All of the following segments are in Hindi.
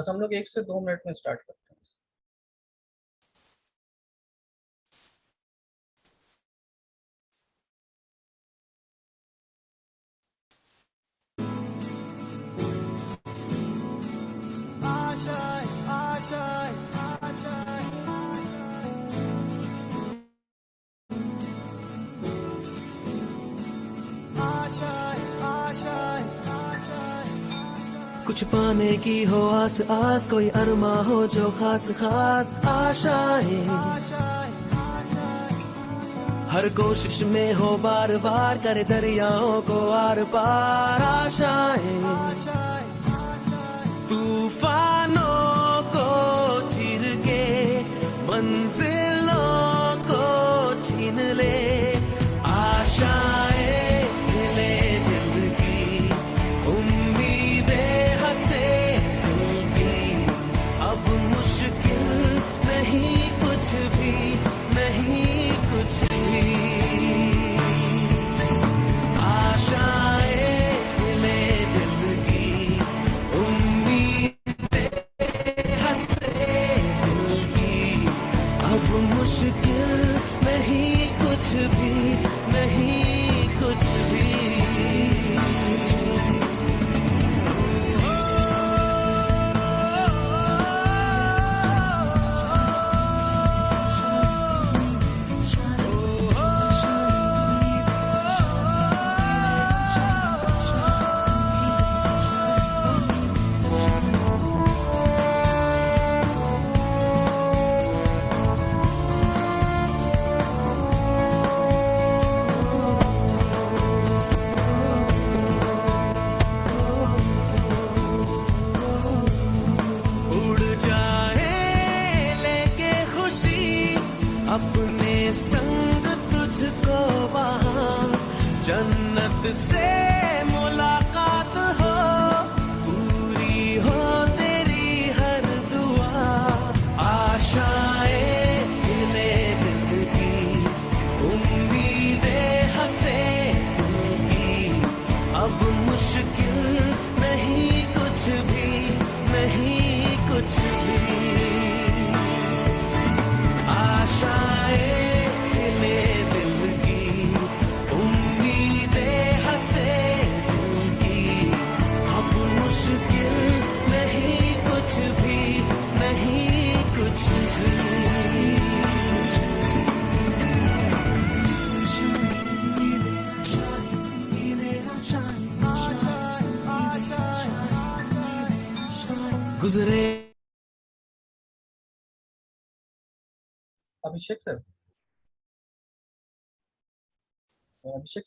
बस हम लोग 1 से 2 मिनट में स्टार्ट करते हैं। कुछ पाने की हो आस आस, कोई अरमा हो जो खास खास आशाएं, हर कोशिश में हो बार बार, करे दरियाओं को आर पार आशाएं, तूफानों को चीर के मंजिलों को छीन ले आशाएं, ले दिल की उम्मीदें हंसे दिल की, अब मुश्किल नहीं कुछ भी, नहीं कुछ भी, आशाएं ले दिल की उम्मीदें हंसे दिल की, अब मुश्किल नहीं कुछ भी, नहीं कुछ भी। उड़ जाए लेके खुशी अपने संग तुझको वहाँ, जन्नत से मुलाकात हो, पूरी हो तेरी हर दुआ, आशाएं ले दिल की उम्मीदें हंसे दिल की, अब मुश्किल नहीं कुछ भी, नहीं कुछ भी, आशाएं ले दिल की उम्मीदें हंसे दिल की, अब मुश्किल नहीं कुछ भी, नहीं कुछ भी। गुजरे अभिषेक सर,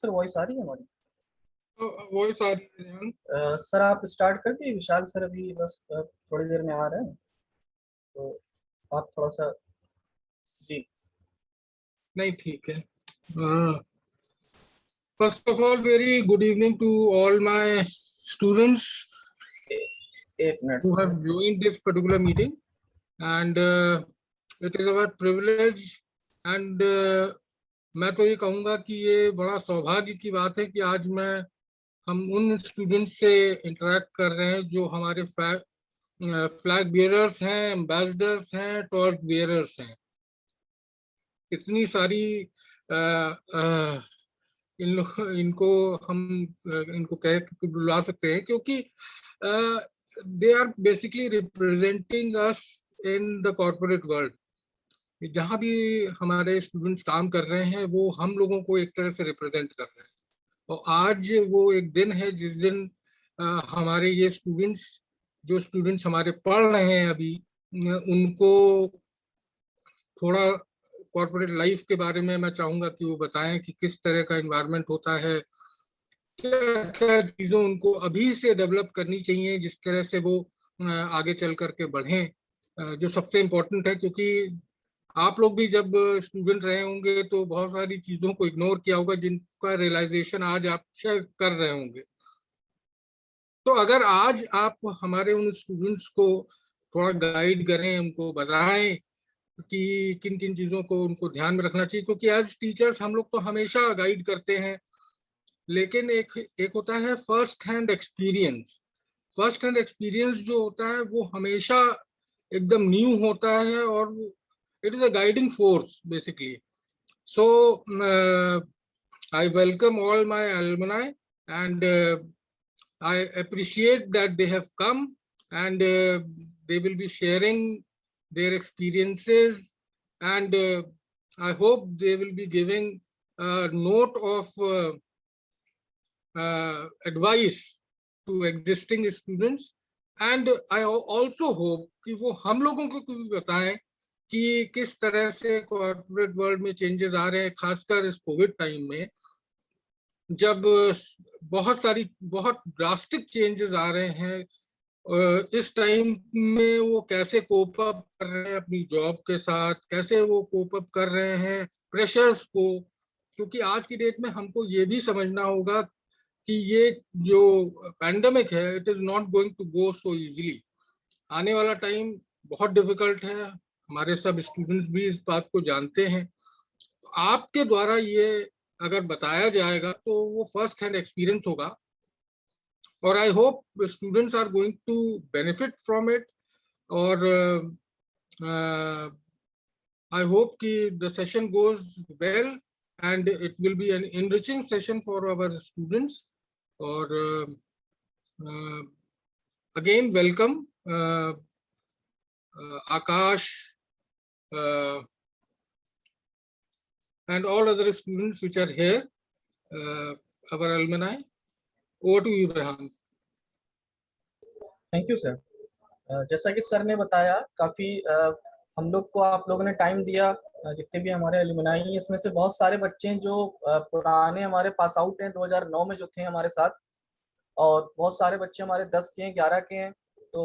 वॉइस आ रही है हमारी? वॉइस आ रही है। सर आप स्टार्ट कर दिए? विशाल सर अभी बस थोड़ी देर में आ रहे हैं, तो आप थोड़ा सा जी। नहीं, ठीक है। First of all, very good evening to all my students 1 minute who have joined this particular meeting, and it is our privilege, and मैं तो ये कहूँगा कि ये बड़ा सौभाग्य की बात है कि आज हम उन स्टूडेंट्स से इंटरेक्ट कर रहे हैं जो हमारे फ्लैग बियरर्स हैं, एम्बेसडर्स हैं, टॉर्च बियरर्स हैं। इतनी सारी इनको हम इनको कह के बुला सकते हैं क्योंकि they are basically representing us in the corporate world. जहाँ भी हमारे स्टूडेंट्स काम कर रहे हैं वो हम लोगों को एक तरह से रिप्रेजेंट कर रहे हैं, और आज वो एक दिन है जिस दिन हमारे ये स्टूडेंट्स हमारे पढ़ रहे हैं अभी, उनको थोड़ा कॉर्पोरेट लाइफ के बारे में मैं चाहूंगा कि वो बताएं कि किस तरह का एनवायरनमेंट होता है, क्या क्या चीज़ों उनको अभी से डेवलप करनी चाहिए जिस तरह से वो आगे चल करके बढ़ें, जो सबसे इम्पोर्टेंट है। क्योंकि आप लोग भी जब स्टूडेंट रहे होंगे तो बहुत सारी चीज़ों को इग्नोर किया होगा जिनका रियलाइजेशन आज आप शायद कर रहे होंगे। तो अगर आज आप हमारे उन स्टूडेंट्स को थोड़ा गाइड करें, उनको बताएं कि किन किन चीज़ों को उनको ध्यान में रखना चाहिए, क्योंकि एज टीचर्स हम लोग तो हमेशा गाइड करते हैं, लेकिन एक होता है first hand experience. First hand experience जो होता है वो हमेशा एकदम न्यू होता है और it is a guiding force basically. So I welcome all my alumni and I appreciate that they have come and they will be sharing their experiences and I hope they will be giving a note of advice to existing students and I also hope कि वो हम लोगों को भी बताएं कि किस तरह से कॉर्पोरेट वर्ल्ड में चेंजेस आ रहे हैं, खासकर इस कोविड टाइम में जब बहुत ड्रास्टिक चेंजेस आ रहे हैं. इस टाइम में वो कैसे कोप अप कर रहे हैं अपनी जॉब के साथ, कैसे वो कोप अप कर रहे हैं प्रेशर्स को, क्योंकि आज की डेट में हमको ये भी समझना होगा कि ये जो पैंडेमिक है it is not going to go so easily. आने वाला टाइम बहुत डिफिकल्ट है, हमारे सब स्टूडेंट्स भी इस बात को जानते हैं. आपके द्वारा ये अगर बताया जाएगा तो वो फर्स्ट हैंड एक्सपीरियंस होगा और I hope students are going to benefit from it और आई होप कि the session goes well and it will be an enriching session for our students. और again welcome Akash and all other students which are here, our alumni. Over to you, Rehan. Thank you sir. जैसा कि सर ने बताया काफ़ी हम लोग को आप लोगों ने टाइम दिया. जितने भी हमारे एलुमनाई हैं इसमें से बहुत सारे बच्चे हैं जो पुराने हमारे पास आउट हैं 2009 में जो थे हमारे साथ, और बहुत सारे बच्चे हमारे 10 के हैं, 11 के हैं. तो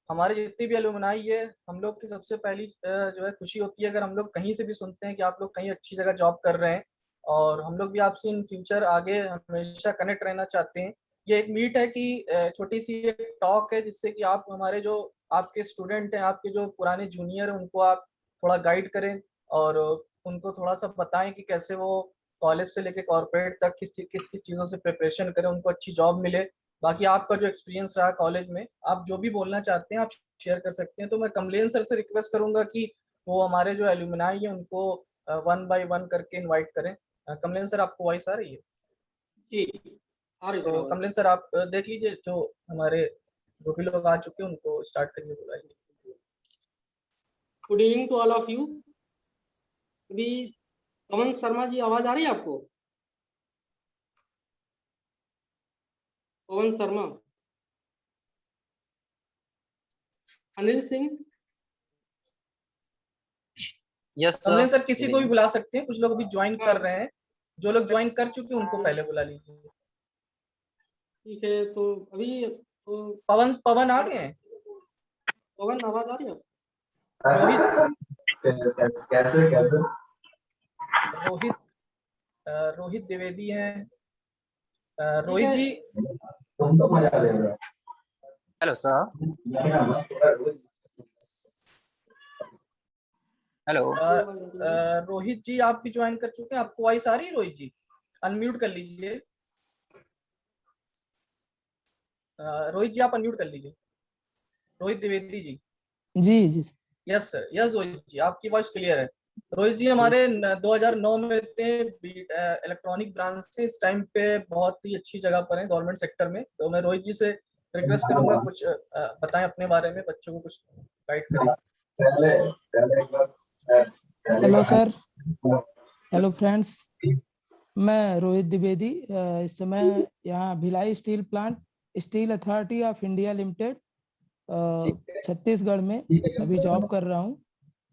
हमारे जितने भी एलुमनाई है हम लोग की सबसे पहली जो है खुशी होती है अगर हम लोग कहीं से भी सुनते हैं कि आप लोग कहीं अच्छी जगह जॉब कर रहे हैं, और हम लोग भी आपसे इन फ्यूचर आगे हमेशा कनेक्ट रहना चाहते हैं. ये एक मीट है कि छोटी सी एक टॉक है जिससे कि आप हमारे जो आपके स्टूडेंट हैं, आपके जो पुराने जूनियर हैं, उनको आप थोड़ा गाइड करें और उनको थोड़ा सा बताएं कि कैसे वो कॉलेज से लेके कॉर्पोरेट तक किस किस चीज़ों से प्रिपरेशन करें, उनको अच्छी जॉब मिले. बाकी आपका जो एक्सपीरियंस रहा कॉलेज में, आप जो भी बोलना चाहते हैं आप शेयर कर सकते हैं. तो मैं कमलेन सर से रिक्वेस्ट करूंगा कि वो हमारे जो एलुमनाई है उनको 1 बाय 1 करके इनवाइट करें. कमलेन सर आपको वॉइस आ रही है? जी आ रही है. तो कमलेन सर आप देख लीजिए जो हमारे जो भी लोग आ चुके हैं उनको स्टार्ट करिए, बुलाइए. Good evening to all of you. अभी पवन शर्मा जी आवाज आ रही है आपको? पवन शर्मा, अनिल सिंह. यस कमलेन सर. सर किसी को भी बुला सकते हैं, कुछ लोग अभी ज्वाइन कर रहे हैं. जो लोग ज्वाइन कर चुके हैं उनको पहले बुला लीजिए. ठीक है, तो अभी तो पवन आ गए हैं? पवन आवाज आ रही है? रोहित रोहित रोहित द्विवेदी हैं. Rohit ji. Hello sir. Hello. Rohit ji आप भी ज्वाइन कर चुके हैं, आपको वॉइस आ रही है? रोहित जी अनम्यूट कर लीजिए. रोहित जी आप अनम्यूट कर लीजिए. रोहित द्विवेदी जी. जी जी. यस सर, यस रोहित जी आपकी वॉइस क्लियर है. रोहित जी हमारे 2009 में थे इलेक्ट्रॉनिक ब्रांच से, इस टाइम पे बहुत ही अच्छी जगह पर हैं गवर्नमेंट सेक्टर में. तो मैं रोहित जी से रिक्वेस्ट करूंगा कुछ बताएं अपने बारे में, बच्चों को कुछ गाइड करें. हेलो सर, हेलो फ्रेंड्स, मैं रोहित द्विवेदी इस समय यहाँ Bhilai steel plant, steel authority of India limited Chhattisgarh में अभी जॉब कर रहा हूँ.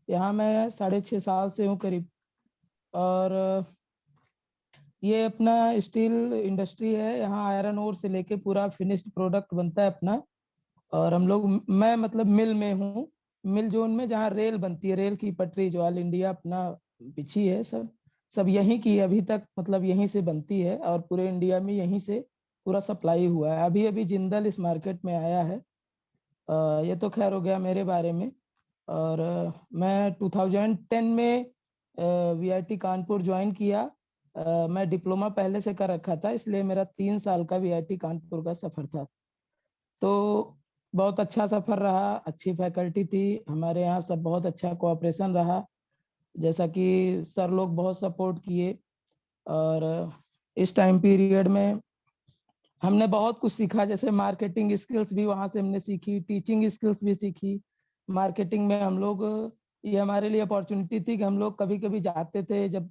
यहाँ मैं 6.5 साल से हूँ करीब. और ये अपना स्टील इंडस्ट्री है, यहाँ आयरन ओर से लेके पूरा फिनिश्ड प्रोडक्ट बनता है अपना. और हम लोग, मैं मतलब मिल में हूँ, मिल जोन में जहाँ रेल बनती है, रेल की पटरी जो ऑल इंडिया अपना बिछी है, सब यहीं की अभी तक, मतलब यहीं से बनती है और पूरे इंडिया में यहीं से पूरा सप्लाई हुआ है. अभी अभी जिंदल इस मार्केट में आया है. ये तो खैर हो गया मेरे बारे में. और मैं 2010 में वीआईटी कानपुर ज्वाइन किया. मैं डिप्लोमा पहले से कर रखा था, इसलिए मेरा 3 साल का वीआईटी कानपुर का सफर था. तो बहुत अच्छा सफर रहा, अच्छी फैकल्टी थी हमारे यहाँ, सब बहुत अच्छा कोऑपरेशन रहा, जैसा कि सर लोग बहुत सपोर्ट किए। और इस टाइम पीरियड में हमने बहुत कुछ सीखा, जैसे मार्केटिंग स्किल्स भी वहाँ से हमने सीखी, टीचिंग स्किल्स भी सीखी। मार्केटिंग में हम लोग, ये हमारे लिए अपॉर्चुनिटी थी कि हम लोग कभी कभी जाते थे, जब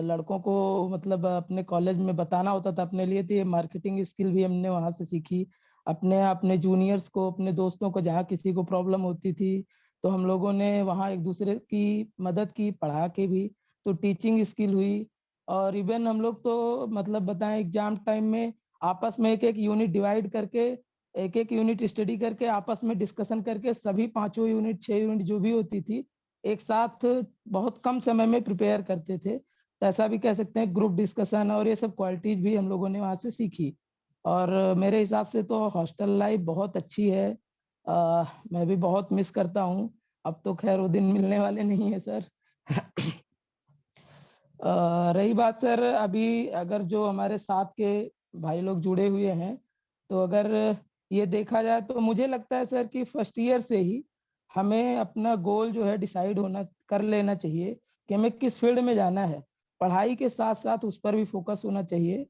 लड़कों को मतलब अपने कॉलेज में बताना होता था अपने लिए, तो ये मार्केटिंग स्किल भी हमने वहाँ से सीखी। अपने अपने जूनियर्स को, अपने दोस्तों को, जहाँ किसी को प्रॉब्लम होती थी तो हम लोगों ने वहाँ एक दूसरे की मदद की, पढ़ा के भी, तो टीचिंग स्किल हुई। और इवन हम लोग तो मतलब बताएं एग्जाम टाइम में आपस में एक एक यूनिट डिवाइड करके, एक एक यूनिट स्टडी करके, आपस में डिस्कशन करके, सभी 5 यूनिट 6 यूनिट जो भी होती थी एक साथ बहुत कम समय में प्रिपेयर करते थे। तो ऐसा भी कह सकते हैं ग्रुप डिस्कशन और ये सब क्वालिटीज भी हम लोगों ने वहाँ से सीखी। और मेरे हिसाब से तो हॉस्टल लाइफ बहुत अच्छी है। मैं भी बहुत मिस करता हूँ। अब तो खैर वो दिन मिलने वाले नहीं है सर। रही बात सर, अभी अगर जो हमारे साथ के भाई लोग जुड़े हुए हैं, तो अगर ये देखा जाए तो मुझे लगता है सर कि फर्स्ट ईयर से ही हमें अपना गोल जो है डिसाइड होना कर लेना चाहिए कि हमें किस फील्ड में जाना है। पढ़ाई के साथ साथ उस पर भी फोकस होना चाहिए।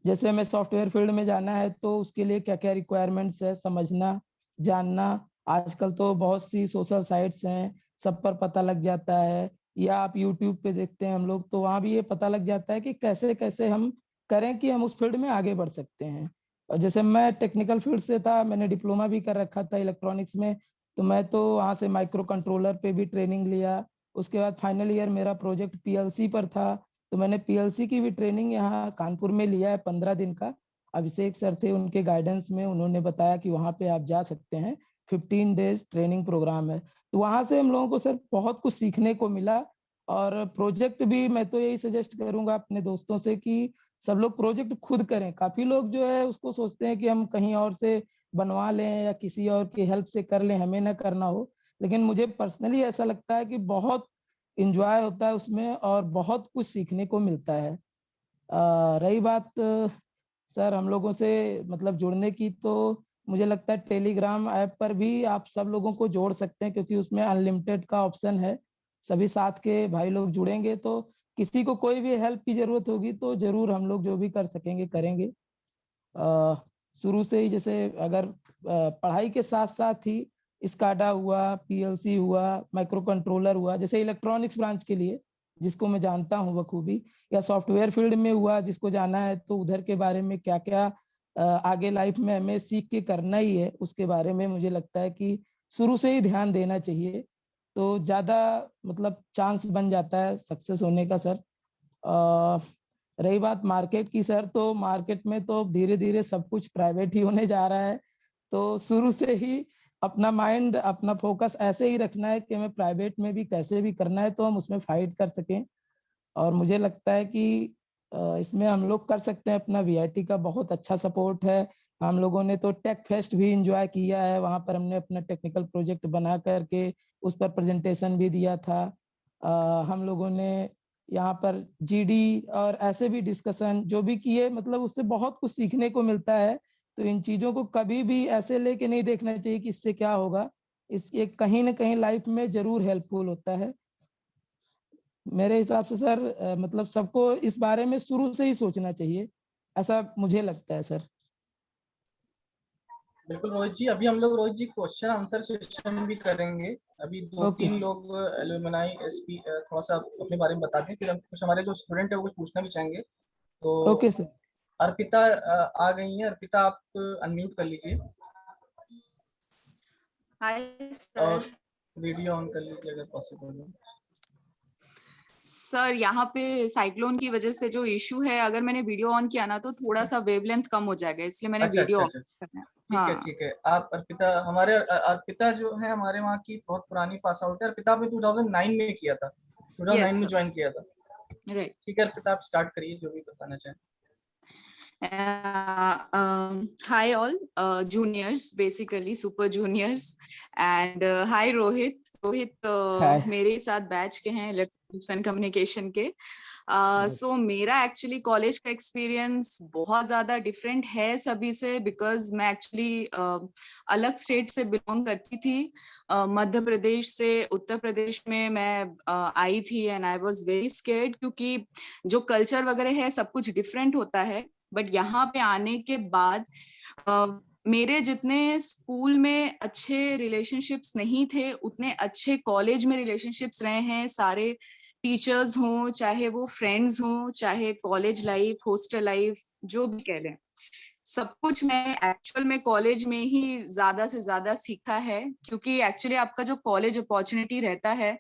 जैसे हमें सॉफ्टवेयर फील्ड में जाना है तो उसके लिए क्या क्या रिक्वायरमेंट्स है समझना, जानना। आजकल तो बहुत सी सोशल साइट्स हैं, सब पर पता लग जाता है, या आप यूट्यूब पे देखते हैं हम लोग, तो वहाँ भी ये पता लग जाता है कि कैसे कैसे हम करें कि हम उस फील्ड में आगे बढ़ सकते हैं। और जैसे मैं टेक्निकल फील्ड से था, मैंने डिप्लोमा भी कर रखा था इलेक्ट्रॉनिक्स में, तो मैं तो वहाँ से माइक्रो कंट्रोलर पे भी ट्रेनिंग लिया। उसके बाद फाइनल ईयर मेरा प्रोजेक्ट पीएलसी पर था, तो मैंने पीएलसी की भी ट्रेनिंग यहाँ कानपुर में लिया है 15 दिन का। अभिषेक सर थे, उनके गाइडेंस में उन्होंने बताया कि वहाँ पे आप जा सकते हैं, 15 डेज ट्रेनिंग प्रोग्राम है। तो वहाँ से हम लोगों को सर बहुत कुछ सीखने को मिला। और प्रोजेक्ट भी मैं तो यही सजेस्ट करूंगा अपने दोस्तों से कि सब लोग प्रोजेक्ट खुद करें। काफी लोग जो है उसको सोचते हैं कि हम कहीं और से बनवा लें या किसी और की हेल्प से कर लें, हमें ना करना हो, लेकिन मुझे पर्सनली ऐसा लगता है कि बहुत इंजॉय होता है उसमें और बहुत कुछ सीखने को मिलता है। रही बात सर हम लोगों से मतलब जुड़ने की, तो मुझे लगता है टेलीग्राम ऐप पर भी आप सब लोगों को जोड़ सकते हैं, क्योंकि उसमें अनलिमिटेड का ऑप्शन है। सभी साथ के भाई लोग जुड़ेंगे तो किसी को कोई भी हेल्प की जरूरत होगी तो जरूर हम लोग जो भी कर सकेंगे करेंगे। शुरू से ही जैसे अगर पढ़ाई के साथ साथ ही स्काडा हुआ, पीएलसी हुआ, माइक्रो कंट्रोलर हुआ, जैसे इलेक्ट्रॉनिक्स ब्रांच के लिए जिसको मैं जानता हूँ बखूबी, या सॉफ्टवेयर फील्ड में हुआ जिसको जाना है, तो उधर के बारे में क्या क्या आगे लाइफ में हमें सीख के करना ही है, उसके बारे में मुझे लगता है कि शुरू से ही ध्यान देना चाहिए, तो ज्यादा मतलब चांस बन जाता है सक्सेस होने का सर। रही बात मार्केट की सर, तो मार्केट में तो धीरे धीरे सब कुछ प्राइवेट ही होने जा रहा है, तो शुरू से ही अपना माइंड, अपना फोकस ऐसे ही रखना है कि हमें प्राइवेट में भी कैसे भी करना है तो हम उसमें फाइट कर सकें। और मुझे लगता है कि इसमें हम लोग कर सकते हैं, अपना वीआईटी का बहुत अच्छा सपोर्ट है। हम लोगों ने तो टेक फेस्ट भी इंजॉय किया है, वहाँ पर हमने अपना टेक्निकल प्रोजेक्ट बना करके उस पर प्रेजेंटेशन भी दिया था। हम लोगों ने यहाँ पर जीडी और ऐसे भी डिस्कशन जो भी किए, मतलब उससे बहुत कुछ सीखने को मिलता है। तो इन चीजों को कभी भी ऐसे लेके नहीं देखना चाहिए कि इससे क्या होगा, इस ये कहीं ना कहीं लाइफ में जरूर हेल्पफुल होता है। मेरे हिसाब से सर मतलब सबको इस बारे में शुरू से ही सोचना चाहिए, ऐसा मुझे लगता है सर। बिल्कुल रोहित जी, अभी हम लोग रोहित जी क्वेश्चन आंसर सेशन भी करेंगे। अभी दो ओके तीन सर। लोग एलुमनाई एसपी थोड़ा सा अपने बारे में बता दें, फिर हम कुछ हमारे जो स्टूडेंट है वो कुछ पूछना भी चाहेंगे। तो ओके सर। अर्पिता आ गई हैं। अर्पिता आप अनम्यूट कर लीजिए हाय और सर। वीडियो ऑन कर लीजिए अगर पॉसिबल हो। सर यहाँ पे साइक्लोन की वजह से जो इशू है, अगर मैंने वीडियो ऑन किया ना तो थोड़ा सा वेवलेंथ कम हो जाएगा, इसलिए मैंने अच्छा वीडियो अच्छा ऑन अच्छा, करना है। ठीक है हाँ ठीक है। आप अर्पिता, हमारे अर्पिता जो है हमारे वहाँ की बहुत पुरानी पास आउट है। अर्पिता आपने 2009 में किया था, 2009 यस में सर, ज्वाइन किया था। राइट। ठीक है अर्पिता, आप स्टार्ट करिए जो भी बताना चाहें। Hi all, juniors, basically super juniors, and hi Rohit. Rohit हाय। मेरे साथ बैच के हैं एंड कम्युनिकेशन के। सो मेरा एक्चुअली कॉलेज का एक्सपीरियंस बहुत ज्यादा डिफरेंट है सभी से, बिकॉज मैं एक्चुअली अलग स्टेट से बिलोंग करती थी। मध्य प्रदेश से उत्तर प्रदेश में मैं आई थी, and I was very scared, क्योंकि जो कल्चर वगैरह है सब कुछ डिफरेंट होता है। बट यहाँ पे आने के बाद मेरे जितने स्कूल में अच्छे रिलेशनशिप्स नहीं थे, उतने अच्छे कॉलेज में रिलेशनशिप्स रहे हैं। सारे टीचर्स हों, चाहे वो फ्रेंड्स हों, चाहे कॉलेज लाइफ, हॉस्टल लाइफ, जो भी कह लें, सब कुछ मैं एक्चुअल में कॉलेज में ही ज्यादा से ज्यादा सीखा है। क्योंकि एक्चुअली आपका जो कॉलेज अपॉर्चुनिटी रहता है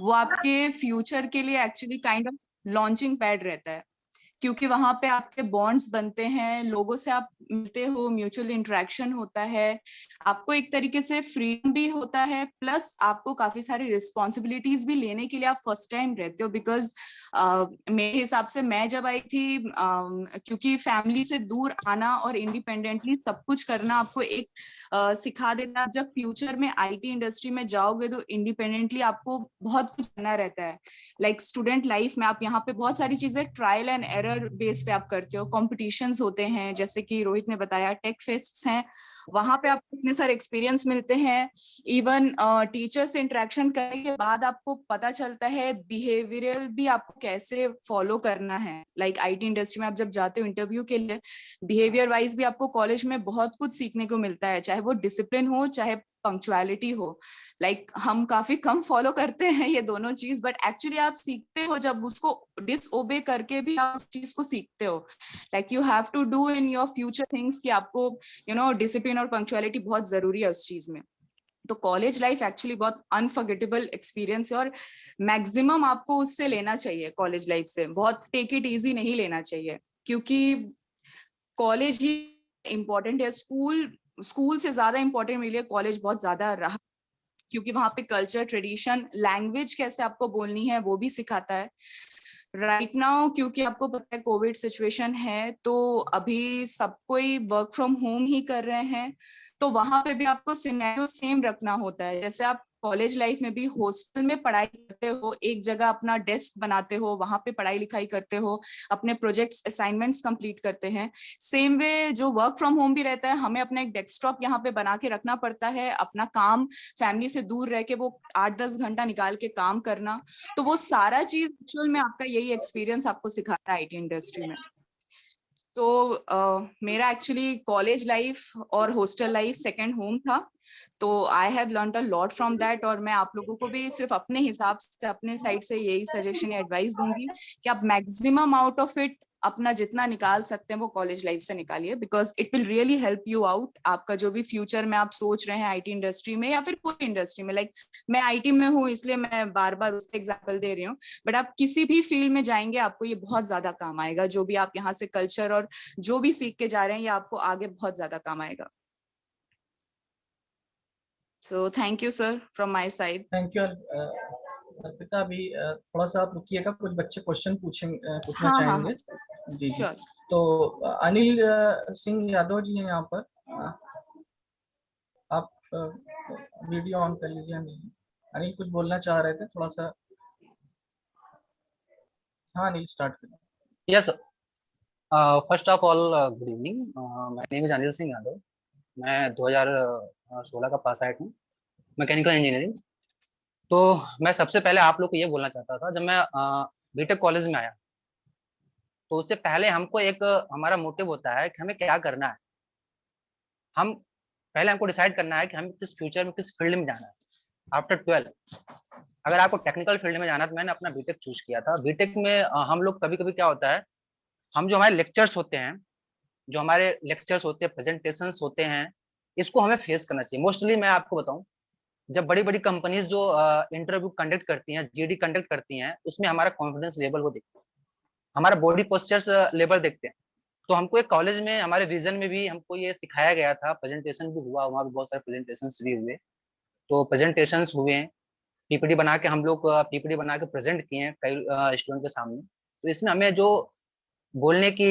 वो आपके फ्यूचर के लिए actually kind of launching pad रहता है, क्योंकि वहां पे आपके बॉन्ड्स बनते हैं, लोगों से आप मिलते हो, म्यूचुअल इंटरेक्शन होता है, आपको एक तरीके से फ्रीडम भी होता है, प्लस आपको काफी सारी रिस्पॉन्सिबिलिटीज भी लेने के लिए आप फर्स्ट टाइम रहते हो। बिकॉज मेरे हिसाब से मैं जब आई थी, क्योंकि फैमिली से दूर आना और इंडिपेंडेंटली सब कुछ करना आपको एक सिखा देना, जब फ्यूचर में आईटी इंडस्ट्री में जाओगे तो इंडिपेंडेंटली आपको बहुत कुछ करना रहता है। लाइक स्टूडेंट लाइफ में आप यहाँ पे बहुत सारी चीजें ट्रायल एंड एरर बेस पे आप करते हो। कॉम्पिटिशन्स होते हैं, जैसे कि रोहित ने बताया, टेक फेस्ट्स हैं, वहां पे आपको इतने सारे एक्सपीरियंस मिलते हैं। इवन टीचर से इंटरेक्शन करने के बाद आपको पता चलता है बिहेवियरल भी आपको कैसे फॉलो करना है। लाइक आईटी इंडस्ट्री में आप जब जाते हो इंटरव्यू के लिए, बिहेवियर वाइज भी आपको कॉलेज में बहुत कुछ सीखने को मिलता है, चाहे वो डिसिप्लिन हो, चाहे पंक्चुअलिटी हो। लाइक हम काफी कम फॉलो करते हैं ये दोनों चीज, बट एक्चुअली आप सीखते हो जब उसको डिसओबे करके भी आप उस चीज को सीखते हो। Like you have to do in your future things कि आपको डिसिप्लिन और पंक्चुअलिटी बहुत जरूरी है उस चीज में। तो कॉलेज लाइफ एक्चुअली बहुत अनफॉरगेटेबल एक्सपीरियंस है, और मैक्सिमम आपको उससे लेना चाहिए। कॉलेज लाइफ से बहुत टेक इट इजी नहीं लेना चाहिए, क्योंकि कॉलेज ही इम्पोर्टेंट है। स्कूल से ज्यादा इम्पोर्टेंट मेरे लिए कॉलेज बहुत ज्यादा रहा, क्योंकि वहां पे कल्चर, ट्रेडिशन, लैंग्वेज कैसे आपको बोलनी है वो भी सिखाता है। राइट नाउ क्योंकि आपको पता है कोविड सिचुएशन है, तो अभी सब कोई वर्क फ्रॉम होम ही कर रहे हैं, तो वहां पे भी आपको सिनेरियो सेम रखना होता है। जैसे आप कॉलेज लाइफ में भी हॉस्टल में पढ़ाई करते हो, एक जगह अपना डेस्क बनाते हो, वहां पे पढ़ाई लिखाई करते हो, अपने प्रोजेक्ट्स, असाइनमेंट्स कंप्लीट करते हैं। सेम वे जो वर्क फ्रॉम होम भी रहता है, हमें अपना एक डेस्कटॉप यहाँ पे बना के रखना पड़ता है, अपना काम फैमिली से दूर रह के वो 8-10 घंटा निकाल के काम करना। तो वो सारा चीज एक्चुअल में आपका यही एक्सपीरियंस आपको सिखाता है आईटी इंडस्ट्री में। तो मेरा एक्चुअली कॉलेज लाइफ और हॉस्टल लाइफ सेकेंड होम था, तो I have learned a lot from that. और मैं आप लोगों को भी सिर्फ अपने हिसाब से, अपने साइड से यही सजेशन या एडवाइस दूंगी कि आप मैक्सिमम आउट ऑफ इट अपना जितना निकाल सकते हैं वो कॉलेज लाइफ से निकालिए, because it will really help you out. आपका जो भी फ्यूचर में आप सोच रहे हैं आईटी इंडस्ट्री में या फिर कोई इंडस्ट्री में, लाइक मैं आईटी में हूँ इसलिए मैं बार बार उसका एग्जाम्पल दे रही हूँ, बट आप किसी भी फील्ड में जाएंगे आपको ये बहुत ज्यादा काम आएगा। जो भी आप यहाँ से कल्चर और जो भी सीख के जा रहे हैं ये आपको आगे बहुत ज्यादा काम आएगा। So thank you sir from my side. Thank you Arpita. अभी थोड़ा सा आप रुकिएगा, कुछ बच्चे क्वेश्चन पूछना हाँ चाहेंगे। sir. जी जी। Sure. तो अनिल सिंह यादव जी हैं यहाँ पर, आप वीडियो ऑन कर लीजिए। अनिल कुछ बोलना चाह रहे थे थोड़ा सा। हाँ अनिल स्टार्ट करें। Yes. First of all, good evening. My name is Anil Singh Yadav. मैं 2016 का पास आउट हूँ, मैकेनिकल इंजीनियरिंग। तो मैं सबसे पहले आप लोग को ये बोलना चाहता था, जब मैं बीटेक कॉलेज में आया तो उससे पहले हमको एक हमारा मोटिव होता है कि हमें क्या करना है। हम पहले हमको डिसाइड करना है कि हमें किस फ्यूचर में किस फील्ड में जाना है आफ्टर 12। अगर आपको टेक्निकल फील्ड में जाना तो मैंने अपना बीटेक चूज किया था। बीटेक में हम लोग कभी कभी क्या होता है, हम जो हमारे लेक्चर्स होते हैं, प्रेजेंटेशंस होते हैं, इसको हमें फेस करना चाहिए। मोस्टली मैं आपको बताऊं, जब बड़ी बड़ी कंपनीज जो इंटरव्यू कंडक्ट करती हैं, जीडी कंडक्ट करती हैं, उसमें हमारा कॉन्फिडेंस लेवल वो देखते हैं, हमारा बॉडी पोस्चर्स लेवल देखते हैं। तो हमको एक कॉलेज में हमारे विजन में भी हमको ये सिखाया गया था, प्रेजेंटेशन भी हुआ, वहाँ भी बहुत सारे प्रेजेंटेशंस भी हुए। तो प्रेजेंटेशंस हुए, पीपीटी बना के हम लोग पीपीटी बना के प्रेजेंट किए हैं कई स्टूडेंट के सामने। तो इसमें हमें जो बोलने की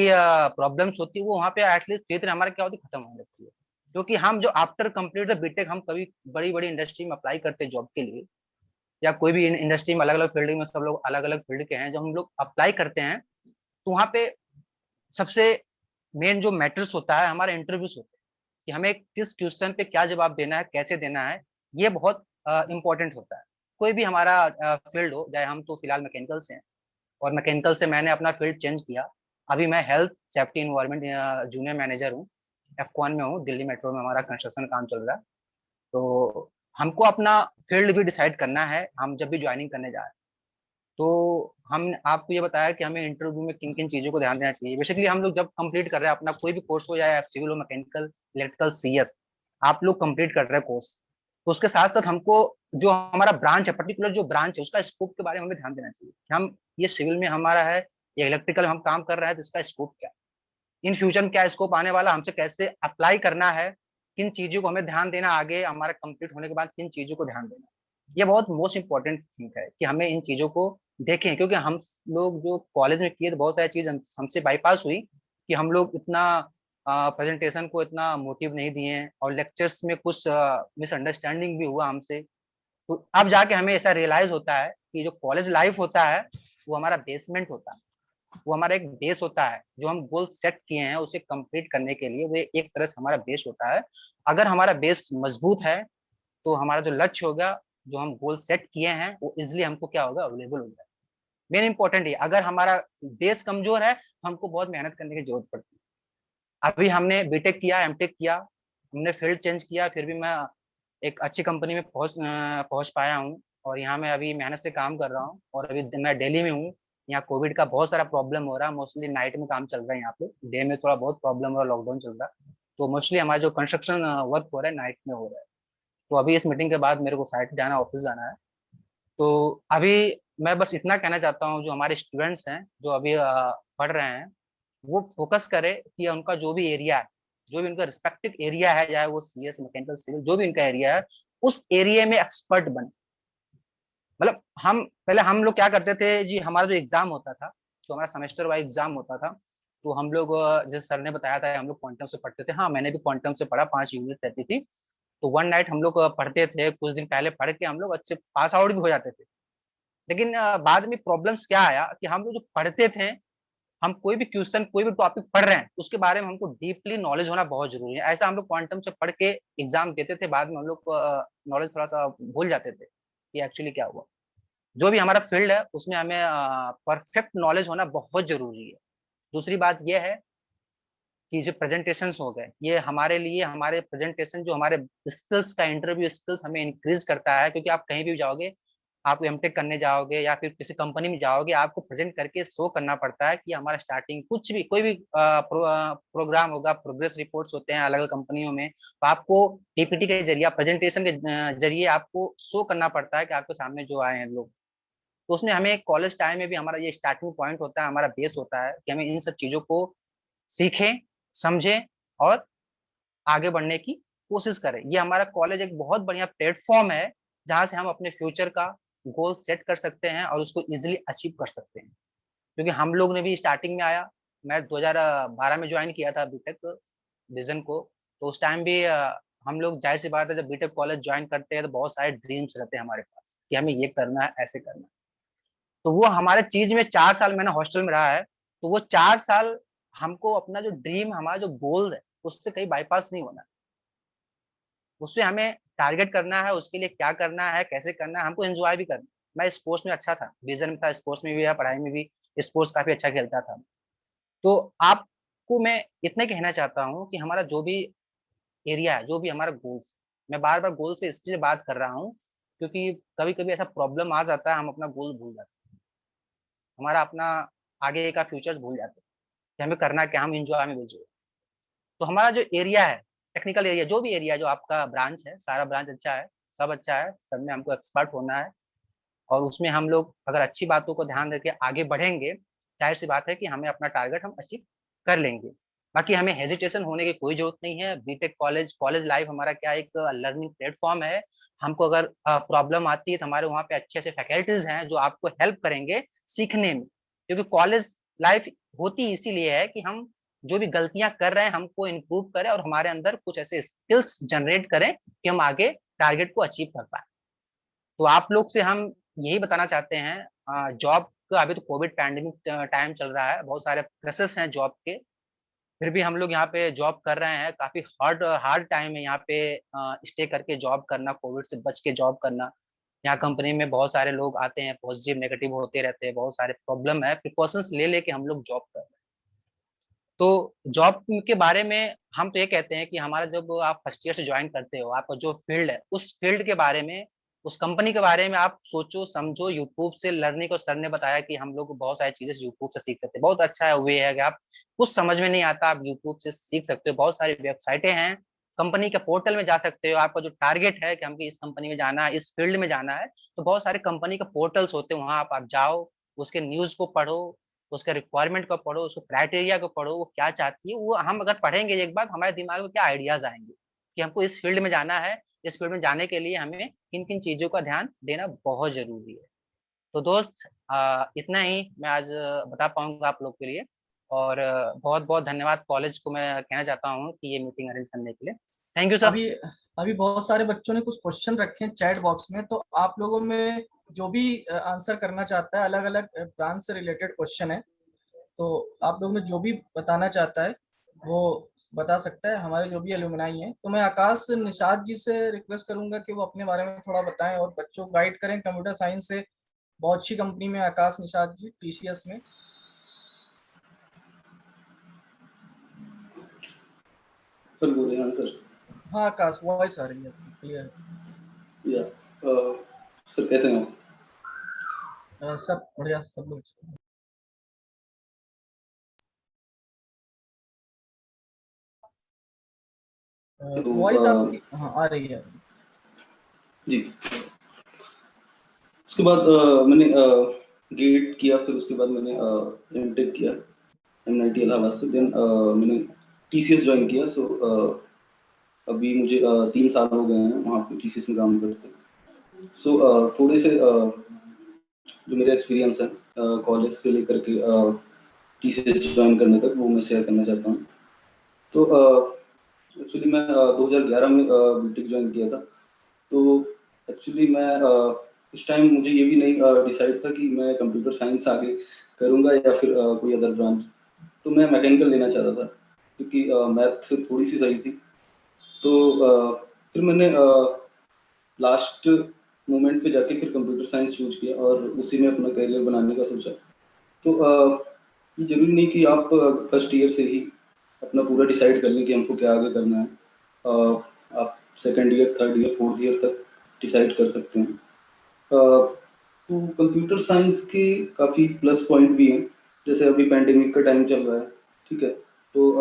प्रॉब्लम्स होती है वो वहाँ पे एटलीस्ट धीरे धीरे हमारे क्या होती है, खत्म होने लगती है। क्योंकि हम जो आफ्टर कंप्लीट द बीटेक हम कभी बड़ी बड़ी इंडस्ट्री में अप्लाई करते हैं जॉब के लिए, या कोई भी इंडस्ट्री में अलग अलग फील्ड में सब लोग अलग अलग फील्ड के हैं, जो हम लोग अप्लाई करते हैं तो वहाँ पे सबसे मेन जो मैटर्स होता है हमारे इंटरव्यूज होते हैं कि हमें किस क्वेश्चन पे क्या जवाब देना है, कैसे देना है, ये बहुत इंपॉर्टेंट होता है। कोई भी हमारा फील्ड हो, चाहे हम तो फिलहाल मैकेनिकल से हैं और मैकेनिकल से मैंने अपना फील्ड चेंज किया, अभी मैं health safety environment junior manager हूँ, F1 में हूँ, दिल्ली मेट्रो में हमारा कंस्ट्रक्शन काम चल रहा है। तो हमको अपना फील्ड भी डिसाइड करना है हम जब भी ज्वाइनिंग करने जा रहे हैं। तो हम आपको ये बताया कि हमें इंटरव्यू में किन किन चीज़ों को ध्यान देना चाहिए। बेसिकली हम लोग जब कंप्लीट कर रहे हैं अपना कोई भी कोर्स हो, या सिविल हो, मैकेनिकल, इलेक्ट्रिकल, CS, आप लोग कंप्लीट कर रहे हैं कोर्स, तो उसके साथ साथ हमको जो हमारा ब्रांच है, पर्टिकुलर जो ब्रांच है, उसका स्कोप के बारे में हमें ध्यान देना चाहिए कि हम ये सिविल में हमारा है या इलेक्ट्रिकल में हम काम कर रहे हैं तो इसका स्कोप क्या, इन फ्यूचर में क्या स्कोप आने वाला, हमसे कैसे अप्लाई करना है, किन चीजों को हमें ध्यान देना, आगे हमारा कंप्लीट होने के बाद किन चीजों को ध्यान देना। ये बहुत मोस्ट इंपॉर्टेंट थिंग है कि हमें इन चीजों को देखें, क्योंकि हम लोग जो कॉलेज में किए तो बहुत सारी चीज हमसे बाईपास हुई कि हम लोग इतना प्रेजेंटेशन को इतना मोटिव नहीं दिए और लेक्चर्स में कुछ मिसअंडरस्टैंडिंग भी हुआ हमसे। तो अब जाके हमें ऐसा रियलाइज होता है कि जो कॉलेज लाइफ होता है वो हमारा बेसमेंट होता है, वो हमारा एक बेस होता है, जो हम गोल सेट किए हैं उसे कंप्लीट करने के लिए वो एक तरह से हमारा बेस होता है। अगर हमारा बेस मजबूत है तो हमारा जो लक्ष्य होगा, जो हम गोल सेट किए हैं, वो इजिली हमको क्या होगा, अवेलेबल हो जाएगा। मेन इंपॉर्टेंट है, अगर हमारा बेस कमजोर है हमको बहुत मेहनत करने की जरूरत पड़ती है। अभी हमने बीटेक किया, एमटेक किया, हमने फील्ड चेंज किया, फिर भी मैं एक अच्छी कंपनी में पहुंच पाया हूँ और यहाँ मैं अभी मेहनत से काम कर रहा हूँ। और अभी मैं दिल्ली में हूँ, यहाँ कोविड का बहुत सारा प्रॉब्लम हो रहा है, मोस्टली नाइट में काम चल रहा है, यहाँ पे डे में थोड़ा बहुत प्रॉब्लम हो रहा है, लॉकडाउन चल रहा है, तो मोस्टली हमारा जो कंस्ट्रक्शन वर्क हो रहा है नाइट में हो रहा है। तो अभी इस मीटिंग के बाद मेरे को साइट जाना, ऑफिस जाना है। तो अभी मैं बस इतना कहना चाहता हूँ, जो हमारे स्टूडेंट्स हैं जो अभी पढ़ रहे हैं, वो फोकस करे कि उनका जो भी एरिया है, जो भी उनका रिस्पेक्टिव एरिया है, चाहे वो CS, मैकेनिकल, सिविल, जो भी उनका एरिया है, उस एरिया में एक्सपर्ट बने। मतलब हम पहले हम लोग क्या करते थे जी, हमारा जो एग्जाम होता था, तो हमारा सेमेस्टर वाइज एग्जाम होता था, तो हम लोग जैसे सर ने बताया था हम लोग क्वांटम से पढ़ते थे। हाँ, मैंने भी क्वांटम से पढ़ा, 5 यूनिट रहती थी। तो वन नाइट हम लोग पढ़ते थे, कुछ दिन पहले पढ़ के हम लोग अच्छे पास आउट भी हो जाते थे। लेकिन बाद में प्रॉब्लम्स क्या आया कि हम लोग जो पढ़ते थे, हम कोई भी क्वेश्चन, कोई भी टॉपिक पढ़ रहे हैं, उसके बारे में हमको डीपली नॉलेज होना बहुत जरूरी है। ऐसा हम लोग क्वांटम से पढ़ के एग्जाम देते थे, बाद में हम लोग नॉलेज थोड़ा सा भूल जाते थे कि एक्चुअली क्या हुआ। जो भी हमारा फील्ड है उसमें हमें परफेक्ट नॉलेज होना बहुत जरूरी है। दूसरी बात यह है कि जो प्रेजेंटेशंस हो गए, ये हमारे लिए, हमारे प्रेजेंटेशन जो हमारे स्किल्स का, इंटरव्यू स्किल्स हमें इंक्रीज करता है। क्योंकि आप कहीं भी जाओगे, आप एमटेक करने जाओगे या फिर किसी कंपनी में जाओगे, आपको प्रेजेंट करके शो करना पड़ता है कि हमारा स्टार्टिंग कुछ भी, कोई भी प्रोग्राम होगा, प्रोग्रेस रिपोर्ट्स होते हैं अलग अलग कंपनियों में, तो आपको पीपीटी के जरिए, प्रेजेंटेशन के जरिए आपको शो करना पड़ता है कि आपके सामने जो आए हैं लोग। तो उसमें हमें कॉलेज टाइम में भी हमारा ये स्टार्टिंग पॉइंट होता है, हमारा बेस होता है कि हमें इन सब चीजों को सीखें, समझें और आगे बढ़ने की कोशिश करें। ये हमारा कॉलेज एक बहुत बढ़िया प्लेटफॉर्म है जहां से हम अपने फ्यूचर का गोल सेट कर सकते हैं और उसको इजीली अचीव कर सकते हैं। क्योंकि हम लोग ने भी स्टार्टिंग में आया, मैं 2012 में ज्वाइन किया था बीटेक विजन को, तो उस टाइम भी हम लोग, जाहिर सी बात है, जब बीटेक कॉलेज ज्वाइन करते हैं तो बहुत सारे ड्रीम्स रहते हैं हमारे पास कि हमें ये करना है, ऐसे करना है। तो वो हमारे चीज में 4 साल मैंने हॉस्टल में रहा है, तो वो 4 साल हमको अपना जो ड्रीम, हमारा जो गोल है, उससे कहीं बाईपास नहीं होना। उसमें हमें टारगेट करना है, उसके लिए क्या करना है, कैसे करना है, हमको एंजॉय भी करना है। मैं स्पोर्ट्स में अच्छा था, विजन में था, स्पोर्ट्स में भी या पढ़ाई में भी, स्पोर्ट्स काफी अच्छा खेलता था। तो आपको मैं इतना कहना चाहता हूँ कि हमारा जो भी एरिया है, जो भी हमारा गोल्स, मैं बार बार गोल्स पे इसलिए बात कर रहा हूँ क्योंकि कभी कभी ऐसा प्रॉब्लम आ जाता है, हम अपना गोल भूल जाते हैं, हमारा अपना आगे का फ्यूचर्स भूल जाते हैं कि हमें करना क्या, हम इंजॉय में बिजी। तो हमारा जो एरिया है, टेक्निकल एरिया, जो भी एरिया जो आपका ब्रांच है, सारा ब्रांच अच्छा है, सब अच्छा है, सब में हमको एक्सपर्ट होना है। और उसमें हम लोग अगर अच्छी बातों को ध्यान रख के आगे बढ़ेंगे, जाहिर सी बात है कि हमें अपना टारगेट हम अचीव कर लेंगे। बाकी हमें हेजिटेशन होने की कोई जरूरत नहीं है। बीटेक कॉलेज लाइफ हमारा क्या एक लर्निंग प्लेटफॉर्म है। हमको अगर प्रॉब्लम आती है तो हमारे वहाँ पे अच्छे से फैकल्टीज हैं जो आपको हेल्प करेंगे सीखने में। क्योंकि कॉलेज लाइफ होती इसीलिए है कि हम जो भी गलतियां कर रहे हैं हमको इम्प्रूव करें और हमारे अंदर कुछ ऐसे स्किल्स जनरेट करें कि हम आगे टारगेट को अचीव कर पाए। तो आप लोग से हम यही बताना चाहते हैं, जॉब का अभी तो कोविड पैंडेमिक टाइम चल रहा है, बहुत सारे प्रेशर्स हैं जॉब के, फिर भी हम लोग यहाँ पे जॉब कर रहे हैं। काफी हार्ड हार्ड टाइम है यहाँ पे स्टे करके जॉब करना, कोविड से बच के जॉब करना। यहाँ कंपनी में बहुत सारे लोग आते हैं, पॉजिटिव नेगेटिव होते रहते हैं, बहुत सारे प्रॉब्लम है, प्रिकॉशंस ले लेके हम लोग जॉब कर रहे हैं। तो जॉब के बारे में हम तो ये कहते हैं कि हमारा जब आप फर्स्ट ईयर से ज्वाइन करते हो, आपका जो फील्ड है उस फील्ड के बारे में, उस कंपनी के बारे में आप सोचो समझो। यूट्यूब से लर्निंग को सर ने बताया कि हम लोग बहुत सारी चीजें यूट्यूब से सीख सकते हैं, बहुत अच्छा है वे है कि आप कुछ समझ में नहीं आता आप यूट्यूब से सीख सकते हो। बहुत सारी वेबसाइटें हैं, कंपनी के पोर्टल में जा सकते हो। आपका जो टारगेट है कि हमको इस कंपनी में जाना है, इस फील्ड में जाना है, तो बहुत सारे कंपनी के पोर्टल्स होते हैं, वहां आप जाओ, उसके न्यूज को पढ़ो, उसका रिक्वायरमेंट को पढ़ो, उसको क्राइटेरिया को पढ़ो, वो क्या चाहती है। वो हम अगर पढ़ेंगे एक बार, हमारे दिमाग में क्या आइडियाज आएंगे कि हमको इस फील्ड में जाना है, इस फील्ड में जाने के लिए हमें किन किन चीजों का ध्यान देना बहुत जरूरी है। तो दोस्त इतना ही मैं आज बता पाऊंगा आप लोग के लिए, और बहुत बहुत धन्यवाद कॉलेज को मैं कहना चाहता हूँ कि ये मीटिंग अरेंज करने के लिए। Thank you sir. अभी अभी बहुत सारे बच्चों ने कुछ क्वेश्चन रखे हैं चैट बॉक्स में, तो आप लोगों में जो भी आंसर करना चाहता है, अलग अलग ब्रांच से रिलेटेड क्वेश्चन है, तो आप लोग में जो भी बताना चाहता है वो बता सकता है, हमारे जो भी एलुमनाई हैं। तो मैं आकाश निषाद जी से रिक्वेस्ट करूंगा कि वो अपने बारे में थोड़ा बताएं और बच्चों को गाइड करें। कंप्यूटर साइंस से बहुत अच्छी कंपनी में आकाश निषाद जी, TCS में। सर बोले हाँ सर। हाँ आकाश, वॉइस आ रही है क्लियर। या सर कैसे हैं आप? सब बढ़िया, सब लोग वॉइस आपकी हाँ आ रही है जी। उसके बाद मैंने गेट किया, फिर उसके बाद मैंने एमटेक किया MIT इलाहाबाद से। देन मैंने TCS ज्वाइन किया। सो अभी मुझे 3 साल हो गए हैं वहाँ पे TCS में काम करते हैं। सो थोड़े से जो मेरा एक्सपीरियंस है कॉलेज से लेकर के TCS ज्वाइन करने तक, वो मैं शेयर करना चाहता हूँ। तो एक्चुअली मैं 2011 में बीटेक ज्वाइन किया था। तो एक्चुअली मैं उस टाइम मुझे ये भी नहीं डिसाइड था कि मैं कंप्यूटर साइंस आगे करूँगा या फिर कोई अदर ब्रांच। तो मैं मैकेनिकल लेना चाहता था क्योंकि मैथ से थोड़ी सी सही थी। तो फिर मैंने लास्ट मोमेंट पे जाके फिर कंप्यूटर साइंस चूज किया और उसी में अपना करियर बनाने का सोचा। तो ये जरूरी नहीं कि आप फर्स्ट ईयर से ही अपना पूरा डिसाइड कर लें कि हमको क्या आगे करना है। आप second year, third year, fourth year तक डिसाइड कर सकते हैं। तो कंप्यूटर साइंस के काफ़ी प्लस पॉइंट भी हैं, जैसे अभी पैंडेमिक का टाइम चल रहा है, ठीक है। तो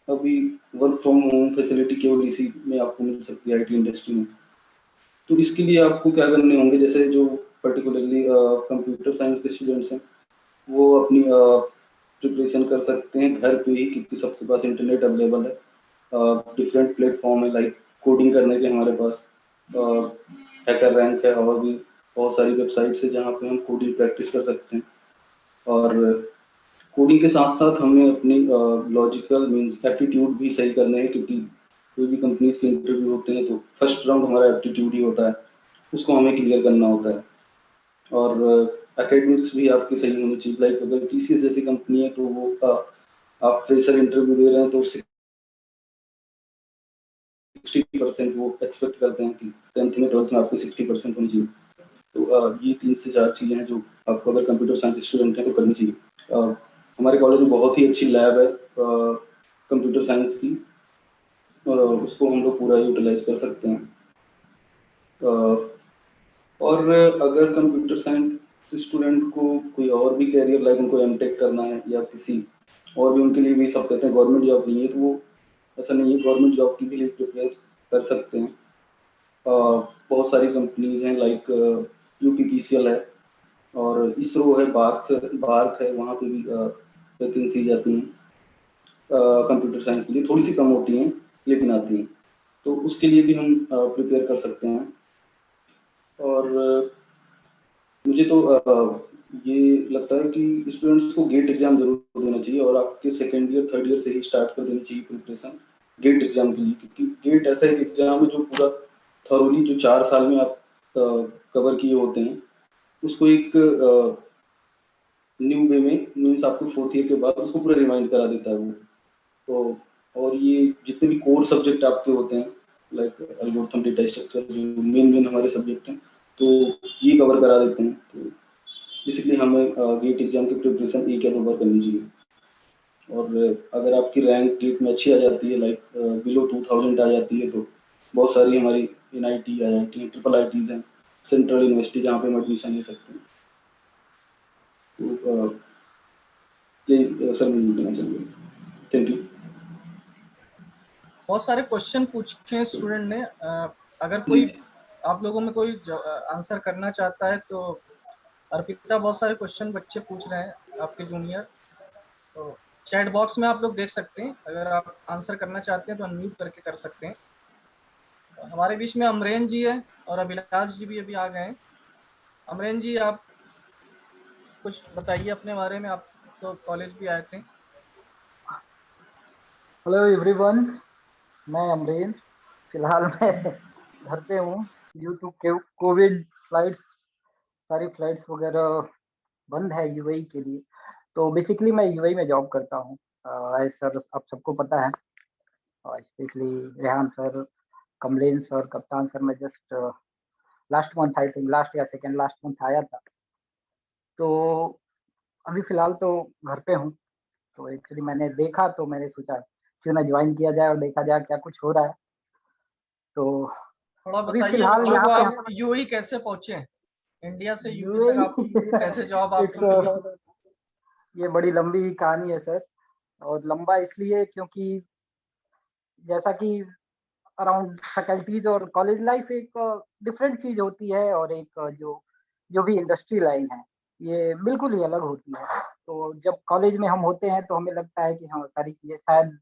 अभी वर्क फ्रॉम होम फैसिलिटी केवल इसी में आपको मिल सकती है IT इंडस्ट्री में। तो इसके लिए आपको क्या करने होंगे, जैसे जो पर्टिकुलरली कंप्यूटर साइंस के स्टूडेंट्स हैं वो अपनी प्रिपरेशन कर सकते हैं घर पे ही, क्योंकि सबके पास इंटरनेट अवेलेबल है। डिफरेंट प्लेटफॉर्म है, लाइक कोडिंग करने के हमारे पास हैकर रैंक है, और भी बहुत सारी वेबसाइट्स है जहाँ पे हम कोडिंग प्रैक्टिस कर सकते हैं। और कोडिंग के साथ साथ हमें अपनी लॉजिकल मीन्स एप्टीट्यूड भी सही करने हैं, क्योंकि कोई भी कंपनीज के इंटरव्यू होते हैं तो फर्स्ट राउंड हमारा एप्टीट्यूड ही होता है, उसको हमें क्लियर करना होता है। और एकेडमिक्स भी आपके सही होने चाहिए। लाइक अगर TCS जैसी कंपनी है तो वो आप फ्रेशर इंटरव्यू दे रहे हैं तो 60% वो एक्सपेक्ट करते हैं कि 10th में 12th में आपको 60% होनी चाहिए। तो ये 3 से 4 चीज़ें हैं जो आपको अगर कंप्यूटर साइंस स्टूडेंट हैं तो करनी चाहिए। हमारे कॉलेज में बहुत ही अच्छी लैब है कंप्यूटर साइंस की, उसको हम लोग पूरा यूटिलाइज कर सकते हैं। और अगर कंप्यूटर साइंस स्टूडेंट को कोई और भी कैरियर, लाइक उनको MTech करना है या किसी और भी, उनके लिए भी सब कहते हैं गवर्नमेंट जॉब नहीं है, तो वो ऐसा नहीं है, गवर्नमेंट जॉब की भी लिए प्रिपेयर कर सकते हैं। बहुत सारी कंपनीज हैं, लाइक UPPCL है और ISRO है, बार्क है, वहाँ पे भी वैकेंसीज आती हैं कंप्यूटर साइंस के लिए। थोड़ी सी कम होती हैं लेकिन आती हैं, तो उसके लिए भी हम प्रिपेयर कर सकते हैं। और मुझे तो ये लगता है कि स्टूडेंट्स को गेट एग्जाम जरूर देना चाहिए, और आपके सेकेंड ईयर, थर्ड ईयर से ही स्टार्ट कर देनी चाहिए प्रिपरेशन गेट एग्जाम के लिए, क्योंकि गेट ऐसा एक एग्जाम है जो पूरा थॉरोली, जो 4 साल में आप कवर किए होते हैं उसको एक न्यू वे में मीन्स आपको 4th ईयर के बाद उसको पूरा रिमाइंड करा देता है वो। तो और ये जितने भी कोर सब्जेक्ट आपके होते हैं लाइक एल्गोरिथम, डेटा स्ट्रक्चर, जो मेन हमारे सब्जेक्ट हैं, तो ये कवर करा देते हैं। तो बेसिकली हमें गेट एग्जाम की प्रिपरेशन 1 या 2 बार करनी चाहिए। और अगर आपकी रैंक गेट में अच्छी आ जाती है, लाइक बिलो 2000 आ जाती है, तो बहुत सारी हमारी NIT, IIT, ट्रिपल IITs हैं, सेंट्रल यूनिवर्सिटी, जहाँ पे हम एडमिशन ले सकते हैं। तो ये सर मैं कहना चाहूँगा। Thank you. बहुत सारे क्वेश्चन पूछे हैं स्टूडेंट ने। अगर कोई आप लोगों में कोई आंसर करना चाहता है तो अर्पिता, बहुत सारे क्वेश्चन बच्चे पूछ रहे हैं आपके जूनियर, तो चैट बॉक्स में आप लोग देख सकते हैं। अगर आप आंसर करना चाहते हैं तो अनम्यूट करके कर सकते हैं। हमारे बीच में अमरेन जी है और अभिलाष जी भी अभी आ गए हैं। अमरेन जी, आप कुछ बताइए अपने बारे में, आप तो कॉलेज भी आए थे। हेलो एवरीवन, मैं अमरेन। फिलहाल मैं घर पे हूँ ड्यू टू कोविड। सारी फ्लाइट्स वगैरह बंद है UAE के लिए। तो बेसिकली मैं UAE में जॉब करता हूँ। एज सर आप सबको पता है, और स्पेशली रेहान सर, कमलेन सर, कप्तान सर, मैं just last month, I think last या सेकेंड लास्ट मंथ आया था। तो अभी फिलहाल तो घर पे हूँ। तो एक्चुअली मैंने देखा तो मैंने सोचा क्यों ना ज्वाइन किया जाए और देखा जाए क्या कुछ हो रहा है। तो थोड़ा अभी बताइए फिलहाल बच्चों यहाँ को, पे आप UAE कैसे पहुंचे? इंडिया से UAE तक आप UAE कैसे जॉब आपको मिली? ये बड़ी लंबी कहानी है सर, और लंबा इसलिए क्योंकि जैसा कि अराउंड फैकल्टीज और कॉलेज लाइफ एक डिफरेंट चीज होती है, और एक जो जो भी इंडस्ट्री लाइन है ये बिल्कुल ही अलग होती है। तो जब कॉलेज में हम होते हैं तो हमें लगता है कि हाँ सारी चीजें शायद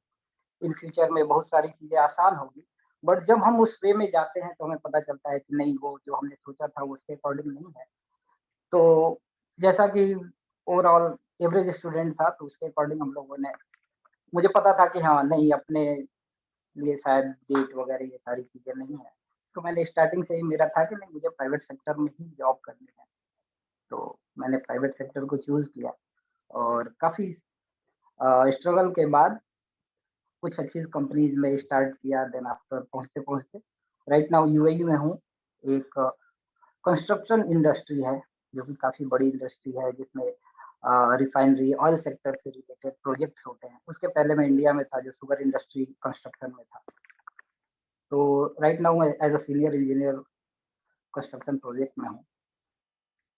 इन फ्यूचर में बहुत सारी चीजें आसान होगी, बट जब हम उस वे में जाते हैं तो हमें पता चलता है कि नहीं, वो जो हमने सोचा था वो उसके अकॉर्डिंग नहीं है। तो जैसा कि ओवरऑल एवरेज स्टूडेंट था, तो उसके अकॉर्डिंग हम लोगों ने, मुझे पता था कि हाँ नहीं, अपने लिए शायद डेट वगैरह ये सारी चीज़ें नहीं है। तो मैंने स्टार्टिंग से ही मेरा था कि नहीं, मुझे प्राइवेट सेक्टर में ही जॉब करनी है। तो मैंने प्राइवेट सेक्टर को चूज़ किया, और काफ़ी स्ट्रगल के बाद कुछ अच्छी कंपनीज में स्टार्ट किया। देन आफ्टर पहुँचते पहुँचते राइट नाउ UAE में हूँ। एक कंस्ट्रक्शन इंडस्ट्री है जो कि काफ़ी बड़ी इंडस्ट्री है, जिसमें रिफाइनरी, ऑयल सेक्टर से रिलेटेड प्रोजेक्ट्स होते हैं। उसके पहले मैं इंडिया में था जो शुगर इंडस्ट्री कंस्ट्रक्शन में था। तो राइट नाउ मैं as a senior engineer construction project में हूँ।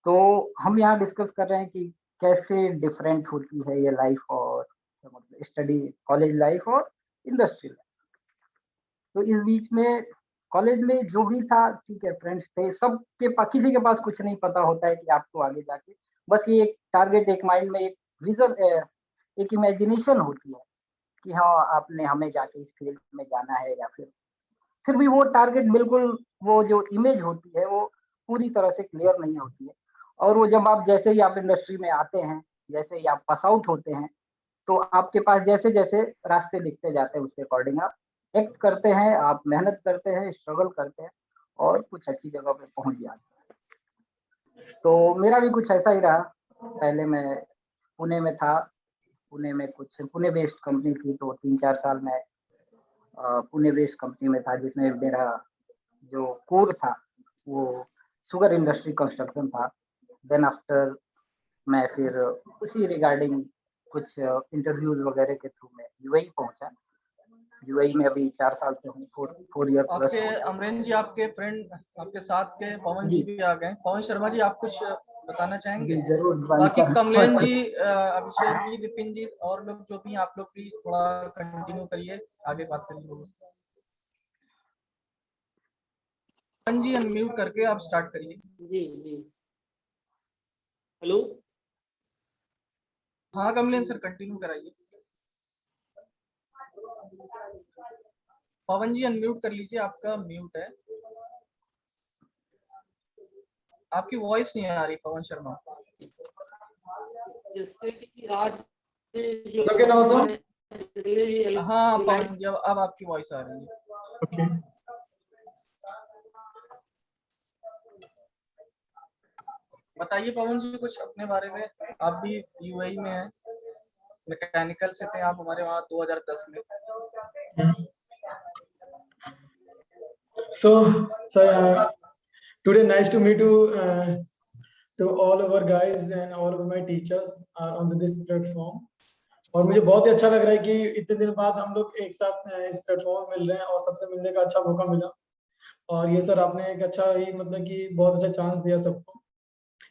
तो हम यहाँ डिस्कस कर रहे हैं कि कैसे डिफरेंट होती है ये लाइफ, और मतलब स्टडी कॉलेज लाइफ और इंडस्ट्री लाइफ। तो इस बीच में कॉलेज में जो भी था, ठीक है, फ्रेंड्स थे, सबके पास, किसी के पास कुछ नहीं पता होता है कि आपको आगे जाके बस ये एक टारगेट, एक माइंड में एक विजन, एक इमेजिनेशन होती है कि हाँ आपने हमें जाके इस फील्ड में जाना है, या फिर भी वो टारगेट बिल्कुल, वो जो इमेज होती है वो पूरी तरह से क्लियर नहीं होती है। और वो जब आप, जैसे ही आप इंडस्ट्री में आते हैं, जैसे ही आप पास आउट होते हैं, तो आपके पास जैसे जैसे रास्ते दिखते जाते हैं उसके अकॉर्डिंग आप एक्ट करते हैं, आप मेहनत करते हैं, स्ट्रगल करते हैं, और कुछ अच्छी जगह पे पहुंच जाते हैं। तो मेरा भी कुछ ऐसा ही रहा। पहले मैं पुणे में था, पुणे बेस्ड कंपनी थी, तो 3-4 साल में पुणे बेस्ड कंपनी में था, जिसमें मेरा जो कोर था वो शुगर इंडस्ट्री कंस्ट्रक्शन था। देन आफ्टर मैं फिर उसी रिगार्डिंग कुछ इंटरव्यूज वगैरह के थ्रू में UAE पहुंचा। UAE में अभी 4 साल से हूँ, 4 ईयर प्लस आपके हो गया। अमरेन जी, आपके फ्रेंड, आपके साथ के पवन जी जी भी आ गए। पवन शर्मा जी, आप कुछ बताना चाहेंगे? जी जरूर बाकी कमलेन जानता जी, अभिषेक जी, विपिन जी, और लोग जो भी, आप लोग भी थोड़ा कंटिन्यू करिए, आगे बात करिए लोगों से। पवन जी, अनम्यूट करके आप स्टार्ट करिए। जी जी। हेलो। हाँ कमलेन सर, कंटिन्यू कराइए। पवन जी अनम्यूट कर लीजिए, आपका म्यूट है, आपकी वॉइस नहीं आ रही पवन शर्मा। जैसे कि आज जो Okay now, sir? हाँ पवन जी, अब आपकी वॉइस आ रही है। Okay. बताइए पवन जी कुछ अपने बारे में। आप भी यूएई में हैं, मैकेनिकल से थे आप हमारे वहाँ 2010 में। Today nice to meet you to all our guys and all of my teachers are on this platform. और मुझे बहुत ही अच्छा लग रहा है कि इतने दिन बाद हम लोग एक साथ इस प्लेटफॉर्म में मिल रहे हैं और सबसे मिलने का अच्छा मौका मिला। और ये सर आपने एक अच्छा ही मतलब कि बहुत अच्छा चांस दिया सबको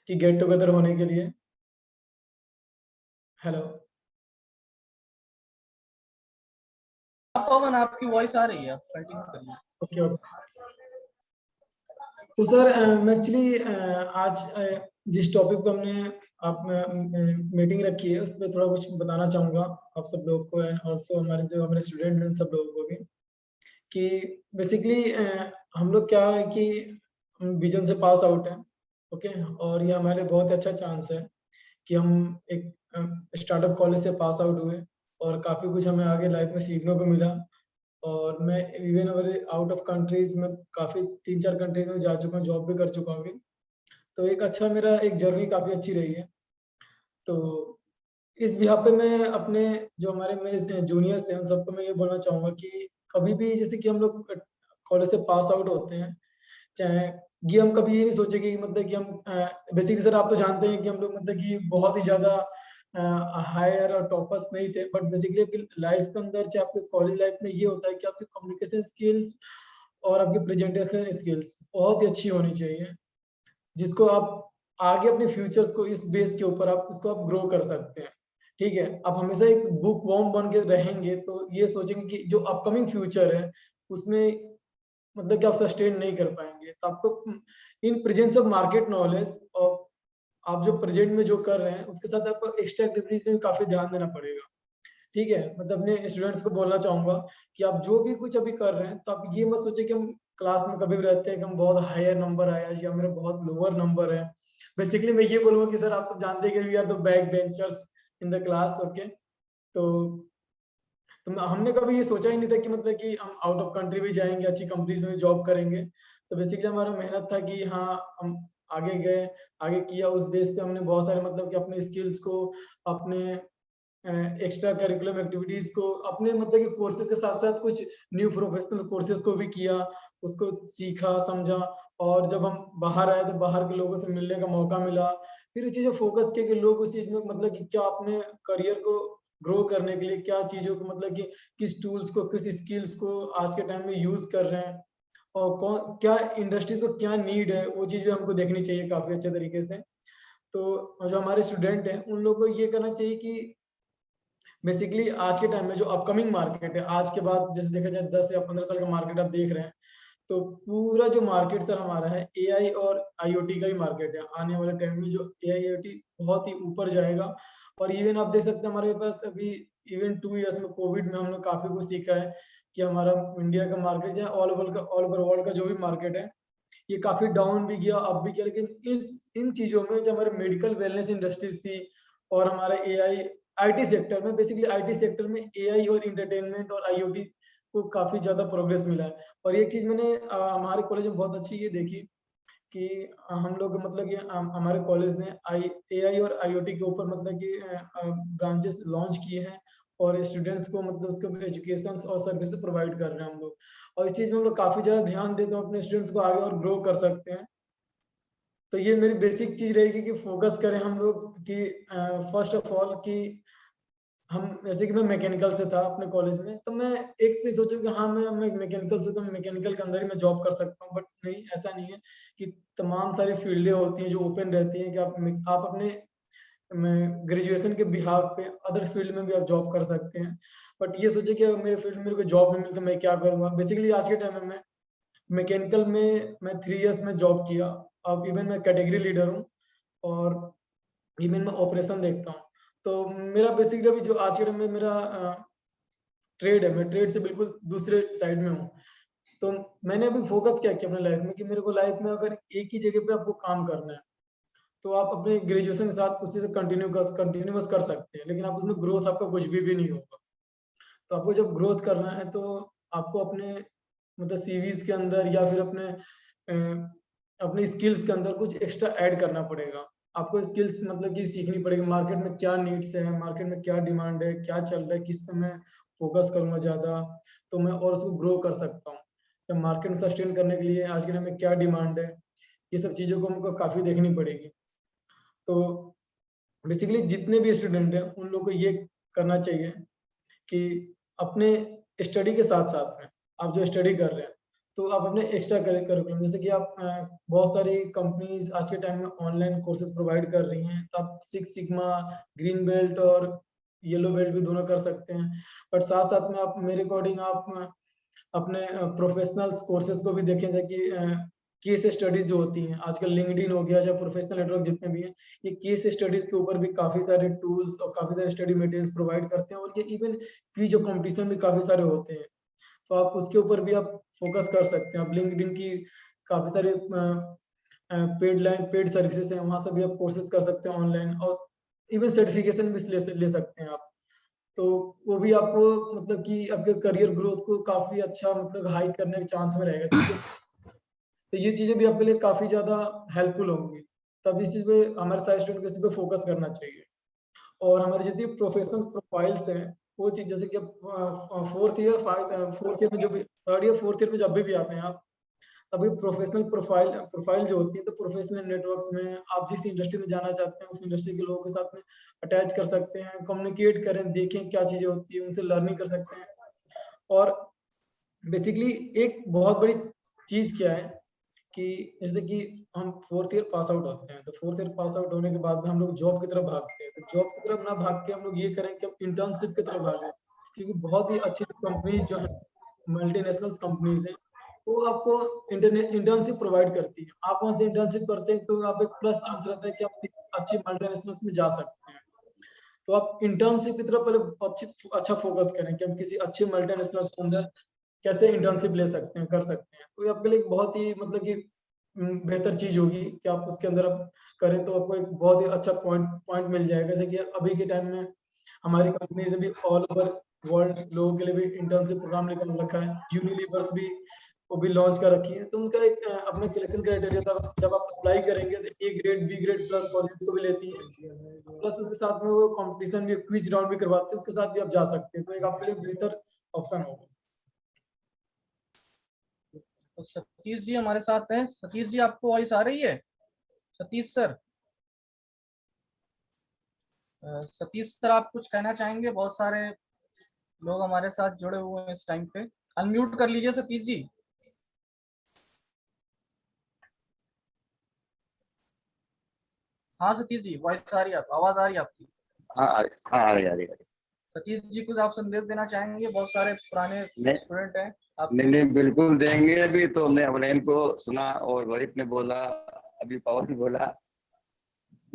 कि गेट टुगेदर होने के लिए। हेलो पवन आपकी वॉइस आ रही है, आप कंटिन्यू करिए। Okay okay. तो सर मैं एक्चुअली आज जिस टॉपिक पे हमने आप मीटिंग रखी है उस पर थोड़ा कुछ बताना चाहूँगा आप सब लोगों को एंड ऑल्सो हमारे स्टूडेंट हैं सब लोगों को भी कि बेसिकली हम लोग क्या है कि विजन से पास आउट हैं, ओके। और ये हमारे लिए बहुत अच्छा चांस है कि हम एक स्टार्टअप कॉलेज से पास आउट हुए और काफ़ी कुछ हमें आगे लाइफ में सीखने को मिला। और मैं इवन अगर आउट ऑफ कंट्रीज में काफ़ी 3-4 कंट्री में जा चुका हूँ, जॉब भी कर चुका हूँ। तो एक अच्छा मेरा एक जर्नी काफ़ी अच्छी रही है। तो इस बिहाफ पे मैं अपने जो हमारे मेरे जूनियर्स हैं उन सबको मैं ये बोलना चाहूँगा कि कभी भी जैसे कि हम लोग कॉलेज से पास आउट होते हैं, चाहे ये हम कभी ये नहीं सोचेंगे कि मतलब कि हम बेसिकली सर आप तो जानते हैं कि हम लोग मतलब कि बहुत ही ज़्यादा हायर और टॉपर्स नहीं थे, बट बेसिकली आपकी लाइफ के अंदर चाहे आपके कॉलेज लाइफ में ये होता है कि आपकी कम्युनिकेशन स्किल्स और आपकी प्रेजेंटेशन स्किल्स बहुत ही अच्छी होनी चाहिए, जिसको आप आगे अपने फ्यूचर्स को इस बेस के ऊपर आप उसको आप ग्रो कर सकते हैं। ठीक है, आप हमेशा एक बुक वॉर्म बन के रहेंगे तो ये सोचेंगे कि जो अपकमिंग फ्यूचर है उसमें मतलब कि आप सस्टेन नहीं कर पाएंगे। तो आपको in presence of market knowledge और आप जो प्रेजेंट में जो कर रहे हैं उसके साथ आपको एक्स्ट्रा एक्टिविटीज में भी काफी ध्यान देना पड़ेगा। ठीक है, मतलब अपने स्टूडेंट्स को बोलना चाहूंगा कि आप जो भी कुछ अभी कर रहे हैं तो आप ये मत सोचिए कि हम क्लास में कभी भी रहते हैं कि हम बहुत हायर नंबर आया या मेरा बहुत लोअर नंबर है। बेसिकली मैं ये बोलूंगा कि सर आप तो जानते हैं कि we are the back benchers in the class, okay. तो हमने कभी ये सोचा ही नहीं था कि मतलब कि हम आउट ऑफ कंट्री भी जाएंगे, अच्छी कंपनीज में जॉब करेंगे। तो बेसिकली हमारा मेहनत था कि हाँ हम आगे गए, आगे किया, उस बेस पे हमने बहुत सारे मतलब कि अपने स्किल्स को, अपने एक्स्ट्रा करिकुलम एक्टिविटीज को, अपने मतलब कि कोर्सेज के साथ साथ कुछ न्यू प्रोफेशनल कोर्सेज को भी किया, उसको सीखा समझा। और जब हम बाहर आए तो बाहर के लोगों से मिलने का मौका मिला, फिर उस चीज़ फोकस किया कि लोग उस चीज़ में मतलब कि क्या अपने करियर को ग्रो करने के लिए क्या चीज़ों को मतलब कि किस टूल्स को किस स्किल्स को आज के टाइम में यूज कर रहे हैं और कौन क्या इंडस्ट्रीज को क्या नीड है, वो चीज़ भी हमको देखनी चाहिए काफ़ी अच्छे तरीके से। तो जो हमारे स्टूडेंट हैं उन लोगों को ये करना चाहिए कि बेसिकली आज के टाइम में जो अपकमिंग मार्केट है, आज के बाद जैसे देखा जाए 10 या 15 साल का मार्केट आप देख रहे हैं, तो पूरा जो मार्केट सर हमारा है एआई और आईओटी का ही मार्केट है। आने वाले टाइम में जो एआई आईओटी बहुत ही ऊपर जाएगा। और इवन आप देख सकते हैं हमारे पास अभी इवन 2 इयर्स में कोविड में हमने काफी कुछ सीखा है कि हमारा इंडिया का मार्केट जो है ऑल ओवर वर्ल्ड का जो भी मार्केट है ये काफी डाउन भी गया अप भी किया। लेकिन इन चीजों में जो हमारे मेडिकल वेलनेस इंडस्ट्रीज थी और हमारा एआई आईटी सेक्टर में, बेसिकली आईटी सेक्टर में एआई और इंटरटेनमेंट और आईओटी को काफी ज्यादा प्रोग्रेस मिला है। और एक चीज मैंने हमारे कॉलेज में बहुत अच्छी ये देखी कि हम लोग मतलब कि हमारे कॉलेज ने एआई और आईओटी के ऊपर मतलब कि ब्रांचेस लॉन्च किए हैं और स्टूडेंट्स को मतलब उसके एजुकेशन और सर्विस प्रोवाइड कर रहे हैं हम लोग। और इस चीज में हम लोग काफी ज्यादा ध्यान देते हैं, अपने स्टूडेंट्स को आगे और ग्रो कर सकते हैं। तो ये मेरी बेसिक चीज रहेगी कि फोकस करें हम लोग कि फर्स्ट ऑफ ऑल कि हम जैसे कि मैं मैकेनिकल से था अपने कॉलेज में, तो मैं एक चीज सोचूं कि हाँ मैं मैकेनिकल से, तो मैकेनिकल के अंदर ही मैं जॉब कर सकता हूँ। बट नहीं, ऐसा नहीं है कि तमाम सारी फील्डें होती हैं जो ओपन रहती हैं कि आप अपने ग्रेजुएशन के बिहाफ पे अदर फील्ड में भी आप जॉब कर सकते हैं। बट ये सोचिए कि अगर मेरे फील्ड में मेरे को जॉब नहीं मिली तो मैं क्या करूँगा। बेसिकली आज के टाइम में मैं मैकेनिकल में मैं 3 इयर्स में जॉब किया। अब इवन मैं कैटेगरी लीडर हूँ और इवन मैं ऑपरेशन देखता हूँ। तो मेरा बेसिकली अभी जो आज के टाइम में मेरा ट्रेड है, मैं ट्रेड से बिल्कुल दूसरे साइड में हूँ। तो मैंने अभी फोकस क्या किया अपने लाइफ में कि मेरे को लाइफ में अगर एक ही जगह पे आपको काम करना है तो आप अपने ग्रेजुएशन के साथ उसी से कंटिन्यूअस कर सकते हैं, लेकिन आप उसमें ग्रोथ आपका कुछ भी नहीं होगा। तो आपको जब ग्रोथ करना है तो आपको अपने मतलब सीवीज के अंदर या फिर अपने स्किल्स के अंदर कुछ एक्स्ट्रा ऐड करना पड़ेगा। आपको स्किल्स मतलब कि सीखनी पड़ेगी, मार्केट में क्या नीड्स है, मार्केट में क्या डिमांड है, क्या चल रहा है, किस पे मैं फोकस करूंगा ज़्यादा, तो मैं और उसको ग्रो कर सकता हूँ। तो मार्केट में सस्टेन करने के लिए आज के टाइम में क्या डिमांड है, ये सब चीज़ों को हमको काफ़ी देखनी पड़ेगी। तो बेसिकली जितने भी स्टूडेंट हैं उन लोग को ये करना चाहिए कि अपने स्टडी के साथ-साथ में आप जो स्टडी कर रहे हैं, तो आप अपने एक्स्ट्रा करिकुलम जैसे कि आप बहुत सारी कंपनीज़ आज के टाइम में ऑनलाइन कोर्सेज़ प्रोवाइड कर रही हैं, तो आप सिक्स सिग्मा, ग्रीन बेल्ट और येलो बेल्ट भी दोनों कर सकते हैं। बट साथ-साथ में आप मेरे अकॉर्डिंग आप अपने प्रोफेशनल्स कोर्सेज़ को भी देखें, जैसे कि केस स्टडीज़ जो होती हैं, आजकल लिंक्डइन हो गया या प्रोफेशनल नेटवर्क जितने भी हैं, ये केस स्टडीज़ के ऊपर भी काफ़ी सारे टूल्स और काफ़ी सारे स्टडी मटेरियल्स प्रोवाइड करते हैं और ये इवन क्विज और कॉम्पिटिशन भी काफ़ी सारे होते हैं। तो आप उसके ऊपर भी आप फोकस कर सकते हैं। आप लिंक्डइन की काफ़ी सारे पेड सर्विसेज हैं, वहाँ से भी आप कोर्सेज़ कर सकते हैं ऑनलाइन और इवन सर्टिफिकेशन भी ले सकते हैं आप। तो वो भी आपको मतलब कि आपके करियर ग्रोथ को काफ़ी अच्छा मतलब हाई करने के चांस में रहेगा, क्योंकि तो ये चीज़ें भी आपके लिए काफ़ी ज़्यादा हेल्पफुल होंगी। तब इस चीज़ पे हमारे सारे स्टूडेंट को इसी पे फोकस करना चाहिए। और हमारी जितनी प्रोफेशनल प्रोफाइल्स हैं, वो चीज़ जैसे कि अब 4th ईयर में जो भी 3rd ईयर 4th ईयर में जब भी आते हैं आप, तभी प्रोफेशनल प्रोफाइल प्रोफाइल जो होती है, तो प्रोफेशनल नेटवर्क्स में आप जिस इंडस्ट्री में जाना चाहते हैं, उस इंडस्ट्री के लोगों के साथ में अटैच कर सकते हैं, कम्युनिकेट करें, देखें क्या चीज़ें होती है, उनसे लर्निंग कर सकते हैं। और बेसिकली एक बहुत बड़ी चीज़ क्या है कि जैसे कि हम 4th ईयर पास आउट होते हैं, तो 4th ईयर पास आउट होने के बाद में हम लोग जॉब की तरफ भागते हैं। तो जॉब की तरफ ना भाग के हम लोग ये करें कि हम इंटर्नशिप की तरफ भागें, क्योंकि बहुत ही अच्छी कंपनीज़ जो हैं, मल्टीनेशनल्स कंपनीज़ हैं, वो आपको इंटर्नशिप प्रोवाइड करती है। आप वहाँ से इंटर्नशिप करते हैं, तो आप एक प्लस चांस रहता है कि आप किसी अच्छी मल्टीनेशनल्स में जा सकते हैं। तो आप इंटर्नशिप की तरफ पहले अच्छा फोकस करें कि हम किसी अच्छे मल्टीनेशनल्स के अंदर कैसे इंटर्नशिप ले सकते हैं, कर सकते हैं। तो ये आपके लिए एक बहुत ही मतलब कि बेहतर चीज़ होगी कि आप उसके अंदर आप करें, तो आपको एक बहुत ही अच्छा पॉइंट पॉइंट मिल जाएगा। जैसे कि अभी के टाइम में हमारी कंपनीज़ ने भी ऑल ओवर वर्ल्ड लोगों के लिए भी इंटर्नशिप प्रोग्राम निकाल रखा है। यूनिलीवर्स भी वो भी लॉन्च कर रखी है। तो उनका एक अपना सिलेक्शन क्राइटेरिया था, जब आप अप्लाई करेंगे तो A grade, B grade plus college को भी लेती हैं। प्लस उसके साथ में वो कॉम्पिटिशन भी, क्विज राउंड भी करवाते हैं, उसके साथ भी आप जा सकते हैं। तो एक आपके लिए बेहतर ऑप्शन होगा। तो सतीश जी हमारे साथ हैं। सतीश जी, आपको वॉइस आ रही है? सतीश सर, सतीश सर आप कुछ कहना चाहेंगे? बहुत सारे लोग हमारे साथ जुड़े हुए हैं इस टाइम पे। अनम्यूट कर लीजिए सतीश जी। हाँ सतीश जी, वॉइस आ रही है, आवाज आ रही है आपकी? हाँ आ रही आ रही। सतीश जी, कुछ आप संदेश देना चाहेंगे? बहुत सारे पुराने स्टूडेंट हैं आप। नहीं बिल्कुल देंगे। अभी तो हमने अवलैन को सुना और रोहित ने बोला, अभी पवन बोला,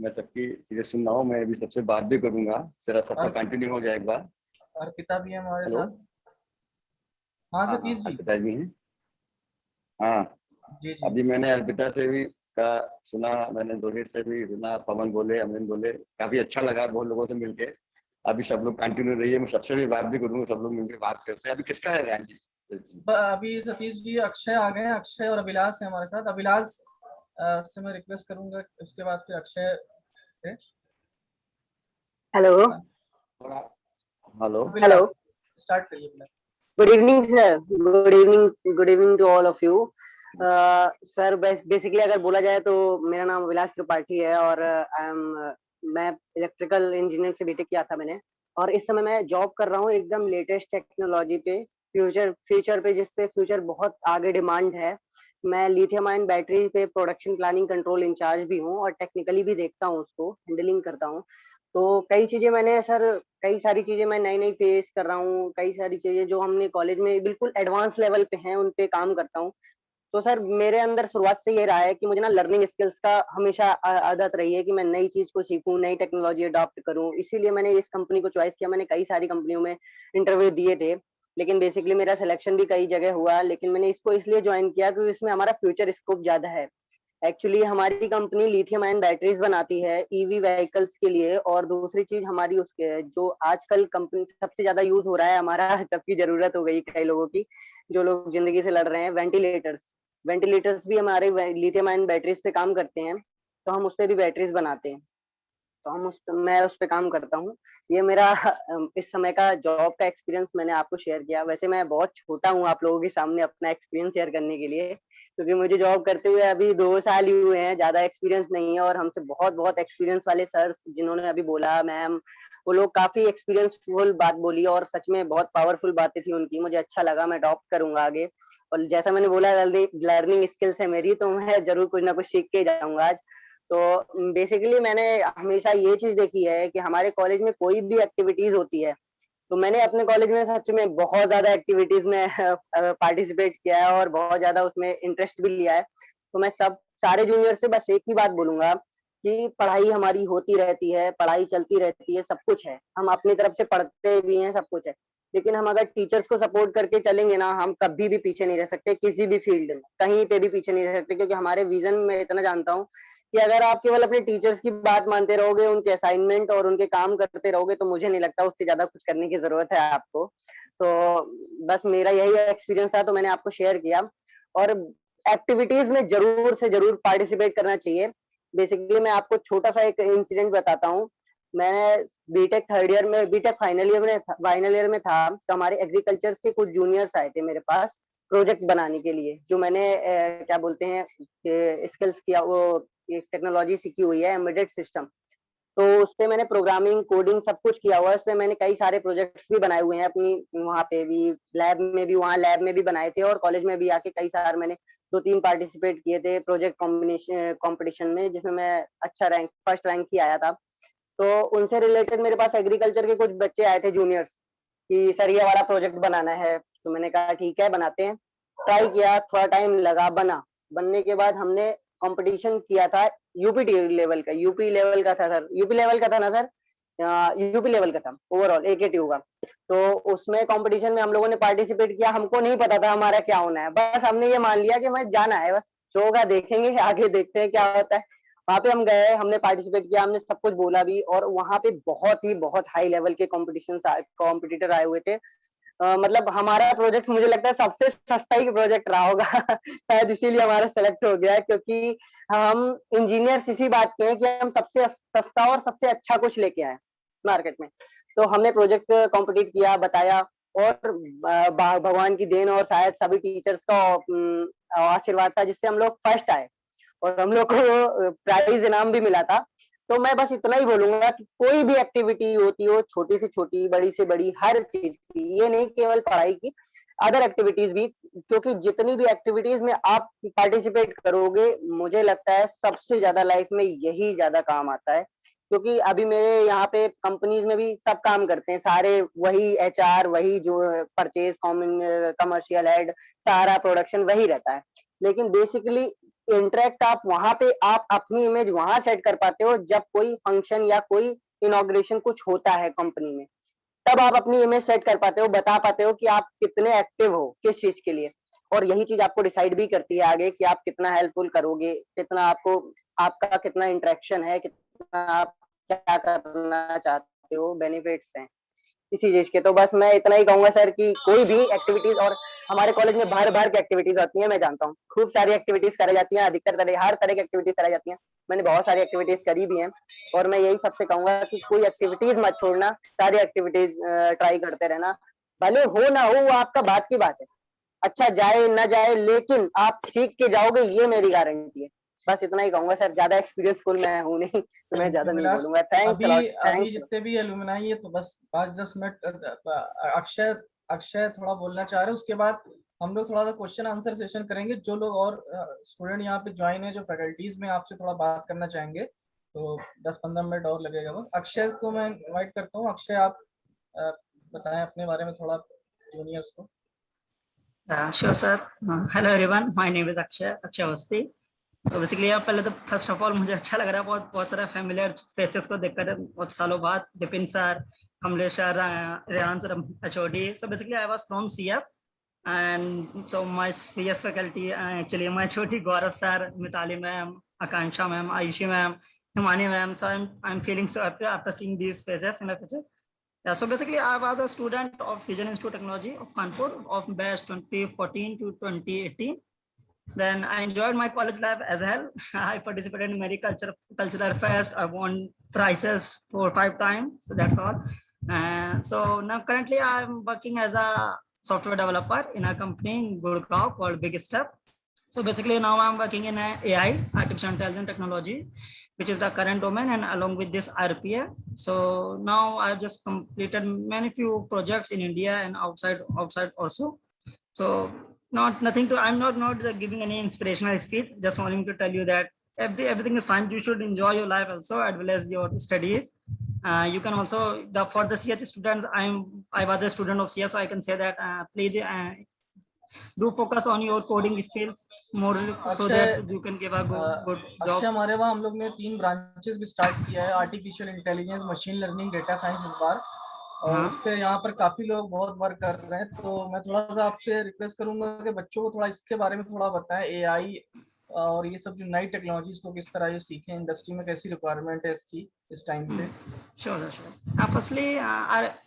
मैं सबकी चीजें सुन रहा हूँ। मैं अभी सबसे बात भी करूंगा, जरा सबका कंटिन्यू हो जाए एक बार। अर्पिता भी है हमारे हेलो, साथ। हाँ सतीश जी। अर्पिता जी हैं। हाँ जी जी। अभी मैंने अर्पिता से भी का सुना, मैंने रोहित से भी सुना, पवन बोले, अमन बोले, काफी अच्छा लगा बहुत लोगों से मिलके। अभी सब लोग कंटिन्यू रहिए, मैं सबसे भी बात भी करूंगा, सब लोग मिलकर बात करते हैं। अभी किसका है ध्यान जी? अभी सतीश जी अक्षय आ गए हैं, अक्षय और अभिलाष है हमारे साथ। अभिलाष से मैं रिक्वेस्ट करूंगा, उसके बाद फिर अक्षय से। हेलो हेलो हेलो, स्टार्ट करिए Abhilash. Good evening sir, good evening to all of you. Sir basically अगर बोला जाए तो मेरा नाम अभिलाष त्रिपाठी है और मैं इलेक्ट्रिकल इंजीनियर से बीटेक किया था मैंने, और इस समय मैं जॉब कर रहा हूँ एकदम लेटेस्ट टेक्नोलॉजी पे, फ्यूचर पे, जिस पे फ्यूचर बहुत आगे डिमांड है। मैं लिथियम आयन बैटरी पे प्रोडक्शन प्लानिंग कंट्रोल इंचार्ज भी हूँ और टेक्निकली भी देखता हूँ, उसको हैंडलिंग करता हूँ। तो कई चीजें मैंने सर, कई सारी चीजें मैं नई फेस कर रहा हूँ, कई सारी चीजें जो हमने कॉलेज में बिल्कुल एडवांस लेवल पे हैं उन पे काम करता हूँ। तो सर मेरे अंदर शुरुआत से ये रहा है कि मुझे ना लर्निंग स्किल्स का हमेशा आदत रही है कि मैं नई चीज को सीखूं, नई टेक्नोलॉजी अडॉप्ट करूं। इसीलिए मैंने इस कंपनी को चॉइस किया। मैंने कई सारी कंपनियों में इंटरव्यू दिए थे, लेकिन बेसिकली मेरा सिलेक्शन भी कई जगह हुआ, लेकिन मैंने इसको इसलिए ज्वाइन किया क्योंकि इसमें हमारा फ्यूचर स्कोप ज्यादा है। एक्चुअली हमारी कंपनी लिथियम आयन बैटरीज बनाती है ईवी व्हीकल्स के लिए, और दूसरी चीज हमारी उसके जो आजकल कंपनी सबसे ज्यादा यूज हो रहा है हमारा, सबकी जरूरत हो गई कई लोगों की, जो लोग जिंदगी से लड़ रहे हैं, वेंटिलेटर्स भी हमारे लिथियम आयन बैटरीज पे काम करते हैं। तो हम उस पे भी बैटरीज बनाते हैं, तो मैं उस पे काम करता हूँ। ये मेरा इस समय का जॉब का एक्सपीरियंस मैंने आपको शेयर किया। वैसे मैं बहुत छोटा हूँ आप लोगों के सामने अपना एक्सपीरियंस शेयर करने के लिए, क्योंकि मुझे जॉब करते हुए अभी 2 साल ही हुए हैं, ज़्यादा एक्सपीरियंस नहीं है। और हमसे बहुत एक्सपीरियंस वाले सर्स जिन्होंने अभी बोला, मैम, वो लोग काफ़ी एक्सपीरियंसफुल बात बोली और सच में बहुत पावरफुल बातें थी उनकी। मुझे अच्छा लगा, मैं अडॉप्ट करूँगा आगे। और जैसा मैंने बोला लर्निंग स्किल्स है मेरी, तो मैं ज़रूर कुछ ना कुछ सीख के जाऊँगा आज। तो बेसिकली मैंने हमेशा ये चीज़ देखी है कि हमारे कॉलेज में कोई भी एक्टिविटीज़ होती है, तो मैंने अपने कॉलेज में सच में बहुत ज़्यादा एक्टिविटीज़ में पार्टिसिपेट किया है और बहुत ज़्यादा उसमें इंटरेस्ट भी लिया है। तो मैं सारे जूनियर से बस एक ही बात बोलूँगा कि पढ़ाई हमारी होती रहती है, पढ़ाई चलती रहती है, सब कुछ है। हम अपनी तरफ से पढ़ते भी हैं, सब कुछ है। लेकिन हम अगर टीचर्स को सपोर्ट करके चलेंगे ना, हम कभी भी पीछे नहीं रह सकते किसी भी फील्ड में, कहीं पे भी पीछे नहीं रह सकते, क्योंकि हमारे विज़न में इतना जानता हूँ कि अगर आप केवल अपने टीचर्स की बात मानते रहोगे, उनके असाइनमेंट और उनके काम करते रहोगे, तो मुझे नहीं लगता उससे ज़्यादा कुछ करने की ज़रूरत है आपको। तो बस मेरा यही एक्सपीरियंस था, तो मैंने आपको शेयर किया। और एक्टिविटीज़ में ज़रूर से ज़रूर पार्टिसिपेट करना चाहिए। बेसिकली मैं आपको छोटा-सा एक इंसिडेंट बताता हूँ। मैं बीटेक फाइनल ईयर में था, तो हमारे एग्रीकल्चर्स के कुछ जूनियर्स आए थे मेरे पास प्रोजेक्ट बनाने के लिए, जो मैंने क्या बोलते हैं स्किल्स किया, वो एक टेक्नोलॉजी सीखी हुई है एम्बेडेड सिस्टम। तो उसपे मैंने प्रोग्रामिंग, कोडिंग सब कुछ किया हुआ है। उसपे मैंने कई सारे प्रोजेक्ट्स भी बनाए हुए हैं अपनी वहाँ पे भी, लैब में भी बनाए थे और कॉलेज में भी आके कई सारे मैंने 2-3 पार्टिसिपेट किए थे प्रोजेक्ट कॉम्पिटिशन में, जिसमें मैं अच्छा फर्स्ट रैंक ही आया था। तो उनसे रिलेटेड मेरे पास एग्रीकल्चर के कुछ बच्चे आए थे जूनियर्स कि सर ये वाला प्रोजेक्ट बनाना है। तो मैंने कहा ठीक है बनाते हैं। ट्राई किया, थोड़ा टाइम लगा, बनने के बाद हमने कंपटीशन किया था यूपी लेवल का था सर, यूपी लेवल का था ना सर, यूपी लेवल का था ओवरऑल AKTU का। तो उसमें कंपटीशन में हम लोगों ने पार्टिसिपेट किया। हमको नहीं पता था हमारा क्या होना है, बस हमने ये मान लिया कि हमें जाना है, बस जो होगा देखेंगे, आगे देखते हैं क्या होता है। वहाँ पे हम गए, हमने पार्टिसिपेट किया, हमने सब कुछ बोला भी, और वहाँ पे बहुत हाई लेवल के कॉम्पिटिटर आए हुए थे। मतलब हमारा प्रोजेक्ट मुझे लगता है सबसे सस्ता ही प्रोजेक्ट रहा होगा शायद इसीलिए हमारा सेलेक्ट हो गया, क्योंकि हम इंजीनियर्स इसी बात के हैं कि हम सबसे सस्ता और सबसे अच्छा कुछ लेके आए मार्केट में। तो हमने प्रोजेक्ट कॉम्पिटिट किया, बताया, और भगवान की देन और शायद सभी टीचर्स का आशीर्वाद था जिससे हम लोग फर्स्ट आए और हम लोग को प्राइज इनाम भी मिला था। तो मैं बस इतना ही बोलूंगा कि कोई भी एक्टिविटी होती हो, छोटी से छोटी, बड़ी से बड़ी, हर चीज की, ये नहीं केवल पढ़ाई की, अदर एक्टिविटीज भी, क्योंकि जितनी भी एक्टिविटीज में आप पार्टिसिपेट करोगे, मुझे लगता है सबसे ज्यादा लाइफ में यही ज्यादा काम आता है। क्योंकि अभी मेरे यहाँ पे कंपनीज में भी सब काम करते हैं, सारे वही HR, वही जो परचेज, कमर्शियल हेड, सारा प्रोडक्शन वही रहता है। लेकिन बेसिकली इंटरेक्ट आप वहां पे, आप अपनी इमेज वहां सेट कर पाते हो जब कोई फंक्शन या कोई इनॉग्रेशन कुछ होता है कंपनी में, तब आप अपनी इमेज सेट कर पाते हो, बता पाते हो कि आप कितने एक्टिव हो किस चीज के लिए। और यही चीज आपको डिसाइड भी करती है आगे कि आप कितना हेल्पफुल करोगे, कितना आपका कितना इंटरेक्शन है, कितना आप क्या करना चाहते हो, बेनिफिट्स हैं इसी चीज के। तो बस मैं इतना ही कहूंगा सर कि कोई भी एक्टिविटीज, और हमारे कॉलेज में भर के एक्टिविटीज होती हैं, मैं जानता हूँ खूब सारी एक्टिविटीज कराई जाती हैं, हर तरह की एक्टिविटीज कराई जाती हैं। मैंने बहुत सारी एक्टिविटीज करी भी हैं, और मैं यही सबसे कहूंगा कि कोई एक्टिविटीज मत छोड़ना, सारी एक्टिविटीज ट्राई करते रहना। भले हो ना हो, वो आपका बात की बात है, अच्छा जाए ना जाए, लेकिन आप सीख के जाओगे, ये मेरी गारंटी है। बस इतना ही कहूंगा सर, ज्यादा एक्सपीरियंसफुल मैं हूँ नहीं, तो मैं ज्यादा नहीं बोलूंगा। Thanks a lot. अभी जितने भी एलुमनाई है, तो बस 5-10 मिनट अक्षय थोड़ा बोलना चाह रहे हैं, उसके बाद हम लोग थोड़ा सा क्वेश्चन आंसर सेशन करेंगे। जो लोग और स्टूडेंट यहाँ पे ज्वाइन है, जो फैकल्टीज में आपसे थोड़ा बात करना चाहेंगे, तो 10-15 मिनट और लगेगा। वो अक्षय को मैं इनवाइट करता हूँ। अक्षय, आप बताएं अपने बारे में थोड़ा जूनियर्स को। Sure, sir. Hello everyone. My name is Akshay Awasthi. तो बेसिकली आप पहले तो फर्स्ट ऑफ ऑल मुझे अच्छा लग रहा है बहुत सारा फैमिलियर फेसेस को देखकर बहुत सालों बाद, Vipin sir, Kamlesh sir, Rehan sir, HOD. So basically I was from CF, and so my CS faculty actually my HOD Gaurav sir, Mitali ma'am, Akansha ma'am, Ayushi ma'am, Himani ma'am. So I'm feeling so happy after seeing these faces in my faces. Yeah, so basically I was a student of Vision Institute Technology of Kanpur of batch 2014 to 2018. Then I enjoyed my college life as well. I participated in many cultural fest. I won prizes 4 or 5 times. So that's all. And so now currently I'm working as a software developer in a company in Gurgaon called Big Step. So basically now I'm working in AI, artificial intelligence technology, which is the current domain, and along with this RPA. So now I've just completed many few projects in India and outside also. So nothing to, I'm not giving any inspirational speech, just wanting to tell you that everything is fine. You should enjoy your life also as well as your studies. You can also, for the CS students, I was a student of CS, so I can say that please do focus on your coding skills more, so that you can give a good job. Akshay, हमारे वहाँ हम लोग ने 3 ब्रांचेस भी स्टार्ट किया है, artificial intelligence, machine learning, data science इस बार, और उस पे यहाँ पर काफी लोग बहुत वर्क कर रहे हैं। तो मैं थोड़ा सा आपसे रिक्वेस्ट करूंगा कि बच्चों को थोड़ा इसके बारे में थोड़ा बताएं, एआई और ये सब जो नई टेक्नोलॉजीज को किस तरह ये सीखें, इंडस्ट्री में कैसी रिक्वायरमेंट है इसकी इस टाइम पे। श्योर। फर्स्टली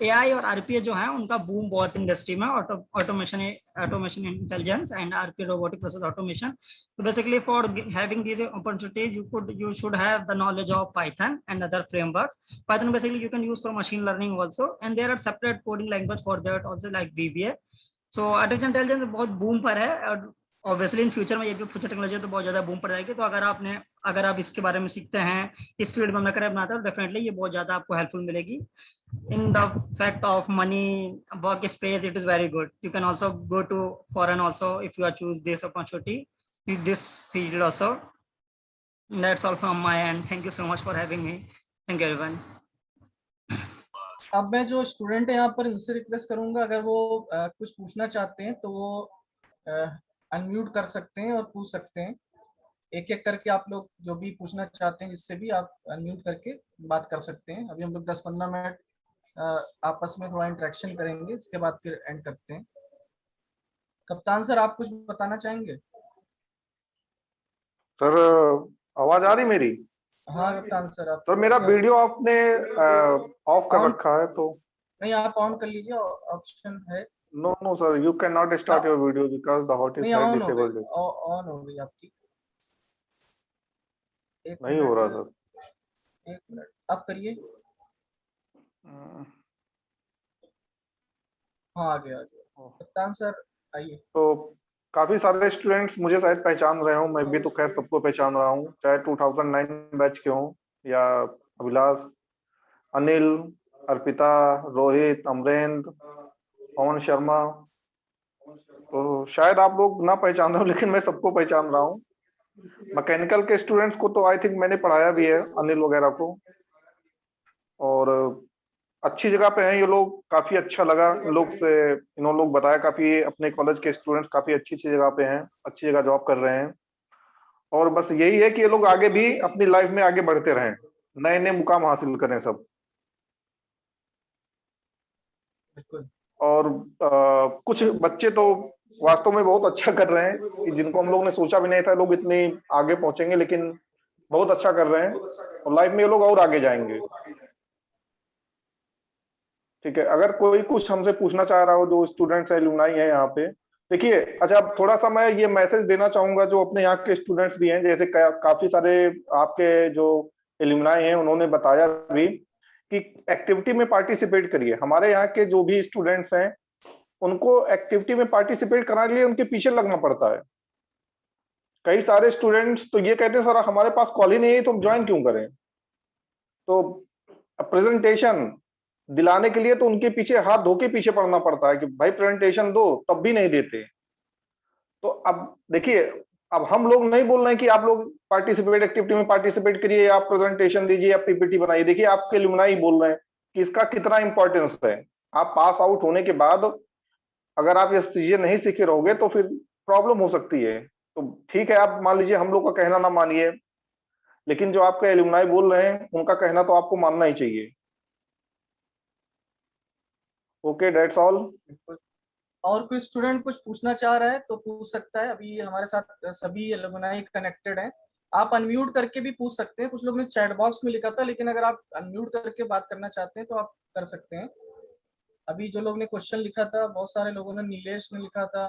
एआई और आरपीए जो है उनका बूम बहुत इंडस्ट्री में, automation intelligence and RPA robotic process automation. So basically for having these opportunities you should have the knowledge of Python and other frameworks. Python basically you can use for machine learning also, and there are separate coding language for that also like VBA. So artificial intelligence बहुत बूम पर है, और ऑब्वियसली इन फ्यूचर में ये भी फ्यूचर टेक्नोलॉजी तो बहुत ज्यादा बूम पड़ जाएगी. तो अगर आप इसके बारे में सीखते हैं, इस फील्ड में अपना करियर बनाते हैं, तो डेफिनेटली ये बहुत ज्यादा आपको हेल्पफुल मिलेगी. In the fact of money, work space, it is very good. You can also go to foreign also if you are choose this opportunity in this field also. That's all from my end. Thank you so much for having me. Thank you everyone. अब मैं जो स्टूडेंट है यहाँ पर उनसे रिक्वेस्ट करूंगा, अगर वो कुछ पूछना चाहते हैं तो वो अनम्यूट कर सकते हैं और पूछ सकते हैं. एक एक करके आप लोग जो भी पूछना चाहते हैं जिससे भी आप अनम्यूट करके बात कर सकते हैं. अभी हम लोग 10-15 मिनट आपस में थोड़ा इंटरेक्शन करेंगे, इसके बाद फिर एंड करते हैं. कप्तान सर, आप कुछ बताना चाहेंगे? सर आवाज आ रही मेरी? हाँ कप्तान सर. आप सर मेरा वीडियो आपने ऑफ कर रखा है तो? नहीं, आप ऑन कर लीजिए, ऑप्शन है. No sir, you can not start your video because the host is disabled. On हो गई आपकी. नहीं हो रहा सर. एक मिनट, आप करिए. हाँ आ गया. कप्तान सर आइए. तो काफी सारे स्टूडेंट्स मुझे शायद पहचान रहे हो, मैं भी तो खैर सबको पहचान रहा हूँ, चाहे 2009 बैच के हों या अभिलाष, अनिल, अर्पिता, रोहित, अमरेंद्र, पवन शर्मा. तो शायद आप लोग ना पहचान रहे हो, लेकिन मैं सबको पहचान रहा हूँ. मैकेनिकल के स्टूडेंट्स को तो आई थिंक मैंने पढ़ाया भी है, अनिल वगैरह को, और अच्छी जगह पे हैं ये लोग. काफी अच्छा लगा इन लोग बताया, काफी अपने कॉलेज के स्टूडेंट्स काफी अच्छी जगह पे हैं, अच्छी जगह जॉब कर रहे हैं. और बस यही है कि ये लोग आगे भी अपनी लाइफ में आगे बढ़ते रहें, नए नए मुकाम हासिल करें सब. और कुछ बच्चे तो वास्तव में बहुत अच्छा कर रहे हैं, जिनको हम लोग ने सोचा भी नहीं था लोग इतने आगे पहुंचेंगे, लेकिन बहुत अच्छा कर रहे हैं और लाइफ में ये लोग और आगे जाएंगे. ठीक है, अगर कोई कुछ हमसे पूछना चाह रहा हो, जो स्टूडेंट्स एलुमनाई है यहाँ पे, देखिए. अच्छा, थोड़ा सा मैं ये मैसेज देना चाहूंगा जो अपने यहाँ के स्टूडेंट्स भी हैं, जैसे काफी सारे आपके जो एलुमनाई हैं उन्होंने बताया भी कि एक्टिविटी में पार्टिसिपेट करिए. हमारे यहाँ के जो भी स्टूडेंट्स हैं उनको एक्टिविटी में पार्टिसिपेट कराने के लिए उनके पीछे लगना पड़ता है. कई सारे स्टूडेंट्स तो ये कहते हैं सर हमारे पास कॉल ही नहीं है तो हम ज्वाइन क्यों करें. तो प्रेजेंटेशन दिलाने के लिए तो उनके पीछे हाथ धो के पीछे पड़ना पड़ता है कि भाई प्रेजेंटेशन दो, तब भी नहीं देते. तो अब देखिए, अब हम लोग नहीं बोल रहे हैं कि आप लोग एक्टिविटी में पार्टिसिपेट करिए, या आप प्रेजेंटेशन दीजिए, या पीपीटी बनाइए. देखिए, आपके एलुमनाई बोल रहे हैं कि इसका कितना इंपॉर्टेंस है. आप पास आउट होने के बाद अगर आप ये चीजें नहीं सीखे रहोगे तो फिर प्रॉब्लम हो सकती है. तो ठीक है, आप मान लीजिए हम लोग का कहना ना मानिए, लेकिन जो आपके एलुमनाई बोल रहे हैं उनका कहना तो आपको मानना ही चाहिए. Okay, that's all. और कोई स्टूडेंट कुछ पूछना चाह रहा है तो पूछ सकता है. अभी हमारे साथ सभी एलुमनाई कनेक्टेड हैं. आप अनम्यूट करके भी पूछ सकते हैं. कुछ लोग ने चैट बॉक्स में लिखा था, लेकिन अगर आप अनम्यूट करके बात करना चाहते हैं तो आप कर सकते हैं. अभी जो लोग ने क्वेश्चन लिखा था, बहुत सारे लोगों ने, नीलेश ने लिखा था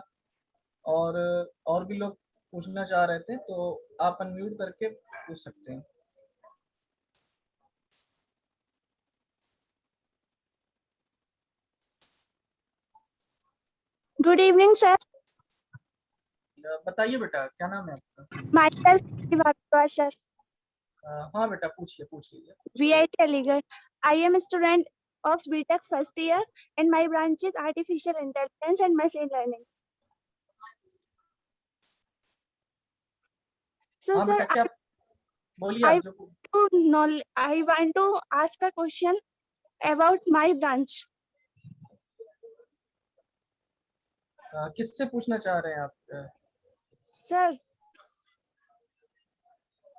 और भी लोग पूछना चाह रहे थे, तो आप अनम्यूट करके पूछ सकते हैं। Good evening sir. बताइए बेटा, क्या नाम है आपका? माई सेल्फ भारद्वाज सर, हाँ बेटा, पूछिए, पूछ लीजिए। VIT Aligarh. I am student of BTech first year and my branch is artificial intelligence and machine learning. So हाँ sir, बेटा, क्या बोलिए आप जो I want to ask a question about my branch. किससे पूछना चाह रहे हैं आप? सर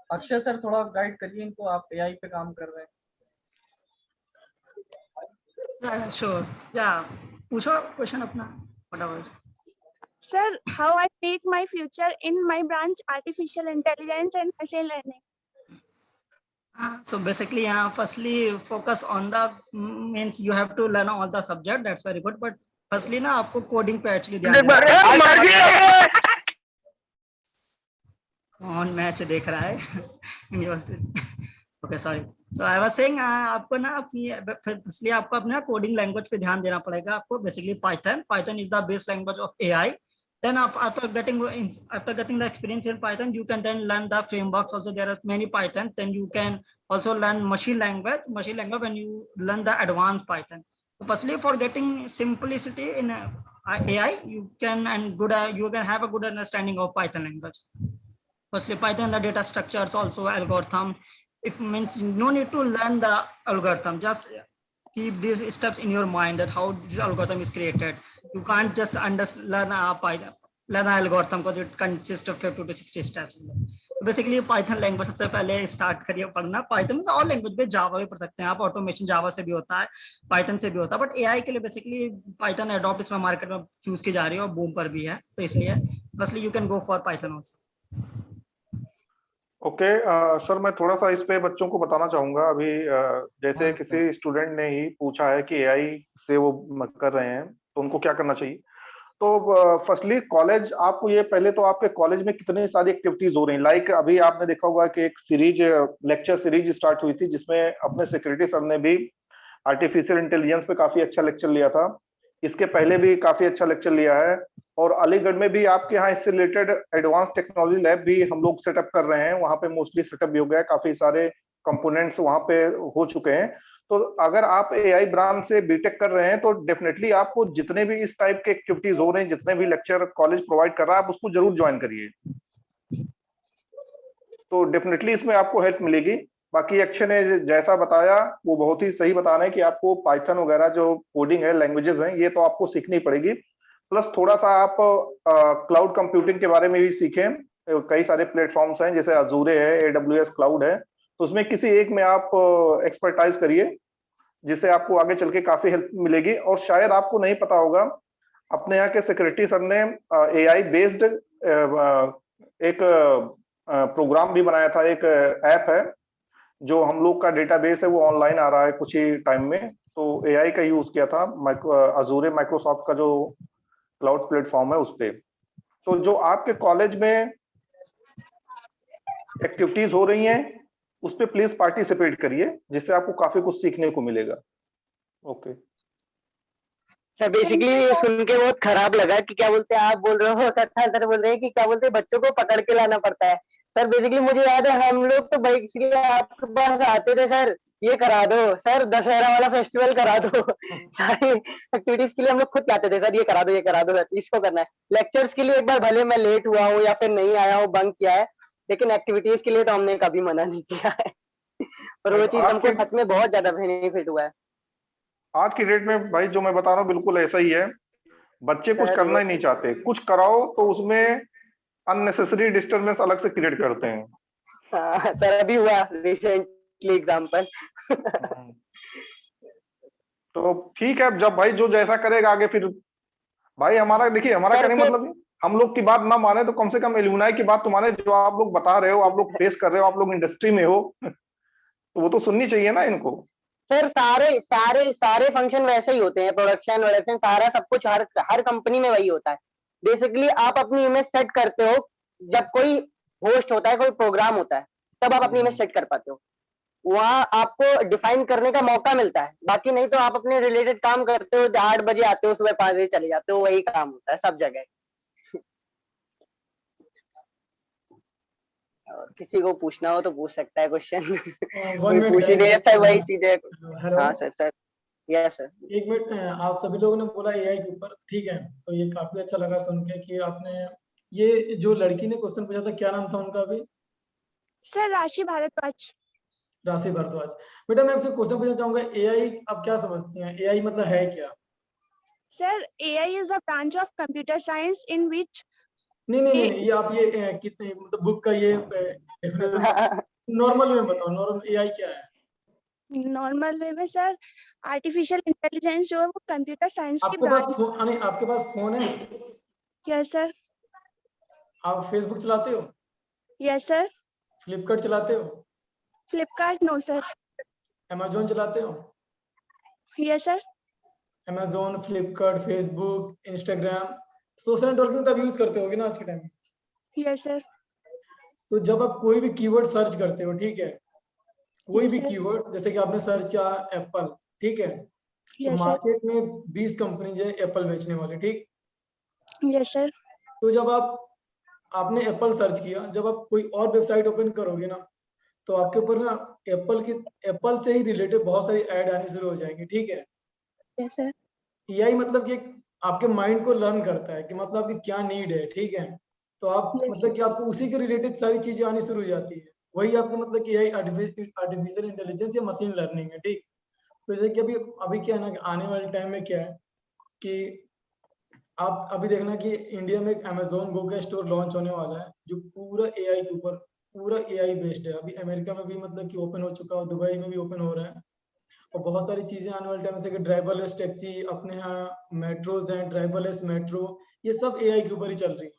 अक्षय सर, थोड़ा गाइड करिए इनको, आप AI पे काम कर रहे हैं। Sure. Yeah. पूछो क्वेश्चन अपना, whatever. Sir, how I make my future in my branch artificial intelligence and machine learning? So basically, firstly, focus on the means you have to learn all the subject. That's very good. But firstly, ना आपको coding पे actually ध्यान देना। कौन मैच देख रहा है? Okay, sorry. So I was saying आपको ना अपनी इसलिए आपको अपने कोडिंग लैंग्वेज पे ध्यान देना पड़ेगा आपको। Basically Python is the base language of AI. Then after getting the experience in Python, you can then learn the frameworks. Also, there are many Python. Then you can also learn machine language when you learn the advanced Python. So firstly, for getting simplicity in AI, you can have a good understanding of Python language. Firstly, Python, the data structures, also algorithm. It means no need to learn the algorithm. Just keep these steps in your mind that how this algorithm is created. You can't just learn an algorithm because it consists of 50 to 60 steps. Basically, Python language सबसे पहले start करिए पढ़ना. Python से all language पे Java भी पढ़ सकते हैं आप. Automation Java से भी होता है, Python से भी होता है. But AI के लिए basically Python adopt इसमें market में choose की जा रही है और boom पर भी है. तो इसलिए firstly you can go for Python also. Okay sir, मैं थोड़ा सा इस पे बच्चों को बताना चाहूंगा। अभी जैसे किसी स्टूडेंट ने ही पूछा है कि AI से वो कर रहे हैं तो उनको क्या करना चाहिए। तो फर्स्टली कॉलेज, आपको ये पहले तो आपके कॉलेज में कितनी सारी एक्टिविटीज हो रही हैं। लाइक अभी आपने देखा होगा कि एक लेक्चर सीरीज स्टार्ट हुई थी जिसमें अपने सेक्रेटरी सर ने भी आर्टिफिशियल इंटेलिजेंस पे काफी अच्छा लेक्चर लिया था। इसके पहले भी काफी अच्छा लेक्चर लिया है और अलीगढ़ में भी आपके यहाँ इससे रिलेटेड एडवांस टेक्नोलॉजी लैब भी हम लोग सेटअप कर रहे हैं। वहाँ पे मोस्टली सेटअप भी हो गया है, काफी सारे कंपोनेंट्स वहाँ पे हो चुके हैं। तो अगर आप AI ब्रांच से बीटेक कर रहे हैं तो डेफिनेटली आपको जितने भी इस टाइप के एक्टिविटीज हो रहे हैं, जितने भी लेक्चर कॉलेज प्रोवाइड कर रहा है, आप उसको जरूर ज्वाइन करिए। तो डेफिनेटली इसमें आपको हेल्प मिलेगी। बाकी अक्षय ने जैसा बताया वो बहुत ही सही बताना है कि आपको पाइथन वगैरह जो कोडिंग है, लैंग्वेजेस हैं, ये तो आपको सीखनी पड़ेगी। प्लस थोड़ा सा आप क्लाउड कंप्यूटिंग के बारे में भी सीखें। कई सारे प्लेटफॉर्म्स हैं जैसे अजूरे है, AWS क्लाउड है, तो उसमें किसी एक में आप एक्सपर्टाइज करिए जिससे आपको आगे चल के काफी हेल्प मिलेगी। और शायद आपको नहीं पता होगा, अपने यहाँ के सेक्रेटरी सर ने AI बेस्ड एक प्रोग्राम भी बनाया था। एक ऐप है जो हम लोग का डेटाबेस है, वो ऑनलाइन आ रहा है कुछ ही टाइम में। तो AI का यूज किया था अजूरे माइक्रोसॉफ्ट का जो क्लाउड प्लेटफॉर्म है उस पे। तो जो आपके कॉलेज में एक्टिविटीज हो रही हैं उस पे प्लीज पार्टिसिपेट करिए, जिससे आपको काफी कुछ सीखने को मिलेगा। ओके सर, बेसिकली सुन के बहुत खराब लगा कि क्या बोलते हैं, आप बोल रहे हो तथा सर बोल रहे हैं कि क्या बोलते हैं बच्चों को पकड़ के लाना पड़ता है। सर बेसिकली मुझे याद है हम लोग तो बेसिकली आपके पास आते थे, सर ये करा दो, सर दशहरा वाला फेस्टिवल करा दो। सारी एक्टिविटीज के लिए हम लोग खुद कहते थे सर ये करा दो, ये करा दो, सर इसको करना है। लेक्चर्स के लिए एक बार भले मैं लेट हुआ हूँ या फिर नहीं आया हूँ, बंक किया है, लेकिन एक्टिविटीज के लिए तो हमने कभी मना नहीं किया है। और वो चीज हमको सच में बहुत ज्यादा बेनिफिट हुआ है। आज की डेट में भाई जो मैं बता रहा हूँ बिल्कुल ऐसा ही है। बच्चे कुछ करना ही नहीं चाहते, कुछ कराओ तो उसमें अननेसेसरी डिस्टर्बेंस अलग से क्रिएट करते हैं। हाँ, सर अभी हुआ रिसेंटली एग्जांपल। तो ठीक है, जब भाई जो जैसा करेगा आगे, फिर भाई हमारा देखिए, हमारा कहने मतलब हम लोग की बात ना माने तो कम से कम एलुमनाई की बात तुम्हारे जो आप लोग बता रहे हो, आप लोग फेस कर रहे हो, आप लोग इंडस्ट्री में हो, तो वो तो सुननी चाहिए ना इनको। सर सारे फंक्शन वैसे ही होते हैं, प्रोडक्शन सारा सब कुछ हर कंपनी में वही होता है। बेसिकली आप अपनी इमेज सेट करते हो जब कोई होस्ट होता है, कोई प्रोग्राम होता है, तब आप अपनी इमेज सेट कर पाते हो, वहाँ आपको डिफाइन करने का मौका मिलता है। बाकी नहीं तो आप अपने रिलेटेड काम करते हो, 8 बजे आते हो, सुबह 5 बजे चले जाते हो, वही काम होता है सब जगह। और किसी को पूछना हो तो पूछ सकता है क्वेश्चन। कोई पूछ ही नहीं सकता, वही चीजें। हाँ सर। Yes sir. एक मिनट, आप सभी लोगों ने बोला एआई के ऊपर, ठीक है, तो ये काफी अच्छा लगा सुन के कि आपने, ये जो लड़की ने क्वेश्चन पूछा था, क्या नाम था उनका अभी? सर राशि भारद्वाज। राशि भारद्वाज। बेटा मैं आपसे क्वेश्चन पूछना चाहूंगा, एआई आप क्या समझती हैं? एआई मतलब है क्या? Sir AI is a branch of computer science in which नहीं, ये आप ये कितने मतलब बुक का ये डेफिनेशन नॉर्मल में बताओ, नॉर्मल एआई क्या है? नॉर्मल वे में सर आर्टिफिशियल इंटेलिजेंस जो है वो कंप्यूटर साइंस की आपके पास ब्रांच। फोन, नहीं आपके पास फोन है? Yes sir. आप फेसबुक चलाते हो? Yes sir. फ्लिपकार्ट चलाते हो? Flipkart no sir. अमेजोन चलाते हो? Yes sir. Amazon, Flipkart, Facebook, Instagram, social networking तब यूज करते होगे ना आज के टाइम में? Yes sir. तो जब आप कोई भी कीवर्ड सर्च करते हो, ठीक है, कोई भी कीवर्ड, जैसे कि आपने सर्च किया एप्पल, ठीक है, तो मार्केट में 20 कंपनी है एप्पल बेचने वाले, ठीक? Yes sir. तो जब आपने एप्पल सर्च किया, जब आप कोई और वेबसाइट ओपन करोगे ना, तो आपके ऊपर ना एप्पल से ही रिलेटेड बहुत सारी ऐड आनी शुरू हो जाएंगी, ठीक है? Yes sir. एआई मतलब कि आपके माइंड को लर्न करता है कि मतलब आपकी क्या नीड है, ठीक है, तो आप मतलब कि आपको उसी के रिलेटेड सारी चीजें आनी शुरू हो जाती है, वही आपको मतलब कि एआई आर्टिफिशियल इंटेलिजेंस या मशीन लर्निंग है, ठीक? तो जैसे कि अभी क्या है ना कि आने वाले टाइम में क्या है कि आप अभी देखना कि इंडिया में एक अमेजोन गो का स्टोर लॉन्च होने वाला है जो पूरा एआई के ऊपर, पूरा एआई बेस्ड है। अभी अमेरिका में भी मतलब कि ओपन हो चुका है, दुबई में भी ओपन हो रहा है, और बहुत सारी चीजें आने वाले टाइम में, जैसे कि ड्राइवरलेस टैक्सी, अपने यहाँ मेट्रोज हैं, ड्राइवरलेस मेट्रो, ये सब एआई के ऊपर ही चल रही है।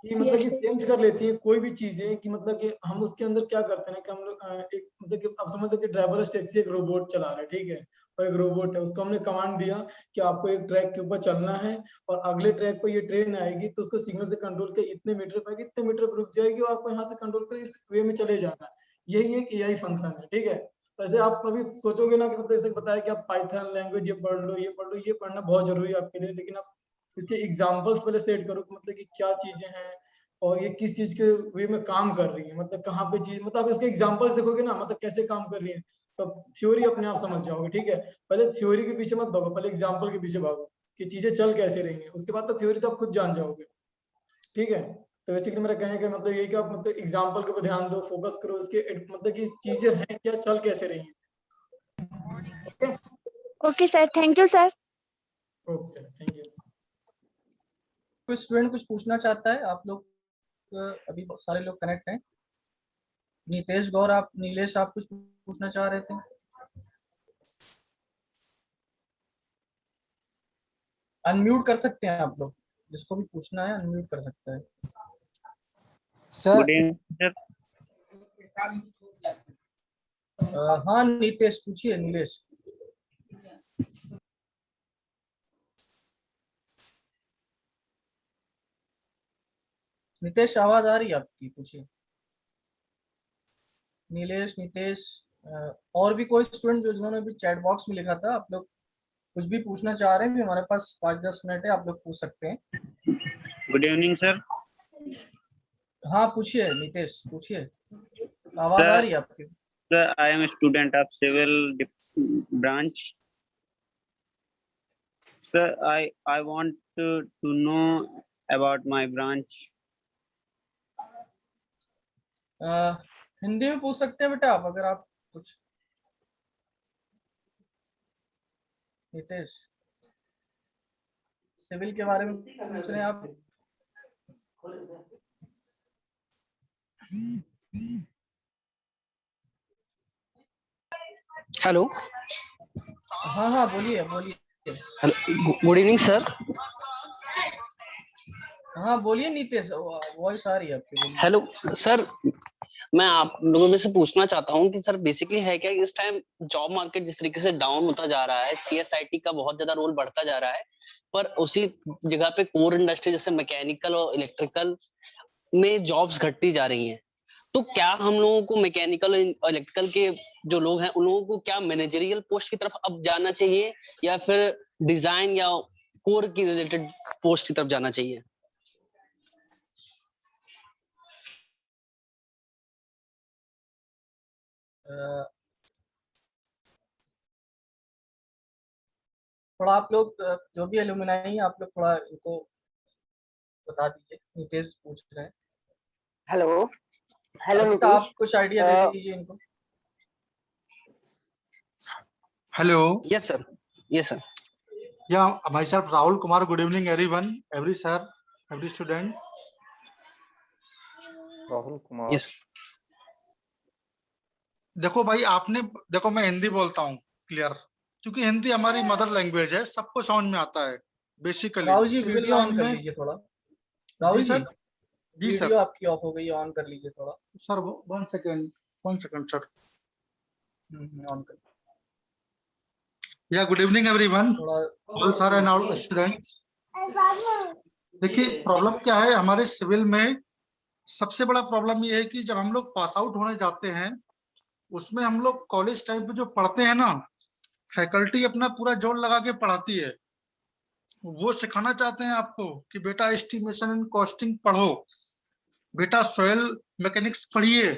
कि मतलब कि सेंस कर लेती है कोई भी चीजें, कि मतलब कि हम उसके अंदर क्या करते हैं कि हम लोग एक मतलब कि आप समझते हैं कि ड्राइवरलेस टैक्सी एक रोबोट चला रहा है, ठीक है, और एक रोबोट है, उसको हमने कमांड दिया कि आपको एक ट्रैक के ऊपर चलना है और अगले ट्रैक पर ये ट्रेन आएगी, तो उसको सिग्नल से कंट्रोल के इतने मीटर पर इतने मीटर पर रुक जाएगी और आपको यहाँ से कंट्रोल कर इस वे में चले जाना है। यही एक एआई फंक्शन है, ठीक है? तो ऐसे आप कभी सोचोगे ना कि मतलब जैसे बताया कि आप पाइथन लैंग्वेज ये पढ़ लो, ये पढ़ लो, ये पढ़ना बहुत जरूरी है आपके लिए, लेकिन आप इसके एग्जाम्पल्स पहले सेट करो कि मतलब कि क्या चीजें हैं और ये किस चीज के वे में काम कर रही है, मतलब कहाँ पे चीज, मतलब आप इसके एग्जांपल्स देखोगे ना, मतलब कैसे काम कर रही है, तो थ्योरी अपने आप समझ जाओगे, ठीक है? पहले थ्योरी के पीछे मत भागो, पहले एग्जांपल के पीछे भागो कि चीजें चल कैसे रही हैं, उसके बाद तो थ्योरी तो आप खुद जान जाओगे, ठीक है? तो बेसिकली मेरा कहने का मतलब यही कि आप मतलब एग्जांपल के ऊपर ध्यान दो, फोकस करो इसके, मतलब कि चीजें हैं क्या, चल कैसे रही हैं। Okay sir, thank you sir. Okay, thank you. कोई स्टूडेंट कुछ पूछना चाहता है? आप लोग अभी बहुत सारे लोग कनेक्ट हैं। नितेश गौर, आप, नीलेश, आप कुछ पूछना चाह रहे थे? अनम्यूट कर सकते हैं आप लोग, जिसको भी पूछना है अनम्यूट कर सकता है। सर हाँ नितेश पूछिए। नीलेश, नितेश आवाज आ रही है आपकी? पूछिए। नीलेश, नितेश, और भी कोई स्टूडेंट जो जिन्होंने भी चैट बॉक्स में लिखा था, आप लोग कुछ भी पूछना चाह रहे हैं भी, हमारे पास 5-10 मिनट है, आप लोग पूछ सकते हैं। Good evening sir. हाँ पूछिए नितेश, पूछिए, आवाज आ रही है आपकी? Sir I am student of civil branch. Sir I want to know about my branch. Hindi में पूछ सकते हैं बेटा आप, अगर आप कुछ। नितेश, सिविल के बारे में पूछ रहे हैं आप? हेलो। हाँ हाँ बोलिए बोलिए। Hello, good evening sir. हाँ बोलिए नितेश, वॉइस आ रही है आपकी। हेलो सर, मैं आप लोगों में से पूछना चाहता हूँ कि सर बेसिकली है क्या, इस टाइम जॉब मार्केट जिस तरीके से डाउन होता जा रहा है, CSIT का बहुत ज्यादा रोल बढ़ता जा रहा है, पर उसी जगह पे कोर इंडस्ट्री जैसे मैकेनिकल और इलेक्ट्रिकल में जॉब्स घटती जा रही हैं। तो क्या हम लोगों को मैकेनिकल और इलेक्ट्रिकल के जो लोग हैं उन लोगों को क्या मैनेजरियल पोस्ट की तरफ अब जाना चाहिए, या फिर डिजाइन या कोर की रिलेटेड पोस्ट की तरफ जाना चाहिए? थोड़ा आप लोग जो भी एलुमनाई हैं, आप लोग थोड़ा इनको बता दीजिए, नितेश पूछ रहे हैं। हेलो हेलो अर्पिता, नितेश, आप कुछ आइडिया दे दीजिए इनको। Hello, yes sir, yes sir. yeah, myself Rahul Kumar. Good evening everyone, every sir, every student. Rahul Kumar. Yes देखो भाई, आपने देखो मैं हिंदी बोलता हूँ क्लियर, क्योंकि हिंदी हमारी मदर लैंग्वेज है, सबको समझ में आता है basically. Rahul ji civil video line on कर में लीजिए थोड़ा। राहुल जी, सर, जी सर, वीडियो आपकी ऑफ हो गई है, ऑन कर लीजिए थोड़ा। Sir 1 second sir. ऑन कर। या गुड इवनिंग एवरीवन, थोड़ा all sir and all students. देखिए प्रॉब्लम क्या है हमारे सिविल में, सबसे बड़ा प्रॉब्लम ये है कि जब हम लोग पास आउट होने जाते हैं, उसमें हम लोग कॉलेज टाइम पे जो पढ़ते हैं ना, फैकल्टी अपना पूरा जोर लगा के पढ़ाती है। वो सिखाना चाहते हैं आपको कि बेटा एस्टिमेशन एंड कॉस्टिंग पढ़ो, बेटा सॉइल मैकेनिक्स पढ़िए,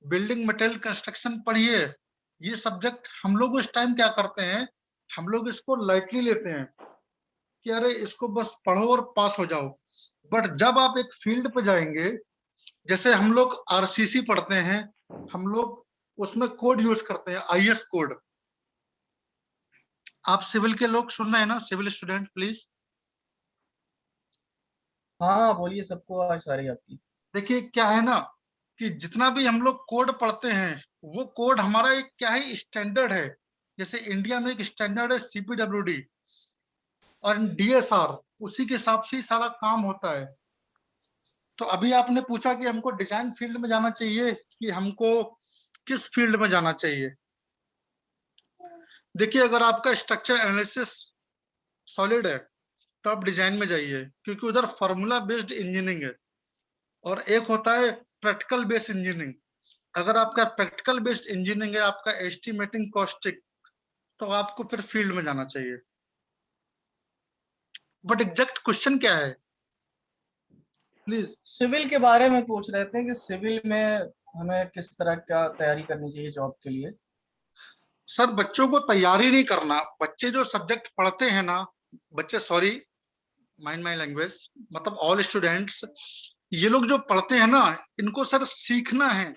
बिल्डिंग मटेरियल कंस्ट्रक्शन पढ़िए। ये सब्जेक्ट हम लोग उस टाइम क्या करते हैं, हम लोग इसको लाइटली लेते हैं कि अरे इसको बस पढ़ो और पास हो जाओ। बट जब आप एक फील्ड पे जाएंगे, जैसे हम लोग RCC पढ़ते हैं, हम लोग उसमें कोड यूज करते हैं, IS कोड। आप सिविल के लोग सुन रहे हैं ना, सिविल स्टूडेंट प्लीज। हाँ बोलिए, सबको आवाज आ रही है आपकी। देखिए क्या है ना कि जितना भी हम लोग कोड पढ़ते हैं, वो कोड हमारा एक क्या है, स्टैंडर्ड है। जैसे इंडिया में एक स्टैंडर्ड है CPWD और DSR, उसी के हिसाब से ही सारा काम होता है। तो अभी आपने पूछा कि हमको डिजाइन फील्ड में जाना चाहिए कि हमको किस फील्ड में जाना चाहिए। देखिए अगर आपका स्ट्रक्चर एनालिसिस सॉलिड है तो आप डिजाइन में जाइए, क्योंकि उधर फार्मूला बेस्ड इंजीनियरिंग है, और एक होता है प्रैक्टिकल बेस्ड इंजीनियरिंग। अगर आपका प्रैक्टिकल बेस्ड इंजीनियरिंग है, आपका एस्टिमेटिंग कॉस्टिंग, तो आपको फिर फील्ड में जाना चाहिए। बट एग्जैक्ट क्वेश्चन क्या है प्लीज? सिविल के बारे में पूछ रहे थे कि सिविल में हमें किस तरह क्या तैयारी करनी चाहिए जॉब के लिए। सर बच्चों को तैयारी नहीं करना, बच्चे जो सब्जेक्ट पढ़ते हैं ना, बच्चे सॉरी माइंड माई लैंग्वेज, मतलब ऑल स्टूडेंट्स, ये लोग जो पढ़ते हैं ना, इनको सर सीखना है।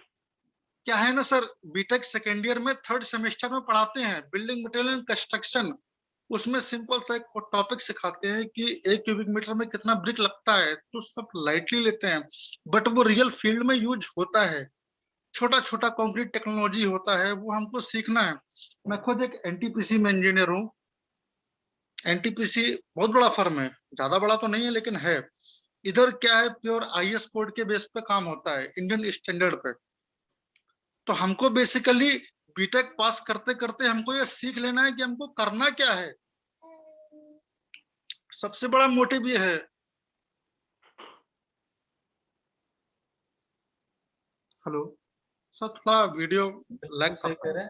क्या है ना सर, बीटेक सेकेंड ईयर में 3rd सेमेस्टर में पढ़ाते हैं बिल्डिंग मटेरियल एंड कंस्ट्रक्शन। उसमें सिंपल सा एक टॉपिक सिखाते हैं कि 1 क्यूबिक मीटर में कितना ब्रिक लगता है, तो सब लाइटली लेते हैं, बट वो रियल फील्ड में यूज होता है। छोटा छोटा कंक्रीट टेक्नोलॉजी होता है, वो हमको सीखना है। मैं खुद एक NTPC में इंजीनियर हूँ। NTPC बहुत बड़ा फर्म है, ज्यादा बड़ा तो नहीं है लेकिन है। इधर क्या है, प्योर IS कोड के बेस पे काम होता है, इंडियन स्टैंडर्ड पे। तो हमको बेसिकली बीटेक पास करते करते हमको ये सीख लेना है कि हमको करना क्या है। सबसे बड़ा मोटिव ये है। हेलो सर, थोड़ा वीडियो लैग करता है।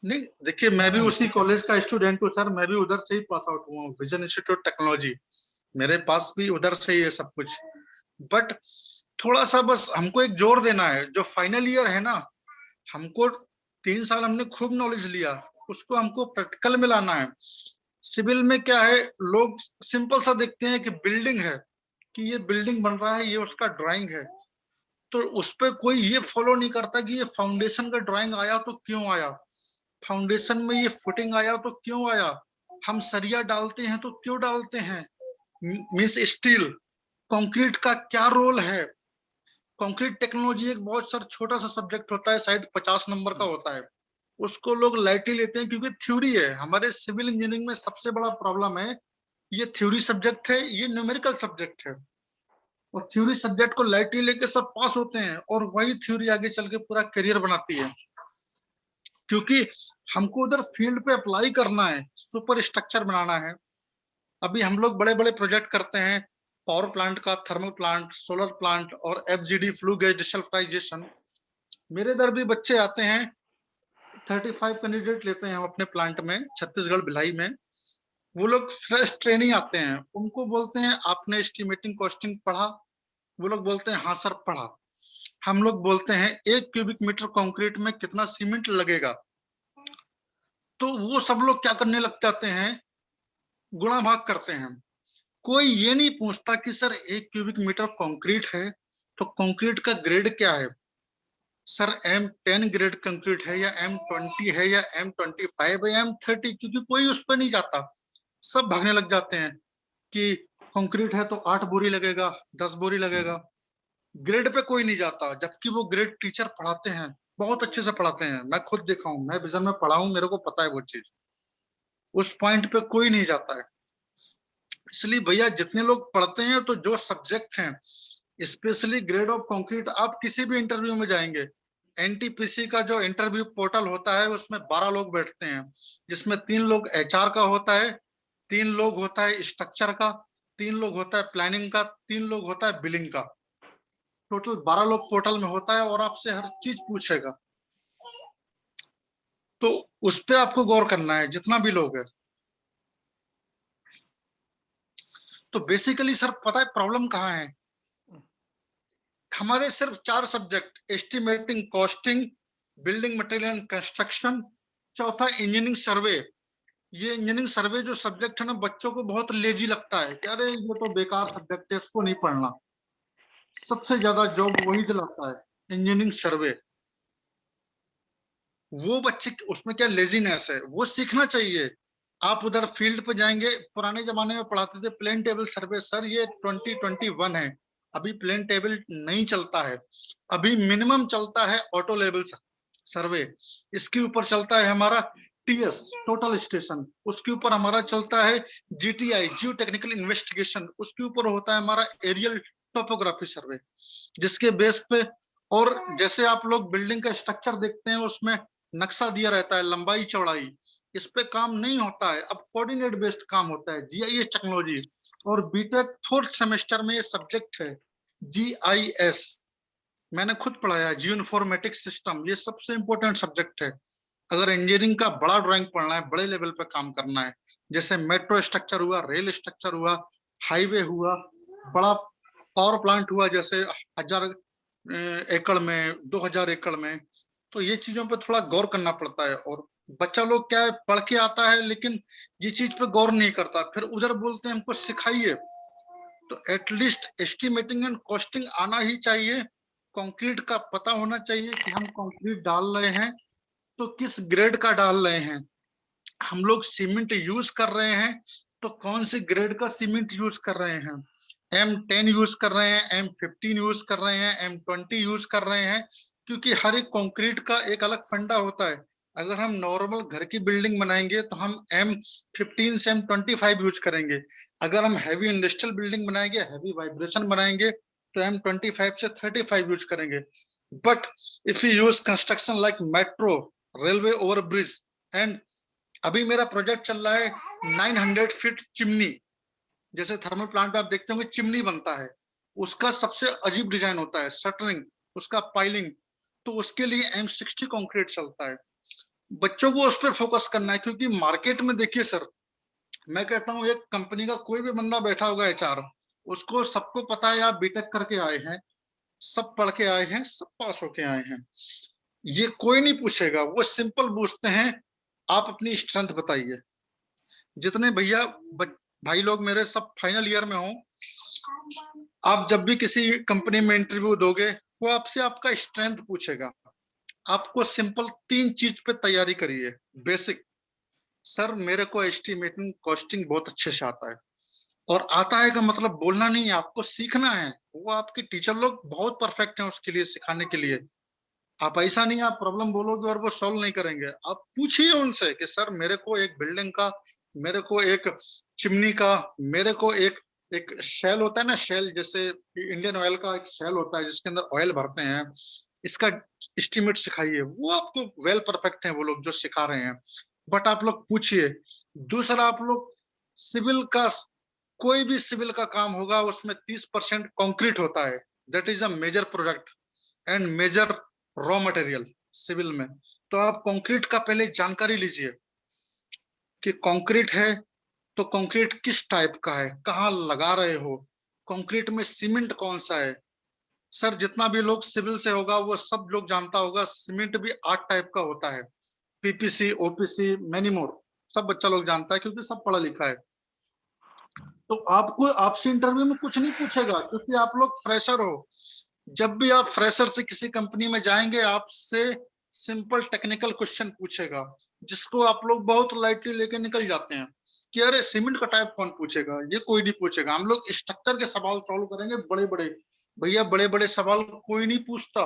नहीं देखिए, मैं भी उसी कॉलेज का स्टूडेंट हूँ सर, मैं भी उधर से ही पास आउट हुआ हूँ, विजन इंस्टीट्यूट टेक्नोलॉजी। मेरे पास भी उधर से ही है सब कुछ। बट थोड़ा सा बस हमको एक जोर देना है, जो फाइनल ईयर है ना, हमको 3 साल हमने खूब नॉलेज लिया, उसको हमको प्रैक्टिकल में लाना है। सिविल में क्या है, लोग सिंपल सा देखते हैं कि बिल्डिंग है, कि ये बिल्डिंग बन रहा है, ये उसका ड्राइंग है, तो उस पर कोई ये फॉलो नहीं करता कि ये फाउंडेशन का ड्राइंग आया तो क्यों आया, फाउंडेशन में ये फुटिंग आया तो क्यों आया, हम सरिया डालते हैं तो क्यों डालते हैं, मिस स्टील कंक्रीट का क्या रोल है। कंक्रीट टेक्नोलॉजी एक बहुत सर छोटा सा सब्जेक्ट होता है, शायद 50 नंबर का होता है, उसको लोग लाइटली लेते हैं क्योंकि थ्योरी है। हमारे सिविल इंजीनियरिंग में सबसे बड़ा प्रॉब्लम है, ये थ्योरी सब्जेक्ट है, ये न्यूमेरिकल सब्जेक्ट है। और थ्योरी सब्जेक्ट को लाइटली लेके सब पास होते हैं, और वही थ्योरी आगे चल के पूरा करियर बनाती है, क्योंकि हमको उधर फील्ड पे अप्लाई करना है, सुपर स्ट्रक्चर बनाना है। अभी हम लोग बड़े बड़े प्रोजेक्ट करते हैं, पावर प्लांट का, थर्मल प्लांट, सोलर प्लांट और FGD फ्लू गैस डिसल्फ्राइजेशन। मेरे इधर भी बच्चे आते हैं, 35 कैंडिडेट लेते हैं हम अपने प्लांट में, छत्तीसगढ़ भिलाई में। वो लोग फ्रेश ट्रेनिंग आते हैं, उनको बोलते हैं आपने एस्टिमेटिंग कॉस्टिंग पढ़ा? वो लोग बोलते हैं हाँ सर पढ़ा। हम लोग बोलते हैं 1 क्यूबिक मीटर कंक्रीट में कितना सीमेंट लगेगा, तो वो सब लोग क्या करने लग जाते हैं, गुणा भाग करते हैं। कोई ये नहीं पूछता कि सर 1 क्यूबिक मीटर कंक्रीट है तो कंक्रीट का ग्रेड क्या है, सर M10 ग्रेड कंक्रीट है या M20 है या M25 है या M30, क्योंकि कोई उस पर नहीं जाता। सब भागने लग जाते हैं कि कंक्रीट है तो 8 बोरी लगेगा, 10 बोरी लगेगा। ग्रेड पे कोई नहीं जाता, जबकि वो ग्रेड टीचर पढ़ाते हैं, बहुत अच्छे से पढ़ाते हैं। मैं खुद देखा हूँ, मैं विजन में पढ़ा हूँ, मेरे को पता है वो चीज। उस पॉइंट पे कोई नहीं जाता है। इसलिए भैया जितने लोग पढ़ते हैं, तो जो सब्जेक्ट हैं, स्पेशली ग्रेड ऑफ कंक्रीट, आप किसी भी इंटरव्यू में जाएंगे, NTPC का जो इंटरव्यू पोर्टल होता है उसमें 12 लोग बैठते हैं, जिसमें 3 लोग HR का होता है, 3 लोग होता है स्ट्रक्चर का, 3 लोग होता है प्लानिंग का, 3 लोग होता है बिलिंग का। टोटल 12 लोग पोर्टल में होता है और आपसे हर चीज पूछेगा। तो उस पे आपको गौर करना है, जितना भी लोग है। तो बेसिकली सर पता है प्रॉब्लम कहाँ है? हमारे सिर्फ 4 subject, estimating, costing, building material and construction, चौथा इंजीनियरिंग सर्वे। ये इंजीनियरिंग सर्वे जो सब्जेक्ट है ना, बच्चों को बहुत लेजी लगता है कि अरे ये तो बेकार सब्जेक्ट है, इसको नहीं पढ़ना। सबसे ज्यादा जॉब वही दिलाता है इंजीनियरिंग सर्वे। वो बच्चे उसमें क्या लेजीनेस है, वो सीखना चाहिए। आप उधर फील्ड पे जाएंगे, पुराने जमाने में पढ़ाते थे प्लेन टेबल सर्वे, सर ये 2021 है, अभी प्लेन टेबल नहीं चलता है। अभी मिनिमम चलता है ऑटो लेवल सर्वे, इसके ऊपर चलता है हमारा TS टोटल स्टेशन, उसके ऊपर हमारा चलता है GTI जियो टेक्निकल इन्वेस्टिगेशन, उसके ऊपर होता है हमारा एरियल टोपोग्राफी सर्वे, जिसके बेस पे। और जैसे आप लोग बिल्डिंग का स्ट्रक्चर देखते हैं, उसमें नक्शा दिया रहता है, लंबाई चौड़ाई, इस पे काम नहीं होता है, अब कोऑर्डिनेट बेस्ड काम होता है, GIS टेक्नोलॉजी। और बीटेक 4th सेमेस्टर में ये सब्जेक्ट है GIS, मैंने खुद पढ़ाया, जियो इन्फॉर्मेटिक सिस्टम, ये सबसे इंपॉर्टेंट सब्जेक्ट है। अगर इंजीनियरिंग का बड़ा ड्राइंग पढ़ना है, बड़े लेवल पे काम करना है, जैसे मेट्रो स्ट्रक्चर हुआ, रेल स्ट्रक्चर हुआ, हाईवे हुआ, बड़ा पावर प्लांट हुआ, जैसे 1000 एकड़ में, 2000 एकड़ में, तो ये चीजों पे थोड़ा गौर करना पड़ता है। और बच्चा लोग क्या है, पढ़ के आता है लेकिन ये चीज पे गौर नहीं करता, फिर उधर बोलते हैं हमको सिखाइए। तो एटलीस्ट एस्टिमेटिंग एंड कॉस्टिंग आना ही चाहिए, कंक्रीट का पता होना चाहिए कि हम कंक्रीट डाल रहे हैं तो किस ग्रेड का डाल रहे हैं, हम लोग सीमेंट यूज कर रहे हैं तो कौन सी ग्रेड का सीमेंट यूज कर रहे हैं, M10 यूज कर रहे हैं, M15 यूज कर रहे हैं, M20 यूज कर रहे हैं, क्योंकि हर एक कंक्रीट का एक अलग फंडा होता है। अगर हम नॉर्मल घर की बिल्डिंग बनाएंगे तो हम M15 से M25 यूज करेंगे, अगर हम हैवी इंडस्ट्रियल बिल्डिंग बनाएंगे, हैवी वाइब्रेशन बनाएंगे, तो M25 से 35 यूज करेंगे। But if you use construction like metro, railway over bridge, and अभी मेरा प्रोजेक्ट चल रहा है 900 फीट चिमनी, जैसे थर्मल प्लांट में आप देखते होंगे चिमनी बनता है, उसका सबसे अजीब डिजाइन होता है, शटरिंग, उसका पाइलिंग, तो उसके लिए M60 कंक्रीट चलता है। बच्चों को उस पर फोकस करना है, क्योंकि मार्केट में देखिए सर, मैं कहता हूँ एक कंपनी का कोई भी बंदा बैठा होगा HR, उसको सबको पता है आप बीटेक करके आए हैं, सब पढ़ के आए हैं, सब पास होके आए हैं, ये कोई नहीं पूछेगा, वो सिंपल पूछते हैं आप अपनी स्ट्रेंथ बताइए। जितने भैया भाई लोग मेरे सब फाइनल ईयर में हो, आप जब भी किसी कंपनी में इंटरव्यू दोगे, वो आपसे आपका स्ट्रेंथ पूछेगा। आपको सिंपल 3 चीज पे तैयारी करिए। बेसिक, सर मेरे को एस्टिमेटिंग कॉस्टिंग बहुत अच्छे से आता है, और आता है का मतलब बोलना नहीं है, आपको सीखना है। वो आपके टीचर लोग बहुत परफेक्ट हैं उसके लिए, सिखाने के लिए। आप ऐसा नहीं आप प्रॉब्लम बोलोगे और वो सॉल्व नहीं करेंगे, आप पूछिए उनसे कि सर मेरे को एक बिल्डिंग का, मेरे को एक चिमनी का, मेरे को एक एक शेल होता है ना, शेल जैसे इंडियन ऑयल का एक शेल होता है जिसके अंदर ऑयल भरते हैं, इसका एस्टिमेट सिखाइए, वो आपको वेल परफेक्ट है वो लोग जो सिखा रहे हैं। बट आप लोग पूछिए, दूसरा आप लोग सिविल का, कोई भी सिविल का काम होगा उसमें 30% कंक्रीट होता है, that is a major product and major raw material civil में। तो आप कंक्रीट का पहले जानकारी लीजिए कि कंक्रीट है तो कंक्रीट किस टाइप का है, कहाँ लगा रहे हो, कंक्रीट में सीमेंट कौन सा है। सर जितना भी लोग सिविल से होगा वो सब लोग जानता होगा, सीमेंट भी 8 टाइप का होता है, पीपीसी, ओपीसी, मेनी मोर, सब बच्चा लोग जानता है क्योंकि सब पढ़ा लिखा है। तो आपको आपसे इंटरव्यू में कुछ नहीं पूछेगा क्योंकि आप लोग फ्रेशर हो। जब भी आप फ्रेशर से किसी कंपनी में जाएंगे आपसे सिंपल टेक्निकल क्वेश्चन पूछेगा जिसको आप लोग बहुत लाइटली लेके निकल जाते हैं कि अरे सीमेंट का टाइप कौन पूछेगा, ये कोई नहीं पूछेगा। हम लोग स्ट्रक्चर के सवाल सॉल्व करेंगे बड़े बड़े, भैया बड़े बड़े सवाल कोई नहीं पूछता,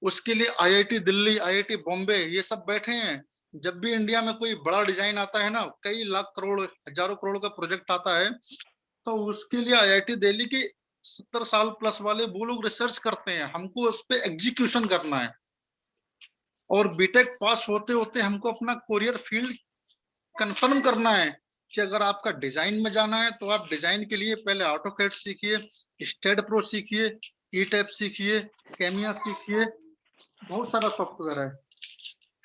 उसके लिए आईआईटी दिल्ली, आईआईटी बॉम्बे ये सब बैठे हैं। जब भी इंडिया में कोई बड़ा डिजाइन आता है ना, कई लाख करोड़ हजारों करोड़ का प्रोजेक्ट आता है, तो उसके लिए आईआईटी दिल्ली के 70 साल प्लस वाले वो लोग रिसर्च करते हैं, हमको उस पर एग्जीक्यूशन करना है। और बीटेक पास होते होते हमको अपना करियर फील्ड कंफर्म करना है कि अगर आपका डिजाइन में जाना है तो आप डिजाइन के लिए पहले ऑटोकैड सीखिए, स्टेड प्रो सीखिए, ई टाइप सीखिए, कैमिया सीखिए, बहुत सारा सॉफ्टवेयर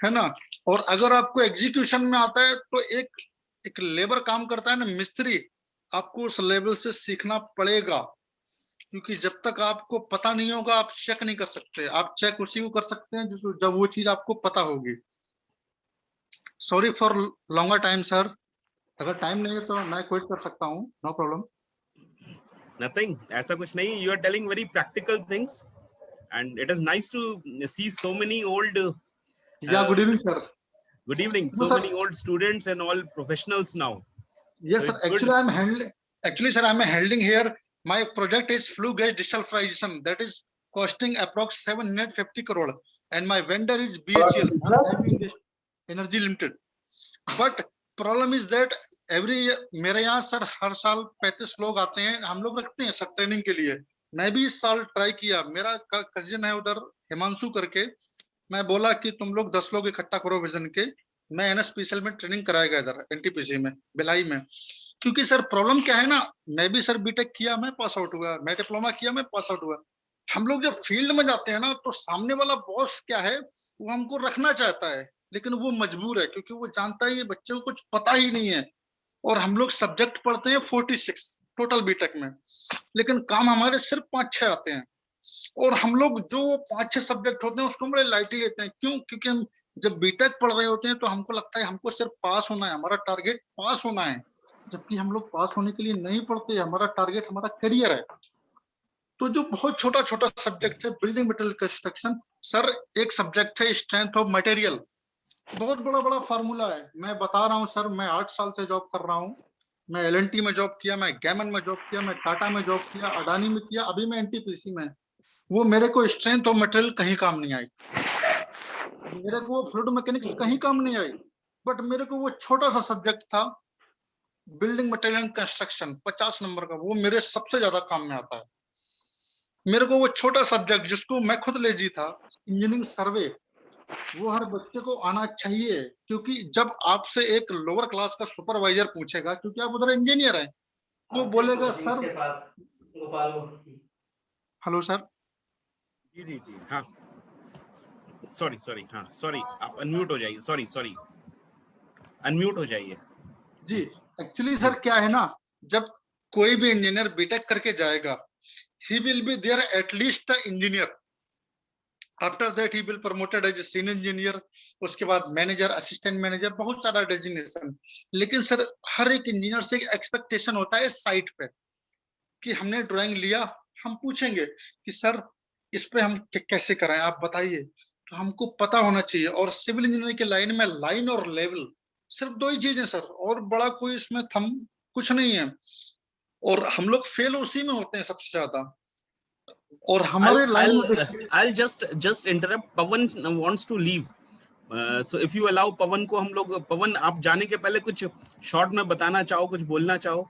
है ना। और अगर आपको एग्जीक्यूशन में आता है तो एक लेबर काम करता है ना, मिस्त्री, आपको उस लेवल से सीखना पड़ेगा क्योंकि जब तक आपको पता नहीं होगा आप चेक नहीं कर सकते। आप चेक उसी को कर सकते हैं जब वो चीज आपको पता होगी। Sorry for longer time sir, अगर टाइम नहीं है तो मैं क्विट कर सकता हूँ, नो प्रॉब्लम। Nothing, ऐसा कुछ नहीं, you are telling very practical things and it is nice to see so many old yeah, good evening sir. Good evening. So no, many old students and all professionals now. Yes so sir, actually sir I'm handling here, my project is flue gas desulfurization, that is costing approx 750 crore and my vendor is BHEL, Energy Limited. But problem is that every मेरे यहाँ सर हर साल 35 लोग आते हैं, हम लोग रखते हैं सर ट्रेनिंग के लिए। मैं भी इस साल ट्राई किया, मेरा कजिन है उधर हिमांशु करके, मैं बोला कि तुम लोग 10 लोग इकट्ठा करो विजन के, मैं एनएसपीसीएल में ट्रेनिंग कराएगा इधर एनटीपीसी में भिलाई में। क्योंकि सर प्रॉब्लम क्या है ना, मैं भी सर बीटेक किया, मैं पास आउट हुआ, मैं डिप्लोमा किया, मैं पास आउट हुआ। हम लोग जब फील्ड में जाते हैं ना तो सामने वाला बॉस क्या है, वो हमको रखना चाहता है लेकिन वो मजबूर है क्योंकि वो जानता है ये बच्चे को कुछ पता ही नहीं है। और हम लोग सब्जेक्ट पढ़ते हैं 46 टोटल बीटेक में, लेकिन काम हमारे सिर्फ 5-6 आते हैं। और हम लोग जो 5-6 सब्जेक्ट होते हैं उसको बड़े लाइटली लेते हैं। क्यों? क्योंकि हम जब बीटेक पढ़ रहे होते हैं तो हमको लगता है हमको सिर्फ पास होना है, हमारा टारगेट पास होना है, जबकि हम लोग पास होने के लिए नहीं पढ़ते, हमारा टारगेट हमारा करियर है। तो जो बहुत छोटा छोटा सब्जेक्ट है, बिल्डिंग मटेरियल कंस्ट्रक्शन, सर एक सब्जेक्ट है स्ट्रेंथ ऑफ मटेरियल, बहुत बड़ा बड़ा फार्मूला है। मैं बता रहा हूँ सर, मैं 8 साल से जॉब कर रहा हूँ, मैं एलएनटी में जॉब किया, मैं गैमन में जॉब किया, मैं टाटा में जॉब किया, अडानी में किया, अभी मैं एनटीपीसी में। वो मेरे को स्ट्रेंथ ऑफ मटेरियल कहीं काम नहीं आई, मेरे को वो फ्लूइड मैकेनिक्स कहीं काम नहीं आई, बट मेरे को वो छोटा सा सब्जेक्ट था बिल्डिंग मटेरियल कंस्ट्रक्शन 50 नंबर का, वो मेरे सबसे ज्यादा काम में आता है। मेरे को वो छोटा सब्जेक्ट जिसको मैं खुद लेजी था, इंजीनियरिंग सर्वे, वो हर बच्चे को आना चाहिए। क्योंकि जब आपसे एक लोअर क्लास का सुपरवाइजर पूछेगा, क्योंकि आप उधर इंजीनियर हैं, तो बोलेगा सर, हेलो सर, जी जी जी, हाँ सॉरी, हाँ सॉरी, आप अनम्यूट हो जाइए, सॉरी अनम्यूट हो जाइए जी। एक्चुअली सर क्या है ना, जब कोई भी इंजीनियर बीटेक करके जाएगा, he will be there at least the engineer, after that he will promoted as a senior engineer, उसके बाद मैनेजर, असिस्टेंट मैनेजर, बहुत सारा डेजिग्नेशन। लेकिन सर हर एक इंजीनियर से एक्सपेक्टेशन होता है साइट पे कि हमने ड्राइंग लिया, हम पूछेंगे कि सर इस पे हम कैसे कराएं, आप बताइए, तो हमको पता होना चाहिए। और सिविल इंजीनियरिंग के लाइन में लाइन और लेवल सिर्फ 2 ही चीजें सर, और बड़ा कोई इसमें थम कुछ नहीं है, और हम लोग फेल उसी में होते हैं सबसे ज्यादा। और हमारे I'll just interrupt, Pawan wants to leave, so if you allow Pawan को हम लोग, पवन आप जाने के पहले कुछ शॉर्ट में बताना चाहो, कुछ बोलना चाहो?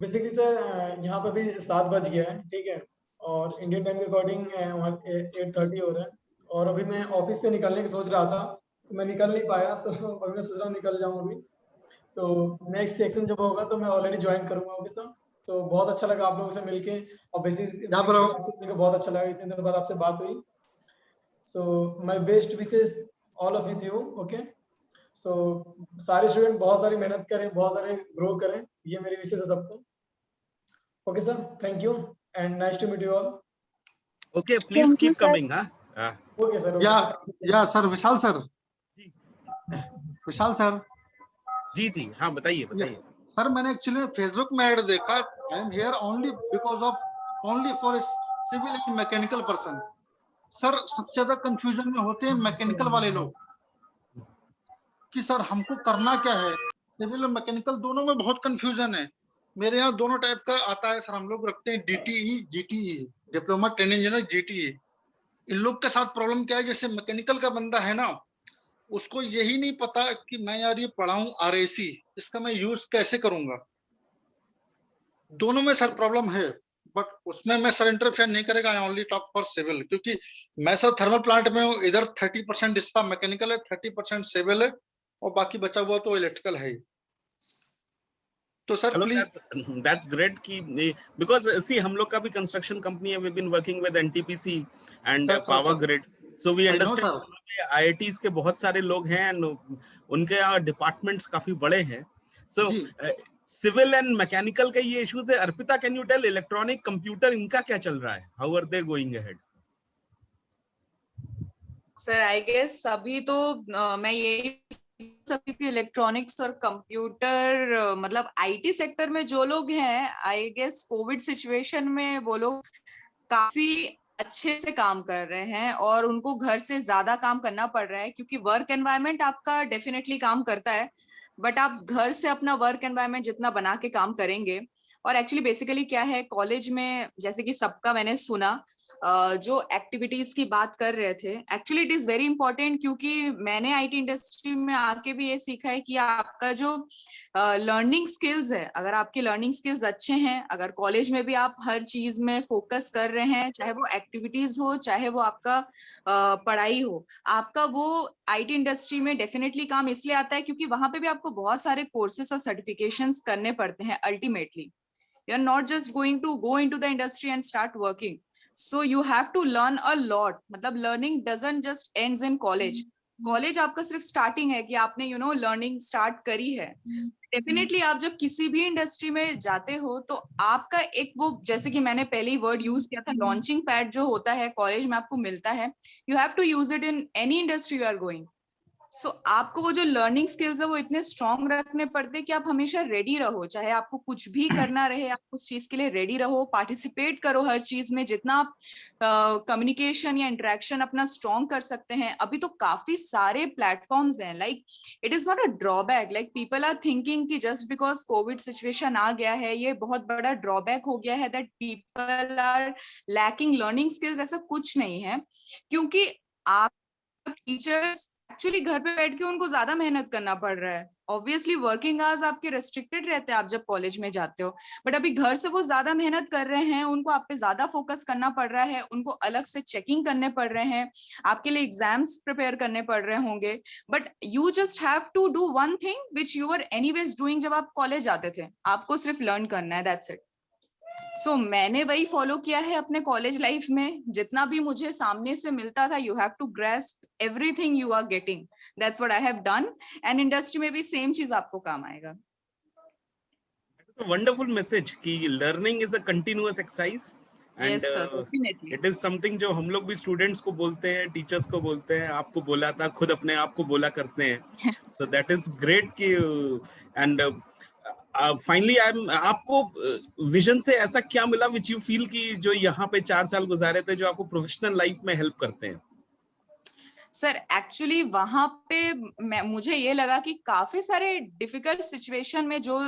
बेसिकली सर यहाँ पे भी 7 बज गया है, ठीक है, और इंडियन टाइम के अकॉर्डिंग 8:30 हो रहा है, और अभी मैं ऑफिस से निकलने की सोच रहा था, तो मैं निकल नहीं पाया, तो अभी मैं सोच रहा हूँ निकल जाऊँ अभी। तो नेक्स्ट सेक्शन जब होगा तो मैं ऑलरेडी ज्वाइन करूंगा आपके साथ। तो बहुत अच्छा लगा आप लोगों से मिलके, और आपसे मिलकर बहुत अच्छा लगा, इतने दिनों बाद आपसे बात हुई। So my best wishes all of with you, okay. So सारे स्टूडेंट बहुत सारी मेहनत करें, बहुत सारे ग्रो करें, ये मेरी विशेष है सबको। Okay sir, thank you and nice to meet you all. Okay, please keep coming, huh? Okay sir. या sir, Vishal sir, Vishal sir. जी हाँ, बताइए। सर, मैंने एक्चुअली फेसबुक में ऐड देखा, I am here only because of only for civil and mechanical person. Sir, सबसे ज्यादा कंफ्यूजन में होते हैं मैकेनिकल वाले लोग कि सर हमको करना क्या है। सिविल और मैकेनिकल दोनों में बहुत कंफ्यूजन है। मेरे यहाँ दोनों टाइप का आता है सर। हम लोग रखते हैं DTE, GTE, diploma training engineer, GTE। इन लोग के साथ प्रॉब्लम क्या है, जैसे मैकेनिकल का बंदा है ना, उसको यही नहीं पता कि मैं यार ये पढ़ाऊं RAC, इसका मैं यूज कैसे करूंगा। दोनों में सर प्रॉब्लम है, बट उसमें मैं सर इंटरफेयर नहीं करेगा। I only talk for civil, क्योंकि मैं सर थर्मल प्लांट में हूँ। इधर 30% इसका मैकेनिकल है, 30% सिविल है, और बाकी बचा हुआ तो इलेक्ट्रिकल है। तो सर प्लीज, that's great कि because see हम लोग का भी कंस्ट्रक्शन कंपनी है, we've been working with NTPC and Power Grid, so we understand IITs के बहुत सारे लोग हैं and उनके यहाँ डिपार्टमेंट्स काफी बड़े हैं। So सिविल एंड मैकेनिकल का ये इश्यूज है। Arpita, can you tell electronic computer इनका क्या चल रहा है? How are they going ahead? Sir I guess अभी तो मैं यही सकती कि इलेक्ट्रॉनिक्स और कंप्यूटर मतलब IT सेक्टर में जो लोग हैं, आई गेस कोविड सिचुएशन में वो लोग काफी अच्छे से काम कर रहे हैं, और उनको घर से ज्यादा काम करना पड़ रहा है, क्योंकि वर्क एनवायरनमेंट आपका डेफिनेटली काम करता है, बट आप घर से अपना वर्क एनवायरनमेंट जितना बना के काम करेंगे। और एक्चुअली बेसिकली क्या है, कॉलेज में जैसे कि सबका मैंने सुना जो एक्टिविटीज की बात कर रहे थे, actually it is very important, क्योंकि मैंने IT इंडस्ट्री में आके भी ये सीखा है कि आपका जो लर्निंग स्किल्स है, अगर आपके लर्निंग स्किल्स अच्छे हैं, अगर कॉलेज में भी आप हर चीज में फोकस कर रहे हैं, चाहे वो एक्टिविटीज हो, चाहे वो आपका पढ़ाई हो, आपका वो IT इंडस्ट्री में डेफिनेटली काम इसलिए आता है क्योंकि वहां पे भी आपको बहुत सारे कोर्सेस और सर्टिफिकेशंस करने पड़ते हैं। Ultimately you are not just going to go into the industry and start working, so you have to learn a lot। मतलब learning doesn't just ends in college। College आपका सिर्फ स्टार्टिंग है कि आपने लर्निंग स्टार्ट करी है। डेफिनेटली आप जब किसी भी इंडस्ट्री में जाते हो तो आपका एक वो, जैसे कि मैंने पहले ही वर्ड यूज किया था, लॉन्चिंग पैड जो होता है कॉलेज में आपको मिलता है, you have to use it in any industry you are going. So आपको वो जो लर्निंग स्किल्स है वो इतने स्ट्रॉन्ग रखने पड़ते हैं कि आप हमेशा रेडी रहो, चाहे आपको कुछ भी करना रहे, आप उस चीज के लिए रेडी रहो, पार्टिसिपेट करो हर चीज में, जितना आप कम्युनिकेशन या इंटरेक्शन अपना स्ट्रॉन्ग कर सकते हैं। अभी तो काफी सारे प्लेटफॉर्म्स हैं, like it is not a drawback, like people are thinking कि जस्ट बिकॉज कोविड सिचुएशन आ गया है ये बहुत बड़ा ड्रॉबैक हो गया है, that people are lacking learning skills. ऐसा कुछ नहीं है, क्योंकि आप टीचर्स एक्चुअली घर पे बैठ के उनको ज्यादा मेहनत करना पड़ रहा है। ऑब्वियसली वर्किंग आवर्स आपके रेस्ट्रिक्टेड रहते हैं आप जब कॉलेज में जाते हो, बट अभी घर से वो ज्यादा मेहनत कर रहे हैं, उनको आप पे ज्यादा फोकस करना पड़ रहा है, उनको अलग से चेकिंग करने पड़ रहे हैं, आपके लिए एग्जाम्स प्रिपेयर करने पड़ रहे होंगे, but you just have to do one thing which you are anyways doing जब आप कॉलेज जाते थे, आपको सिर्फ लर्न करना है, दैट्स इट। सो मैंने वही फॉलो किया है अपने कॉलेज लाइफ में, जितना भी मुझे सामने से मिलता था, you have to grasp everything you are getting, that's what I have done, and industry में भी सेम चीज आपको काम आएगा। वंडरफुल मैसेज कि learning is a continuous exercise and it is something जो हम लोग भी स्टूडेंट्स को बोलते हैं, टीचर्स को बोलते हैं, आपको बोला था, खुद अपने आप को बोला करते हैं। सो दैट इज ग्रेट कि एंड फाइनली आपको विजन से ऐसा क्या मिला विच यू फील कि जो यहाँ पे 4 साल गुजारे थे, जो आपको प्रोफेशनल लाइफ में हेल्प करते हैं? सर एक्चुअली वहां पे मुझे ये लगा कि काफी सारे डिफिकल्ट सिचुएशन में जो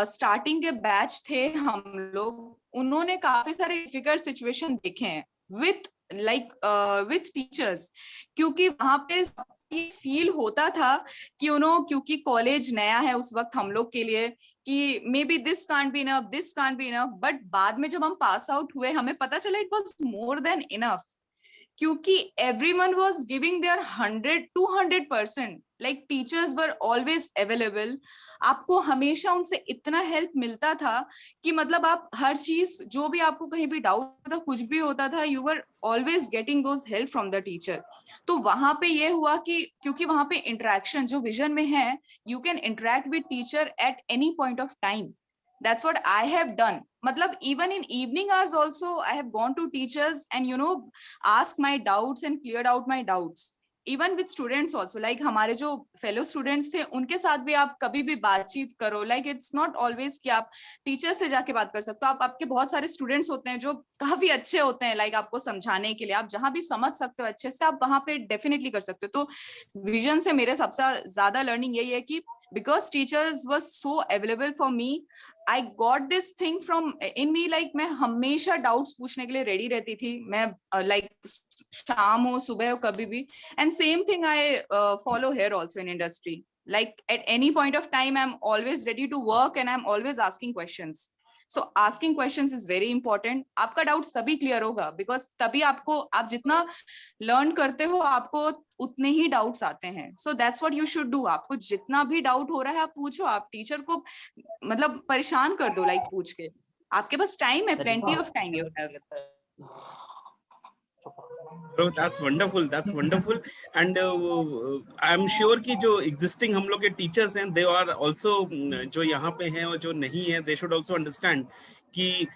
स्टार्टिंग के बैच थे हम लोग, उन्होंने काफी सारे डिफिकल्ट सिचुएशन देखे हैं विथ टीचर्स, क्योंकि वहां पे ये फील होता था कि क्योंकि कॉलेज नया है उस वक्त हम लोग के लिए, कि may be this can't be enough, this can't be enough, but बाद में जब हम पास आउट हुए हमें पता चला it was more than enough, क्योंकि everyone was giving their 100-200%, like teachers were always available. आपको हमेशा उनसे इतना हेल्प मिलता था कि मतलब आप हर चीज, जो भी आपको कहीं भी डाउट था, कुछ भी होता था, you were always getting those help from the teacher. तो वहां पे ये हुआ कि क्योंकि वहां पे इंटरेक्शन जो विजन में है, you can interact with teacher at any point of time. That's what I have done. Matlab, even in evening hours also, I have gone to teachers and asked my doubts and cleared out my doubts. Even with students also, like हमारे जो fellow students थे, उनके साथ भी आप कभी भी बातचीत करो. Like it's not always कि आप टीचर से जाके बात कर सकते हो. आपके बहुत सारे स्टूडेंट्स होते हैं जो काफी अच्छे होते हैं, like आपको समझाने के लिए. आप जहां भी समझ सकते हो अच्छे से, आप वहां पे डेफिनेटली कर सकते हो. तो विजन से मेरे सबसे ज्यादा लर्निंग यही है कि because teachers was so available for me, I got this thing from in me, like मैं हमेशा डाउट्स पूछने के लिए रेडी रहती थी. मैं like शाम हो सुबह हो कभी भी. And same thing I follow here also in industry. Like at any point of time I'm always ready to work and I'm always asking questions. So asking questions is very important. आपका डाउट्स तभी क्लियर होगा बिकॉज तभी आपको, आप जितना लर्न करते हो आपको उतने ही डाउट्स आते हैं. So that's what you should do. आपको जितना भी डाउट हो रहा है आप पूछो, आप टीचर को मतलब परेशान कर दो, लाइक पूछ के. आपके पास टाइम है, plenty of time you have. Oh, that's wonderful. That's wonderful. And I'm sure कि जो existing हम लोग के teachers हैं, they are also जो यहाँ पे हैं और जो नहीं है, they should also understand कि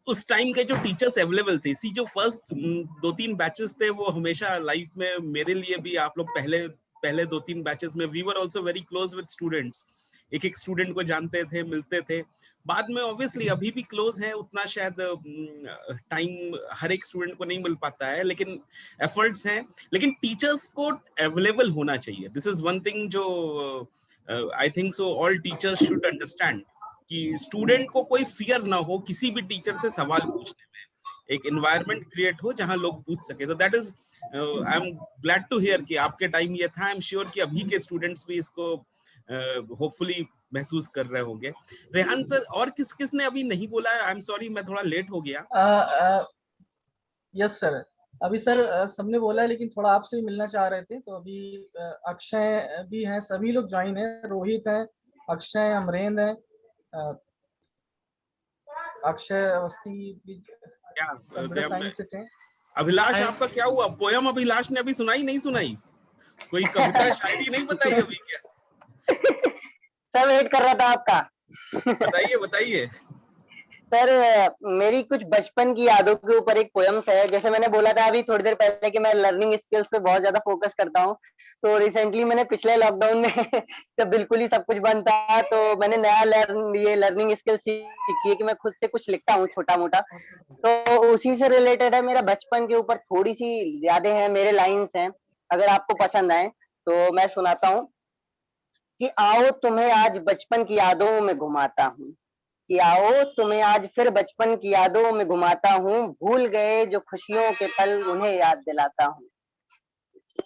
उस टाइम के जो टीचर्स अवेलेबल थे, सी जो फर्स्ट 2-3 बैचेस थे, वो हमेशा लाइफ में मेरे लिए भी, आप लोग पहले 2-3 बैचेस में we were also very close with students. एक स्टूडेंट को जानते थे, मिलते थे. बाद में ऑब्वियसली अभी भी क्लोज है, उतना शायद टाइम हर एक स्टूडेंट को नहीं मिल पाता है, लेकिन एफर्ट्स हैं. लेकिन टीचर्स को अवेलेबल होना चाहिए. दिस इज वन थिंग जो I think so all teachers should understand, कि स्टूडेंट को कोई फियर ना हो किसी भी टीचर से सवाल पूछने में. एक एनवायरनमेंट क्रिएट हो जहां लोग पूछ सके. तो that is, I am glad to hear कि आपके टाइम ये था. आई एम श्योर कि अभी के स्टूडेंट्स भी इसको होपफुली महसूस कर रहे होंगे. रेहान सर, और किसने अभी नहीं बोला? आई एम सॉरी, मैं थोड़ा लेट हो गया. यस सर, अभी सर सबने बोला है, लेकिन थोड़ा आपसे भी मिलना चाह रहे थे. तो अभी अक्षय भी हैं, सभी लोग ज्वाइन हैं. रोहित है, अक्षय, अमरेंद्र है, अक्षय अवस्थी भी कंप्यूटर साइंस से थे. अभिलाष, आपका क्या हुआ? पोयम अभिलाष ने अभी सुनाई नहीं सुनाई? कोई कविता शायरी नहीं बताई अभी क्या? सर वेट कर रहा था आपका. बताइए. सर मेरी कुछ बचपन की यादों के ऊपर एक पोयम्स है. जैसे मैंने बोला था अभी थोड़ी देर पहले कि मैं लर्निंग स्किल्स पे बहुत ज्यादा फोकस करता हूँ. तो रिसेंटली मैंने पिछले लॉकडाउन में जब बिल्कुल ही सब कुछ बंद था, तो मैंने नया लर्निंग स्किल सीखी है कि मैं खुद से कुछ लिखता हूँ छोटा मोटा. तो उसी से रिलेटेड है. मेरा बचपन के ऊपर थोड़ी सी यादें हैं, मेरे लाइन्स हैं, अगर आपको पसंद आए तो मैं सुनाता हूँ. कि आओ तुम्हें आज बचपन की यादों में घुमाता हूँ, कि आओ तुम्हें आज फिर बचपन की यादों में घुमाता हूँ. भूल गए जो खुशियों के पल उन्हें याद दिलाता हूँ.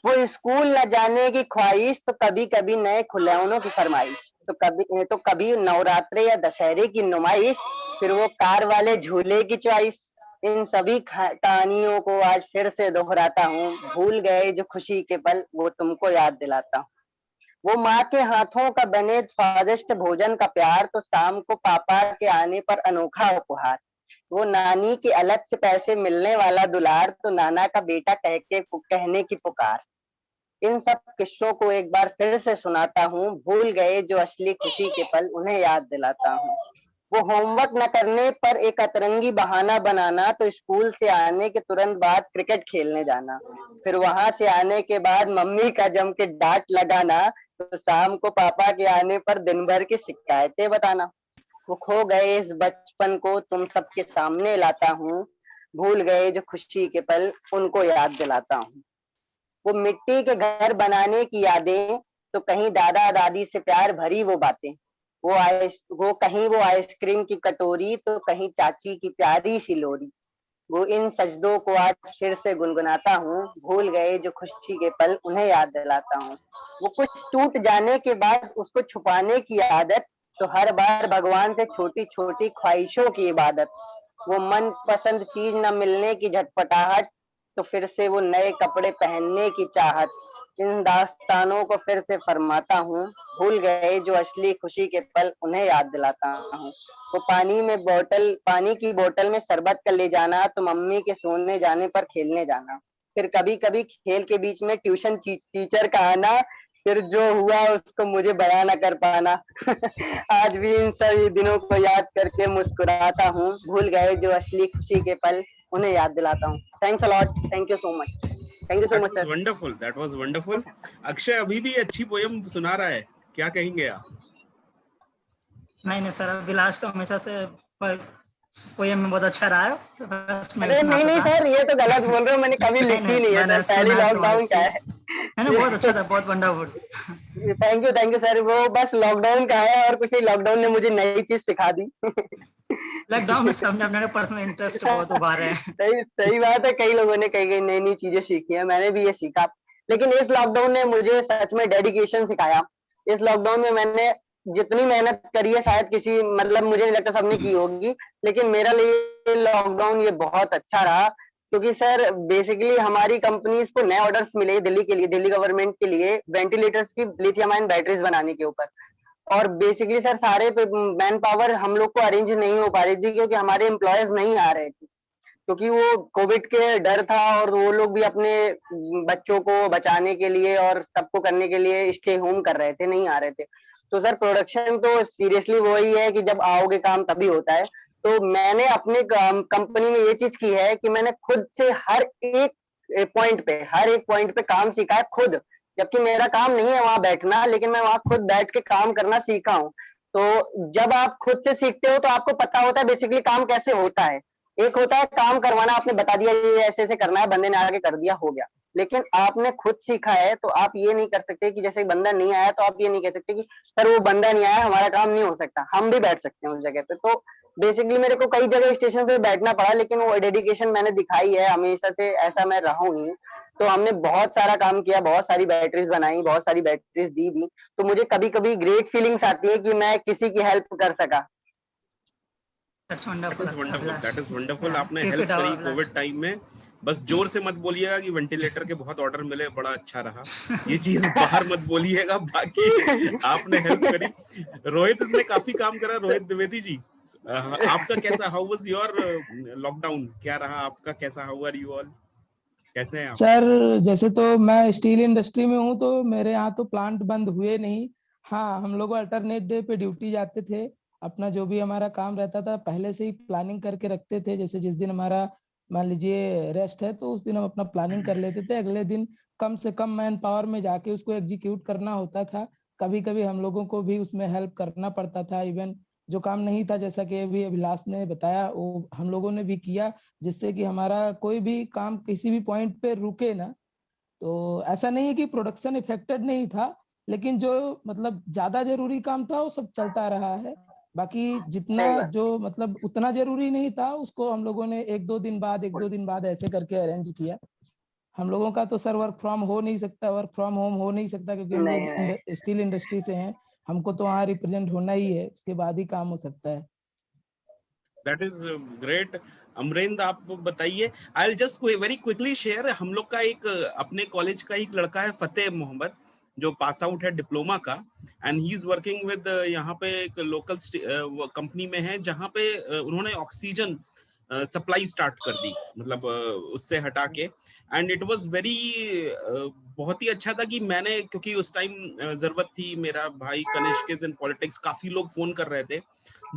वो स्कूल न जाने की ख्वाहिश, तो कभी कभी नए खिलौनों की फरमाइश, तो कभी नवरात्रे या दशहरे की नुमाइश, फिर वो कार वाले झूले की चॉइस. इन सभी कहानियों को आज फिर से दोहराता हूँ. भूल गए जो खुशी के पल वो तुमको याद दिलाता हूँ. वो माँ के हाथों का बने स्वादिष्ट भोजन का प्यार, तो शाम को पापा के आने पर अनोखा उपहार. वो नानी के अलग से पैसे मिलने वाला दुलार, तो नाना का बेटा कहने की पुकार. इन सब किस्सों को एक बार फिर से सुनाता हूँ. भूल गए जो असली खुशी के पल उन्हें याद दिलाता हूँ. वो होमवर्क न करने पर एक अतरंगी बहाना बनाना, तो स्कूल से आने के तुरंत बाद क्रिकेट खेलने जाना. फिर वहां से आने के बाद मम्मी का जम के डांट लगाना, तो शाम को पापा के आने पर दिन भर की शिकायतें बताना. वो खो गए इस बचपन को तुम सबके सामने लाता हूँ. भूल गए जो खुशी के पल उनको याद दिलाता हूँ. वो मिट्टी के घर बनाने की यादें, तो कहीं दादा दादी से प्यार भरी वो बातें. वो कहीं वो आइसक्रीम की कटोरी, तो कहीं चाची की प्यारी सी लोरी. वो इन सजदों को आज फिर से गुनगुनाता हूँ, भूल गए जो खुशी के पल उन्हें याद दिलाता हूँ। वो कुछ टूट जाने के बाद उसको छुपाने की आदत, तो हर बार भगवान से छोटी छोटी ख्वाहिशों की इबादत। वो मन पसंद चीज न मिलने की झटपटाहट, तो फिर से वो नए कपड़े पहनने की चाहत। इन दास्तानों को फिर से फरमाता हूँ, भूल गए जो असली खुशी के पल उन्हें याद दिलाता हूँ। वो पानी की बोतल में शरबत कर ले जाना, तो मम्मी के सोने जाने पर खेलने जाना। फिर कभी कभी खेल के बीच में ट्यूशन टीचर का आना, फिर जो हुआ उसको मुझे बयां न कर पाना। आज भी इन सभी दिनों को याद करके मुस्कुराता हूँ, भूल गए जो असली खुशी के पल उन्हें याद दिलाता हूँ। Thanks a lot, thank you so much. Thank you so much sir. Wonderful, that was wonderful. Akshay अभी भी अच्छी पोयम सुना रहा है, क्या कहेंगे आप? नहीं सर, अभिलाष तो हमेशा से पोयम में बहुत अच्छा रहा है। अरे नहीं सर, ये तो गलत बोल रहे हो, मैंने कभी लिखी नहीं है सर, पहली लॉकडाउन का है। बहुत अच्छा था, बहुत वंडरफुल। Thank you sir. वो बस लॉकडाउन का है और कुछ नहीं, लॉकडाउन ने मुझे नई चीज सिखा दी। लॉकडाउन में सबने अपने पर्सनल इंटरेस्ट बहुत उभारे हैं। सही बात है, कई लोगों ने कई नई चीजें सीखी है, मैंने भी ये सीखा। लेकिन इस लॉकडाउन ने मुझे सच में डेडिकेशन सिखाया। इस लॉकडाउन में मैंने जितनी मेहनत करी है शायद किसी मुझे नहीं लगता सबने की होगी, लेकिन मेरे लिए लॉकडाउन ये बहुत अच्छा रहा। क्योंकि सर बेसिकली हमारी कंपनीज को नए ऑर्डर्स मिले दिल्ली के लिए, दिल्ली गवर्नमेंट के लिए वेंटिलेटर्स की लिथियम आयन बैटरीज बनाने के ऊपर। और बेसिकली सर सारे मैन पावर हम लोग को अरेंज नहीं हो पा रही थी, क्योंकि हमारे एम्प्लॉयज नहीं आ रहे थे, क्योंकि वो कोविड के डर था और वो लोग भी अपने बच्चों को बचाने के लिए और सबको करने के लिए स्टे होम कर रहे थे, नहीं आ रहे थे। तो सर प्रोडक्शन तो सीरियसली वही है कि जब आओगे काम तभी होता है। तो मैंने अपने कंपनी में ये चीज की है कि मैंने खुद से हर एक पॉइंट पे काम सीखा है खुद, जबकि मेरा काम नहीं है वहां बैठना, लेकिन मैं वहां खुद बैठ के काम करना सीखा हूँ। तो जब आप खुद से सीखते हो तो आपको पता होता है बेसिकली काम कैसे होता है। एक होता है काम करवाना, आपने बता दिया ये ऐसे ऐसे करना है, बंदे ने आके कर दिया, हो गया। लेकिन आपने खुद सीखा है तो आप ये नहीं कर सकते कि जैसे बंदा नहीं आया तो आप ये नहीं कह सकते कि सर वो बंदा नहीं आया हमारा काम नहीं हो सकता, हम भी बैठ सकते हैं उस जगह पे। तो बेसिकली मेरे को कई जगह स्टेशन पे बैठना पड़ा, लेकिन वो डेडिकेशन मैंने दिखाई है हमेशा से, ऐसा मैं रहा हूँ। तो हमने बहुत सारा काम किया, बहुत सारी बैटरीज बनाई, बहुत सारी बैटरीज दी भी। तो मुझे कभी कभी ग्रेट फीलिंग्स आती है कि मैं किसी की हेल्प कर सका। That is wonderful. आपने हेल्प करी कोविड टाइम में। बस जोर से मत बोलिएगा कि वेंटिलेटर के बहुत ऑर्डर मिले, बड़ा अच्छा रहा, ये चीज बाहर मत बोलिएगा, बाकी आपने हेल्प करी। रोहित इसने काफी काम करा। रोहित द्विवेदी जी, आपका कैसा, हाउ वाज योर लॉकडाउन, क्या रहा आपका, कैसा, हाउ आर यू ऑल, कैसे हैं आप? सर जैसे तो मैं स्टील इंडस्ट्री में हूँ, तो मेरे यहाँ तो प्लांट बंद हुए नहीं। हाँ, हम लोग अल्टरनेट डे पे ड्यूटी जाते थे, अपना जो भी हमारा काम रहता था पहले से ही प्लानिंग करके रखते थे। जैसे जिस दिन हमारा मान लीजिए रेस्ट है तो उस दिन हम अपना प्लानिंग कर लेते थे, अगले दिन कम से कम मैन पावर में जाके उसको एग्जीक्यूट करना होता था। कभी कभी हम लोगों को भी उसमें हेल्प करना पड़ता था, इवन जो काम नहीं था जैसा कि अभी अभिलाष ने बताया वो हम लोगों ने भी किया, जिससे कि हमारा कोई भी काम किसी भी पॉइंट पे रुके ना। तो ऐसा नहीं है कि प्रोडक्शन इफेक्टेड नहीं था, लेकिन जो ज्यादा जरूरी काम था वो सब चलता रहा है। बाकी जितना जो उतना जरूरी नहीं था उसको हम लोगों ने एक दो दिन बाद ऐसे करके अरेंज किया। हम लोगों का तो सर वर्क फ्रॉम हो नहीं सकता, वर्क फ्रॉम होम हो नहीं सकता, क्योंकि हम लोग स्टील इंडस्ट्री से हैं, हमको तो वहाँ रिप्रेजेंट होना ही है, उसके बाद ही काम हो सकता है। That is great. अमरेंद्र आप बताइए। I'll just very quickly share, हम लोग का एक अपने कॉलेज का एक लड़का है फतेह मोहम्मद, जो पास आउट है डिप्लोमा का, and he is working with यहाँ पे एक लोकल कंपनी में है, जहाँ पे उन्होंने ऑक्सीजन सप्लाई स्टार्ट कर दी, उससे हटा के। एंड इट वाज वेरी बहुत ही अच्छा था कि मैंने, क्योंकि उस टाइम जरूरत थी, मेरा भाई कनिष्क इज इन पॉलिटिक्स, काफी लोग फोन कर रहे थे,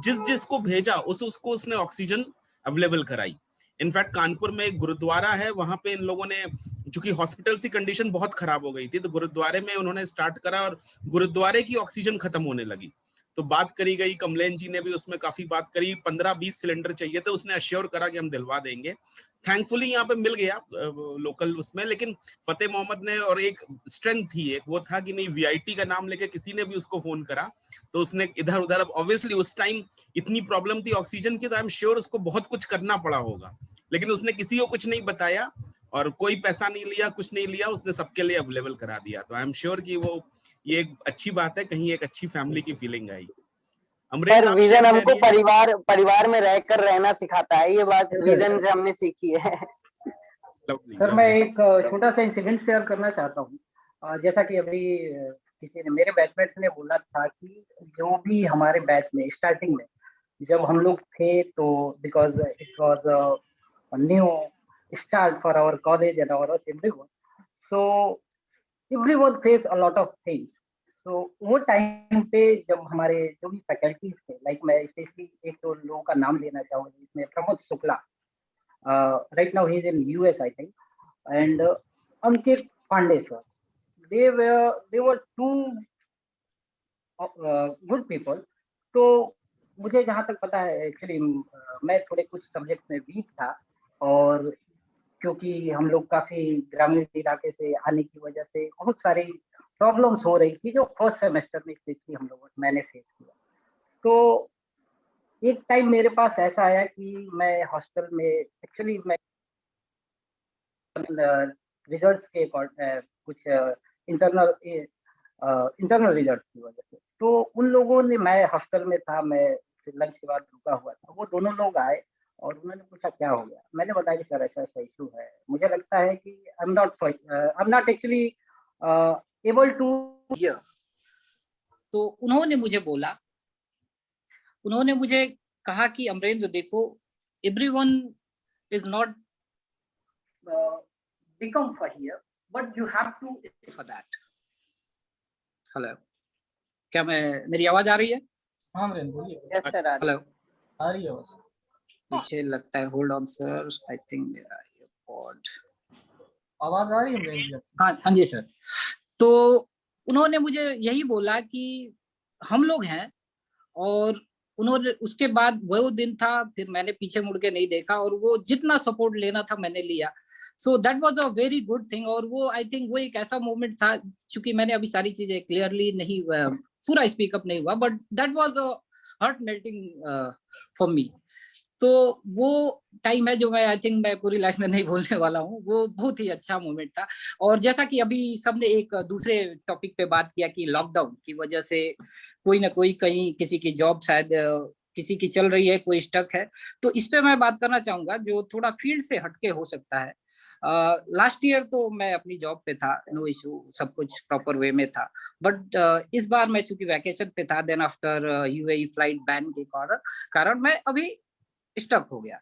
जिसको भेजा उसको उसने ऑक्सीजन अवेलेबल कराई। इनफैक्ट कानपुर में एक गुरुद्वारा है, वहां पे इन लोगों ने, चूंकि हॉस्पिटल की कंडीशन बहुत खराब हो गई थी, तो गुरुद्वारे में उन्होंने स्टार्ट करा और गुरुद्वारे की ऑक्सीजन खत्म होने लगी। तो बात करी गई, कमलेन जी ने भी उसमें काफी बात करी, 15-20 सिलेंडर चाहिए थे, उसने अश्योर करा कि हम दिलवा देंगे। थैंकफुली यहाँ पे मिल गया लोकल उसमें। लेकिन फतेह मोहम्मद ने, और एक स्ट्रेंथ थी, एक वो था कि नहीं, वीआईटी का नाम लेके किसी ने भी उसको फोन करा तो उसने इधर उधर, अब ऑब्वियसली उस टाइम इतनी प्रॉब्लम थी ऑक्सीजन की, तो आई एम श्योर उसको बहुत कुछ करना पड़ा होगा, लेकिन उसने किसी को कुछ नहीं बताया और कोई पैसा नहीं लिया, कुछ नहीं लिया, उसने सबके लिए अवेलेबल करा दिया। तो आई एम श्योर कि वो ये एक अच्छी बात है, कहीं एक अच्छी फैमिली की फीलिंग आई। सर विजन हमको परिवार में रहकर रहना सिखाता है, ये बात विजन से हमने सीखी है। सर मैं एक छोटा सा इंसिडेंट शेयर करना चाहता हूँ। जैसा कि अभी किसी ने मेरे बैचमेट्स ने बोला था कि जो भी हमारे बैच में स्टार्टिंग में जब हम लोग थे, तो because it was new start for our college and our everyone, so everyone face a lot of things. So वो टाइम पे जब हमारे जो भी फैकल्टीज थे, लाइक मैं स्पेशली एक दो लोगों का नाम लेना चाहूंगा, जिसमें प्रमोद शुक्ला, राइट नाउ ही is in US I think, and Ankit Pandey sir, they were two good people. तो मुझे जहाँ तक पता है, एक्चुअली मैं थोड़े कुछ सब्जेक्ट में वीक था, और क्योंकि हम लोग काफी ग्रामीण इलाके से आने की वजह से बहुत सारी प्रॉब्लम्स हो रही थी, जो फर्स्ट सेमेस्टर में स्पेशली मैंने फेस किया। तो एक टाइम मेरे पास ऐसा आया कि मैं हॉस्टल में, एक्चुअली मैं रिजल्ट्स के कुछ इंटरनल रिजल्ट्स की वजह से, तो उन लोगों ने, मैं हॉस्टल में था, मैं लंच के बाद रुका हुआ था, वो दोनों लोग आए और उन्होंने पूछा क्या हो गया। मैंने बताया कि सर ऐसा ऐसा इशू है, मुझे लगता है कि I am not actually able to hear. तो उन्होंने मुझे कहा कि अमरेंद्र देखो, everyone is not become for here, but you have to for that. Hello, क्या मेरी आवाज आ रही है? हाँ अमरेंद्र बोलिए। यस सर, हेलो, आ रही है आवाज। मुझे लगता है, hold on sir, I think मेरा एयरपॉड, आवाज आ रही है मेरी? हाँ जी सर। तो उन्होंने मुझे यही बोला कि हम लोग हैं, और उन्होंने उसके बाद वो दिन था, फिर मैंने पीछे मुड़ के नहीं देखा, और वो जितना सपोर्ट लेना था मैंने लिया। So that was a very good thing. और वो आई थिंक वो एक ऐसा मोमेंट था, चूंकि मैंने अभी सारी चीजें क्लियरली नहीं पूरा स्पीकअप नहीं हुआ, but that was a heart melting for me. तो वो टाइम है जो मैं आई थिंक मैं पूरी लाइफ में नहीं भूलने वाला हूँ। वो बहुत ही अच्छा मोमेंट था। और जैसा कि अभी सबने एक दूसरे टॉपिक पे बात किया कि लॉकडाउन की वजह से कोई ना कोई, कहीं किसी की जॉब शायद किसी की चल रही है, कोई स्टक है, तो इस पे मैं बात करना चाहूंगा जो थोड़ा फील्ड से हटके हो सकता है। लास्ट ईयर तो मैं अपनी जॉब पे था, नो इशू, सब कुछ प्रॉपर वे में था, बट इस बार मैं चूंकि वैकेशन पे था, then after UAE flight ban के कारण मैं अभी स्टक हो गया।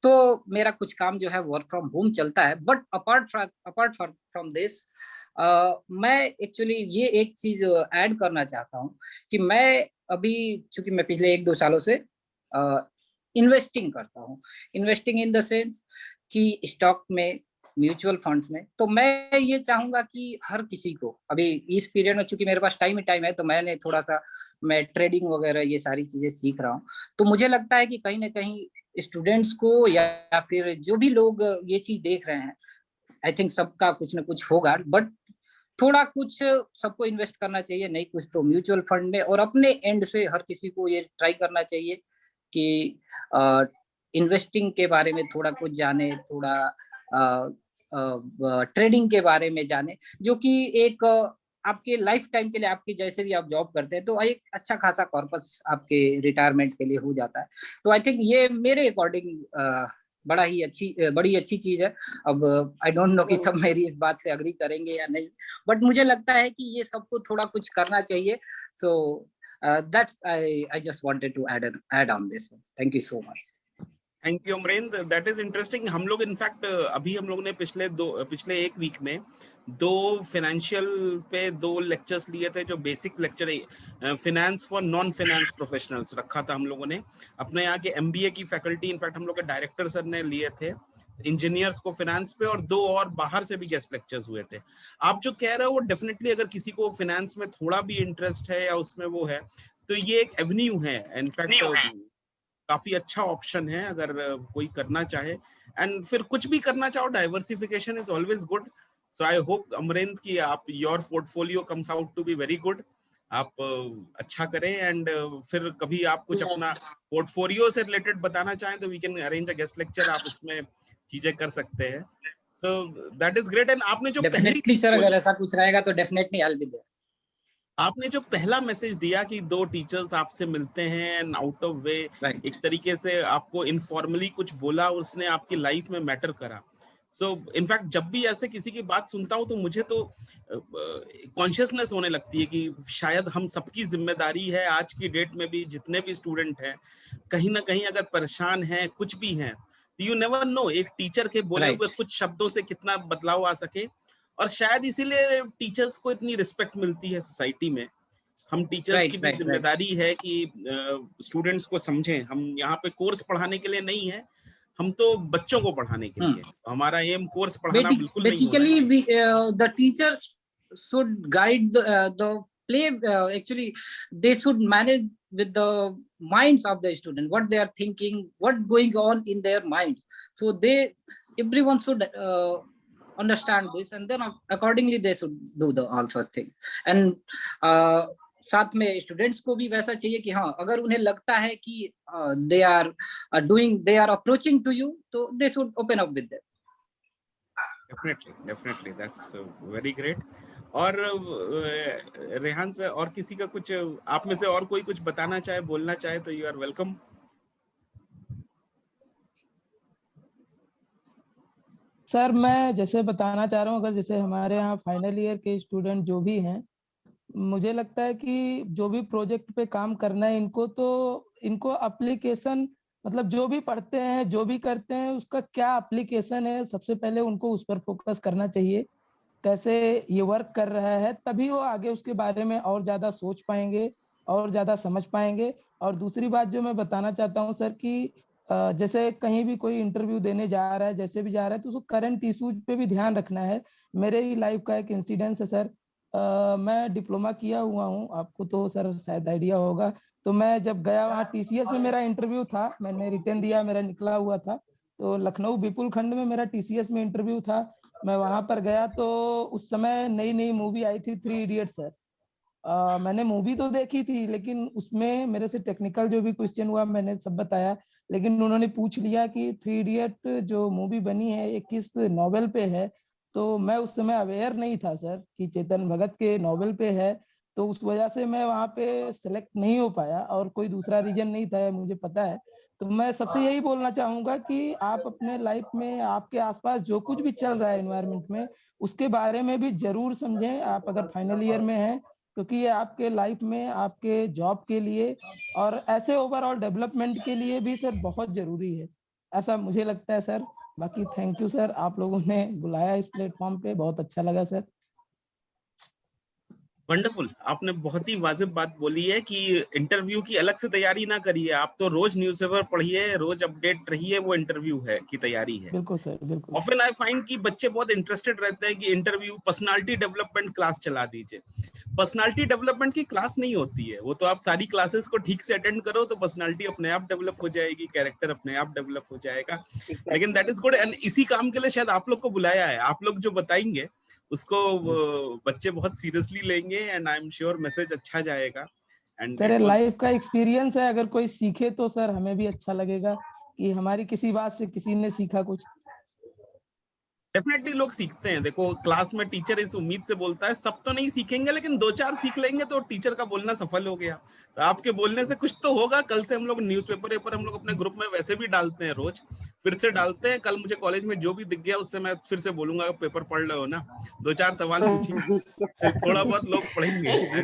तो मेरा कुछ काम जो है वर्क फ्रॉम होम चलता है, बट अपार्ट फ्रॉम दिस मैं एक्चुअली ये एक चीज ऐड करना चाहता हूँ कि मैं अभी, चूंकि मैं पिछले 1-2 सालों से इन्वेस्टिंग करता हूँ, इन्वेस्टिंग इन द सेंस कि स्टॉक में, म्यूचुअल फंड्स में। तो मैं ये चाहूंगा कि हर किसी को अभी इस पीरियड में, चूंकि मेरे पास टाइम ही टाइम है, तो मैंने थोड़ा सा मैं ट्रेडिंग वगैरह ये सारी चीजें सीख रहा हूँ। तो मुझे लगता है कि कहीं ना कहीं स्टूडेंट्स को या फिर जो भी लोग ये चीज देख रहे हैं, आई थिंक सबका कुछ ना कुछ होगा, बट थोड़ा कुछ सबको इन्वेस्ट करना चाहिए, नहीं कुछ तो म्यूचुअल फंड में, और अपने एंड से हर किसी को ये ट्राई करना चाहिए कि इन्वेस्टिंग के बारे में थोड़ा कुछ जाने, थोड़ा ट्रेडिंग के बारे में जाने, जो कि एक आपके लाइफ टाइम के लिए, आपकी जैसे भी आप जॉब करते हैं, तो एक अच्छा खासा कॉर्पस आपके रिटायरमेंट के लिए हो जाता है। तो आई थिंक ये मेरे अकॉर्डिंग बड़ी अच्छी चीज है। अब आई डोंट नो कि सब मेरी इस बात से अग्री करेंगे या नहीं, बट मुझे लगता है कि ये सबको थोड़ा कुछ करना चाहिए। So that's I just wanted to add on this. Thank you so much. Thank you Amarendra, that is interesting. हम लोग इनफैक्ट अभी हम लोग ने पिछले 1 वीक में 2 फाइनेंशियल पे 2 लेक्चर्स लिए थे, जो basic lecture finance for non finance professionals रखा था हम लोगों ने। अपने यहाँ के एमबीए की फैकल्टी, इनफैक्ट हम लोग के डायरेक्टर सर ने लिए थे, इंजीनियर्स को फाइनेंस पे, और 2 और बाहर से भी गेस्ट लेक्चर्स हुए थे। आप जो कह रहे हो वो डेफिनेटली, अगर किसी को फाइनेंस में थोड़ा भी इंटरेस्ट है या उसमें वो है, तो ये एक एवेन्यू है, इनफैक्ट काफी अच्छा ऑप्शन है अगर कोई करना चाहे। एंड फिर कुछ भी करना चाहो, diversification is always good. So I hope Amarendra की आप, your portfolio comes out to be very good, आप अच्छा करें। एंड फिर कभी आप कुछ अपना पोर्टफोलियो से रिलेटेड बताना चाहें तो we can arrange a guest lecture, आप उसमें चीजें कर सकते हैं। So that is great. And आपने जो डेफिनेटली सर, अगर ऐसा कुछ रहेगा तो definitely I will be there. आपने जो पहला मैसेज दिया कि 2 टीचर्स आपसे मिलते हैं एंड आउट ऑफ वे एक तरीके से आपको इनफॉर्मली कुछ बोला, उसने आपकी लाइफ में मैटर करा। सो इनफैक्ट जब भी ऐसे किसी की बात सुनता हूँ तो मुझे तो कॉन्शियसनेस होने लगती है कि शायद हम सबकी जिम्मेदारी है आज की डेट में भी, जितने भी स्टूडेंट हैं कहीं ना कहीं अगर परेशान हैं, कुछ भी हैं, यू नेवर नो एक टीचर के बोले हुए कुछ शब्दों से कितना बदलाव आ सके। और शायद इसीलिए टीचर्स को इतनी रिस्पेक्ट मिलती है सोसाइटी में। हम टीचर्स की भी जिम्मेदारी है कि स्टूडेंट्स को समझें। हम यहाँ पे कोर्स पढ़ाने के लिए नहीं है, हम तो बच्चों को पढ़ाने के लिए। हमारा एम कोर्स पढ़ाना बिल्कुल नहीं है। Basically the teachers should guide the play, actually they should manage with the minds of the student, what they are thinking, what going on in their minds, so everyone should understand this, and then accordingly they should do the all such things. And साथ में स्टूडेंट्स को भी वैसा चाहिए कि हाँ, अगर उन्हें लगता है कि they are approaching to you, तो they should open up with them. Definitely that's very great. और रेहान से और किसी का कुछ, आप में से और कोई कुछ बताना चाहे, बोलना चाहे तो यू आर वेलकम। सर मैं जैसे बताना चाह रहा हूँ, अगर जैसे हमारे यहाँ फाइनल ईयर के स्टूडेंट जो भी हैं, मुझे लगता है कि जो भी प्रोजेक्ट पे काम करना है इनको एप्लीकेशन, मतलब जो भी पढ़ते हैं जो भी करते हैं उसका क्या एप्लीकेशन है, सबसे पहले उनको उस पर फोकस करना चाहिए, कैसे ये वर्क कर रहा है, तभी वो आगे उसके बारे में और ज्यादा सोच पाएंगे और ज्यादा समझ पाएंगे। और दूसरी बात जो मैं बताना चाहता हूँ सर कि जैसे कहीं भी कोई इंटरव्यू देने जा रहा है, जैसे भी जा रहा है, तो उसको करंट इश्यूज पे भी ध्यान रखना है। मेरे ही लाइफ का एक इंसिडेंस है सर। मैं डिप्लोमा किया हुआ हूँ, आपको तो सर शायद आइडिया होगा। तो मैं जब गया वहाँ टीसीएस में मेरा इंटरव्यू था, मैंने रिटर्न दिया, मेरा निकला हुआ था। तो लखनऊ विपुल खंड में मेरा टीसीएस में इंटरव्यू था। मैं वहां पर गया तो उस समय नई मूवी आई थी 3 इडियट्स सर। मैंने मूवी तो देखी थी, लेकिन उसमें मेरे से टेक्निकल जो भी क्वेश्चन हुआ मैंने सब बताया, लेकिन उन्होंने पूछ लिया कि 3 इडियट जो मूवी बनी है ये किस नॉवेल पे है। तो मैं उस समय अवेयर नहीं था सर कि चेतन भगत के नॉवेल पे है, तो उस वजह से मैं वहाँ पे सेलेक्ट नहीं हो पाया, और कोई दूसरा रीजन नहीं था, मुझे पता है। तो मैं सबसे यही बोलना चाहूंगा कि आप अपने लाइफ में आपके आसपास जो कुछ भी चल रहा है एनवायरनमेंट में, उसके बारे में भी जरूर समझें आप अगर फाइनल ईयर में हैं, क्योंकि ये आपके लाइफ में, आपके जॉब के लिए और ऐसे ओवरऑल डेवलपमेंट के लिए भी सर बहुत जरूरी है, ऐसा मुझे लगता है सर। बाकी थैंक यू सर, आप लोगों ने बुलाया इस प्लेटफॉर्म पे, बहुत अच्छा लगा सर। वंडरफुल, आपने बहुत ही वाजिब बात बोली है कि इंटरव्यू की अलग से तैयारी ना करिए, आप तो रोज न्यूज़पेपर पढ़िए, रोज अपडेट रहिए, वो इंटरव्यू है की तैयारी है। बिल्कुल सर, बिल्कुल। ऑफन आई फाइंड कि बच्चे बहुत इंटरेस्टेड रहते हैं कि इंटरव्यू, पर्सनालिटी डेवलपमेंट क्लास चला दीजिए। पर्सनालिटी डेवलपमेंट की क्लास नहीं होती है वो, तो आप सारी क्लासेस को ठीक से अटेंड करो तो पर्सनालिटी अपने आप डेवलप हो जाएगी, कैरेक्टर अपने आप डेवलप हो जाएगा। लेकिन दैट इज गुड, एंड इसी काम के लिए शायद आप लोग को बुलाया है। आप लोग जो बताएंगे उसको बच्चे बहुत सीरियसली लेंगे, and I am sure message अच्छा जाएगा। एंड सर लाइफ का एक्सपीरियंस है, अगर कोई सीखे तो सर हमें भी अच्छा लगेगा कि हमारी किसी बात से किसी ने सीखा कुछ। डेफिनेटली लोग सीखते हैं। देखो क्लास में टीचर इस उम्मीद से बोलता है सब तो नहीं सीखेंगे, लेकिन 2-4 सीख लेंगे तो टीचर का बोलना सफल हो गया। तो आपके बोलने से कुछ तो होगा। कल से हम लोग न्यूज़पेपर पेपर हम लोग अपने ग्रुप में वैसे भी डालते हैं, रोज फिर से डालते हैं। कल मुझे कॉलेज में जो भी दिख गया उससे मैं फिर से बोलूंगा, पेपर पढ़ रहे हो ना, 2-4 सवाल पूछिए, थोड़ा बहुत लोग पढ़ेंगे।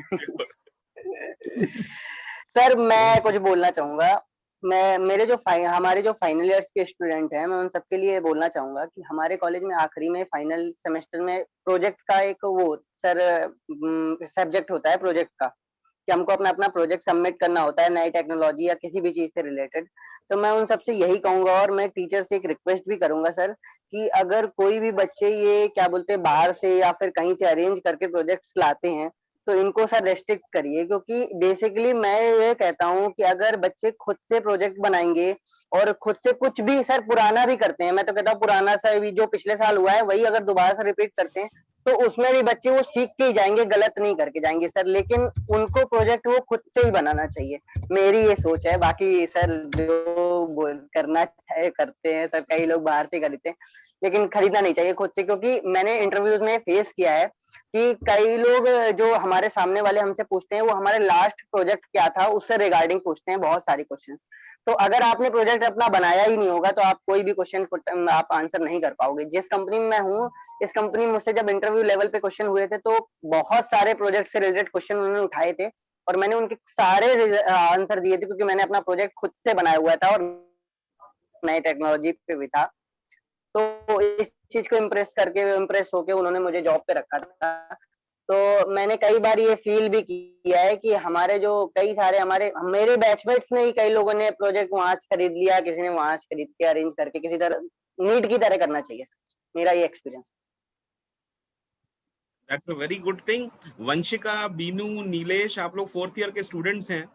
सर मैं कुछ बोलना चाहूंगा। हमारे जो फाइनल ईयर्स के स्टूडेंट हैं, मैं उन सबके लिए बोलना चाहूंगा कि हमारे कॉलेज में आखिरी में फाइनल सेमेस्टर में प्रोजेक्ट का एक सब्जेक्ट होता है प्रोजेक्ट का, कि हमको अपना प्रोजेक्ट सबमिट करना होता है नई टेक्नोलॉजी या किसी भी चीज से रिलेटेड। तो मैं उन सबसे यही कहूंगा, और मैं टीचर से एक रिक्वेस्ट भी करूंगा सर, कि अगर कोई भी बच्चे ये क्या बोलते हैं बाहर से या फिर कहीं से अरेंज करके प्रोजेक्ट्स लाते हैं तो इनको सर रेस्ट्रिक्ट करिए, क्योंकि बेसिकली मैं ये कहता हूँ कि अगर बच्चे खुद से प्रोजेक्ट बनाएंगे और खुद से कुछ भी सर पुराना भी करते हैं, मैं तो कहता हूँ पुराना सा भी जो पिछले साल हुआ है वही अगर दोबारा से रिपीट करते हैं तो उसमें भी बच्चे वो सीख के ही जाएंगे, गलत नहीं करके जाएंगे सर, लेकिन उनको प्रोजेक्ट वो खुद से ही बनाना चाहिए, मेरी ये सोच है। बाकी सर जो करना चाहे करते हैं सर, कई लोग बाहर से खरीदते हैं, लेकिन खरीदना नहीं चाहिए खुद से, क्योंकि मैंने इंटरव्यूज में फेस किया है कि कई लोग जो हमारे सामने वाले हमसे पूछते हैं वो हमारे लास्ट प्रोजेक्ट क्या था उससे रिगार्डिंग पूछते हैं बहुत सारे क्वेश्चन। तो अगर आपने प्रोजेक्ट अपना बनाया ही नहीं होगा तो आप कोई भी क्वेश्चन आप आंसर नहीं कर पाओगे। जिस कंपनी में मैं हूँ, इस कंपनी में मुझसे जब इंटरव्यू लेवल पे क्वेश्चन हुए थे तो बहुत सारे प्रोजेक्ट से रिलेटेड क्वेश्चन उन्होंने उठाए थे और मैंने उनके सारे आंसर दिए थे, क्योंकि मैंने अपना प्रोजेक्ट खुद से बनाया हुआ था और नई टेक्नोलॉजी पे भी था। तो इस चीज को इम्प्रेस होके उन्होंने मुझे जॉब पे रखा था। तो मैंने कई बार ये फील भी किया है कि हमारे जो कई सारे मेरे बैचमेट्स ने ही कई लोगों ने प्रोजेक्ट वहां से खरीद लिया, किसी ने वहां से खरीद के अरेंज करके किसी तरह नीट की तरह करना चाहिए, मेरा ये experience. That's a very good thing. Vanshika, Binu, Nilesh, आप लोग 4th ईयर के स्टूडेंट्स हैं,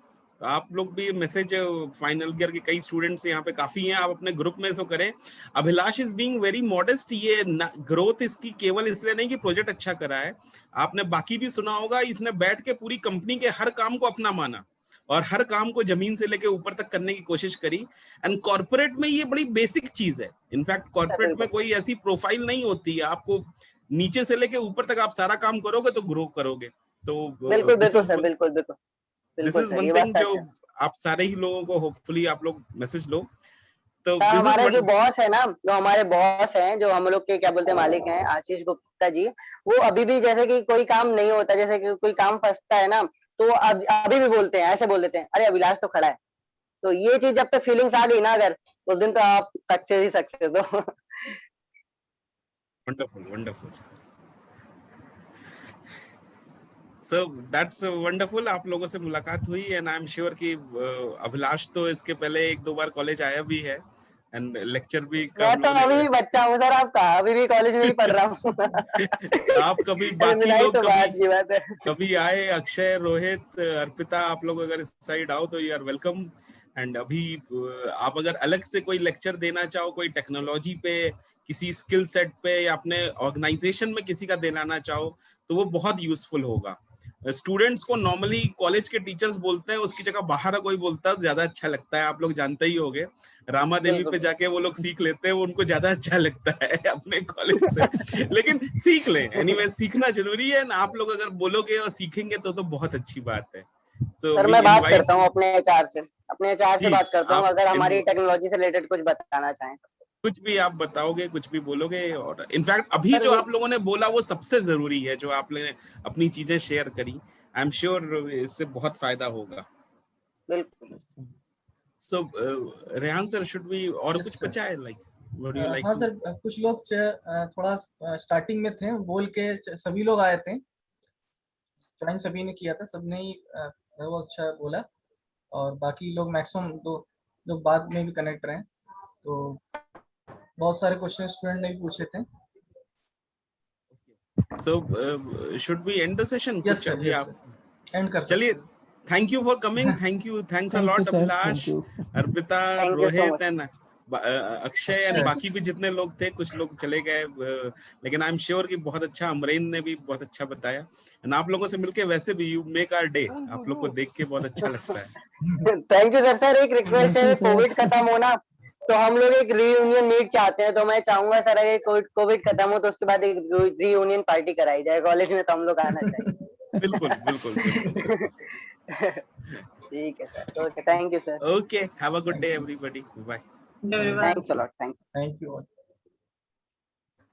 तो आप लोग भी मैसेज फाइनल ईयर के कई स्टूडेंट्स यहाँ पे काफी हैं, आप अपने ग्रुप में इसको करें। Abhilash is being very modest, ये ग्रोथ इसकी केवल इसलिए नहीं कि प्रोजेक्ट अच्छा करा है, आपने बाकी भी सुना होगा, इसने बैठ के पूरी कंपनी के हर काम को अपना माना और हर काम को जमीन से लेके ऊपर तक करने की कोशिश करी। एंड कॉर्पोरेट में ये बड़ी बेसिक चीज है। इनफैक्ट कॉर्पोरेट में कोई ऐसी प्रोफाइल नहीं होती है, आपको नीचे से लेके ऊपर तक आप सारा काम करोगे तो ग्रो करोगे। तो बिल्कुल बिल्कुल सर, बिल्कुल बिल्कुल दिस इज वन थिंग जो आप सारे ही लोगों को होपफुली आप लोग मैसेज लो। तो हमारे जो बॉस है ना, जो हमारे बॉस हैं, जो हम लोग के क्या बोलते हैं मालिक हैं, आशीष गुप्ता जी, वो अभी भी जैसे कि कोई काम नहीं होता, जैसे कि कोई काम फंसता है ना, तो अभी भी बोलते हैं, ऐसे बोल देते हैं, अरे अभिलाष तो खड़ा है। तो ये चीज जब तक फीलिंग्स आ गई ना अगर, उस दिन तो आप सक्सेस ही सक्सेस हो। Wonderful wonderful, so that's wonderful. आप लोगों से मुलाकात हुई एंड आई एम श्योर कि अभिलाष तो इसके पहले 1-2 बार कॉलेज आया भी है एंड लेक्चर भी मैं तो अभी बच्चा हूँ सर आपका, अभी भी कॉलेज में ही पढ़ रहा हूँ। आप कभी बाकी लोग तो कभी आए, अक्षय, रोहित, अर्पिता, आप लोग अगर इस साइड आओ तो यू आर वेलकम। एंड अभी आप अगर अलग से कोई लेक्चर देना चाहो, कोई टेक्नोलॉजी पे, किसी स्किल सेट पे या अपने ऑर्गेनाइजेशन में किसी का देना चाहो तो वो बहुत यूजफुल होगा। स्टूडेंट्स को नॉर्मली कॉलेज के टीचर्स बोलते हैं, उसकी जगह बाहर कोई बोलता है ज्यादा अच्छा लगता है। आप लोग जानते ही होंगे, रामा देवी पे जाके वो लोग सीख लेते हैं, वो उनको ज्यादा अच्छा लगता है अपने कॉलेज से। लेकिन सीख लें, एनीवे सीखना जरूरी है ना। आप लोग अगर बोलोगे और सीखेंगे तो बहुत अच्छी बात है। सर मैं बात करता हूँ अपने एचआर से बात करता हूँ, अगर हमारी टेक्नोलॉजी से रिलेटेड कुछ बताना चाहें। कुछ भी आप बताओगे, कुछ भी बोलोगे, और इनफैक्ट अभी जो आप लोगों ने बोला वो सबसे जरूरी है, जो आपने अपनी चीजें शेयर करी। आई एम श्योर इससे बहुत फायदा होगा। बिल्कुल। सो रेहान सर, शुड वी और कुछ बचा है like what do you like? हाँ सर, कुछ लोग थोड़ा स्टार्टिंग में थे, बोल के सभी लोग आए थे, ज्वाइन सभी ने किया था, सबने ही वो अच्छा बोला, और बाकी लोग मैक्सिमम दो लोग बाद में भी कनेक्ट रहे, तो बहुत सारे क्वेश्चन स्टूडेंट ने भी पूछे थे। So should we end the session? Yes sir, yes sir. End कर सकते हैं। चलिए, thank you for coming, thanks a lot Abhilash, Arpita, Rohit and Akshay and बाकी भी जितने लोग थे, कुछ लोग चले गए, लेकिन आई एम श्योर कि बहुत अच्छा, अमरेन ने भी बहुत अच्छा बताया। एंड आप लोगों से मिलके वैसे भी यू मेक आवर डे, आप लोग को देख के बहुत अच्छा लगता है। Thank you sir. सर एक रिक्वेस्ट है, कोविड खत्म होना तो हम लोग एक रीयूनियन मीट चाहते हैं, तो मैं चाहूंगा सर अगर कोविड खत्म हो तो उसके बाद एक रीयूनियन पार्टी कराई जाए कॉलेज में, तो हम लोग आना चाहिए। बिल्कुल बिल्कुल। ठीक है sir, okay, thank you sir. Okay, have a good day everybody, bye. Thanks a lot, thank you.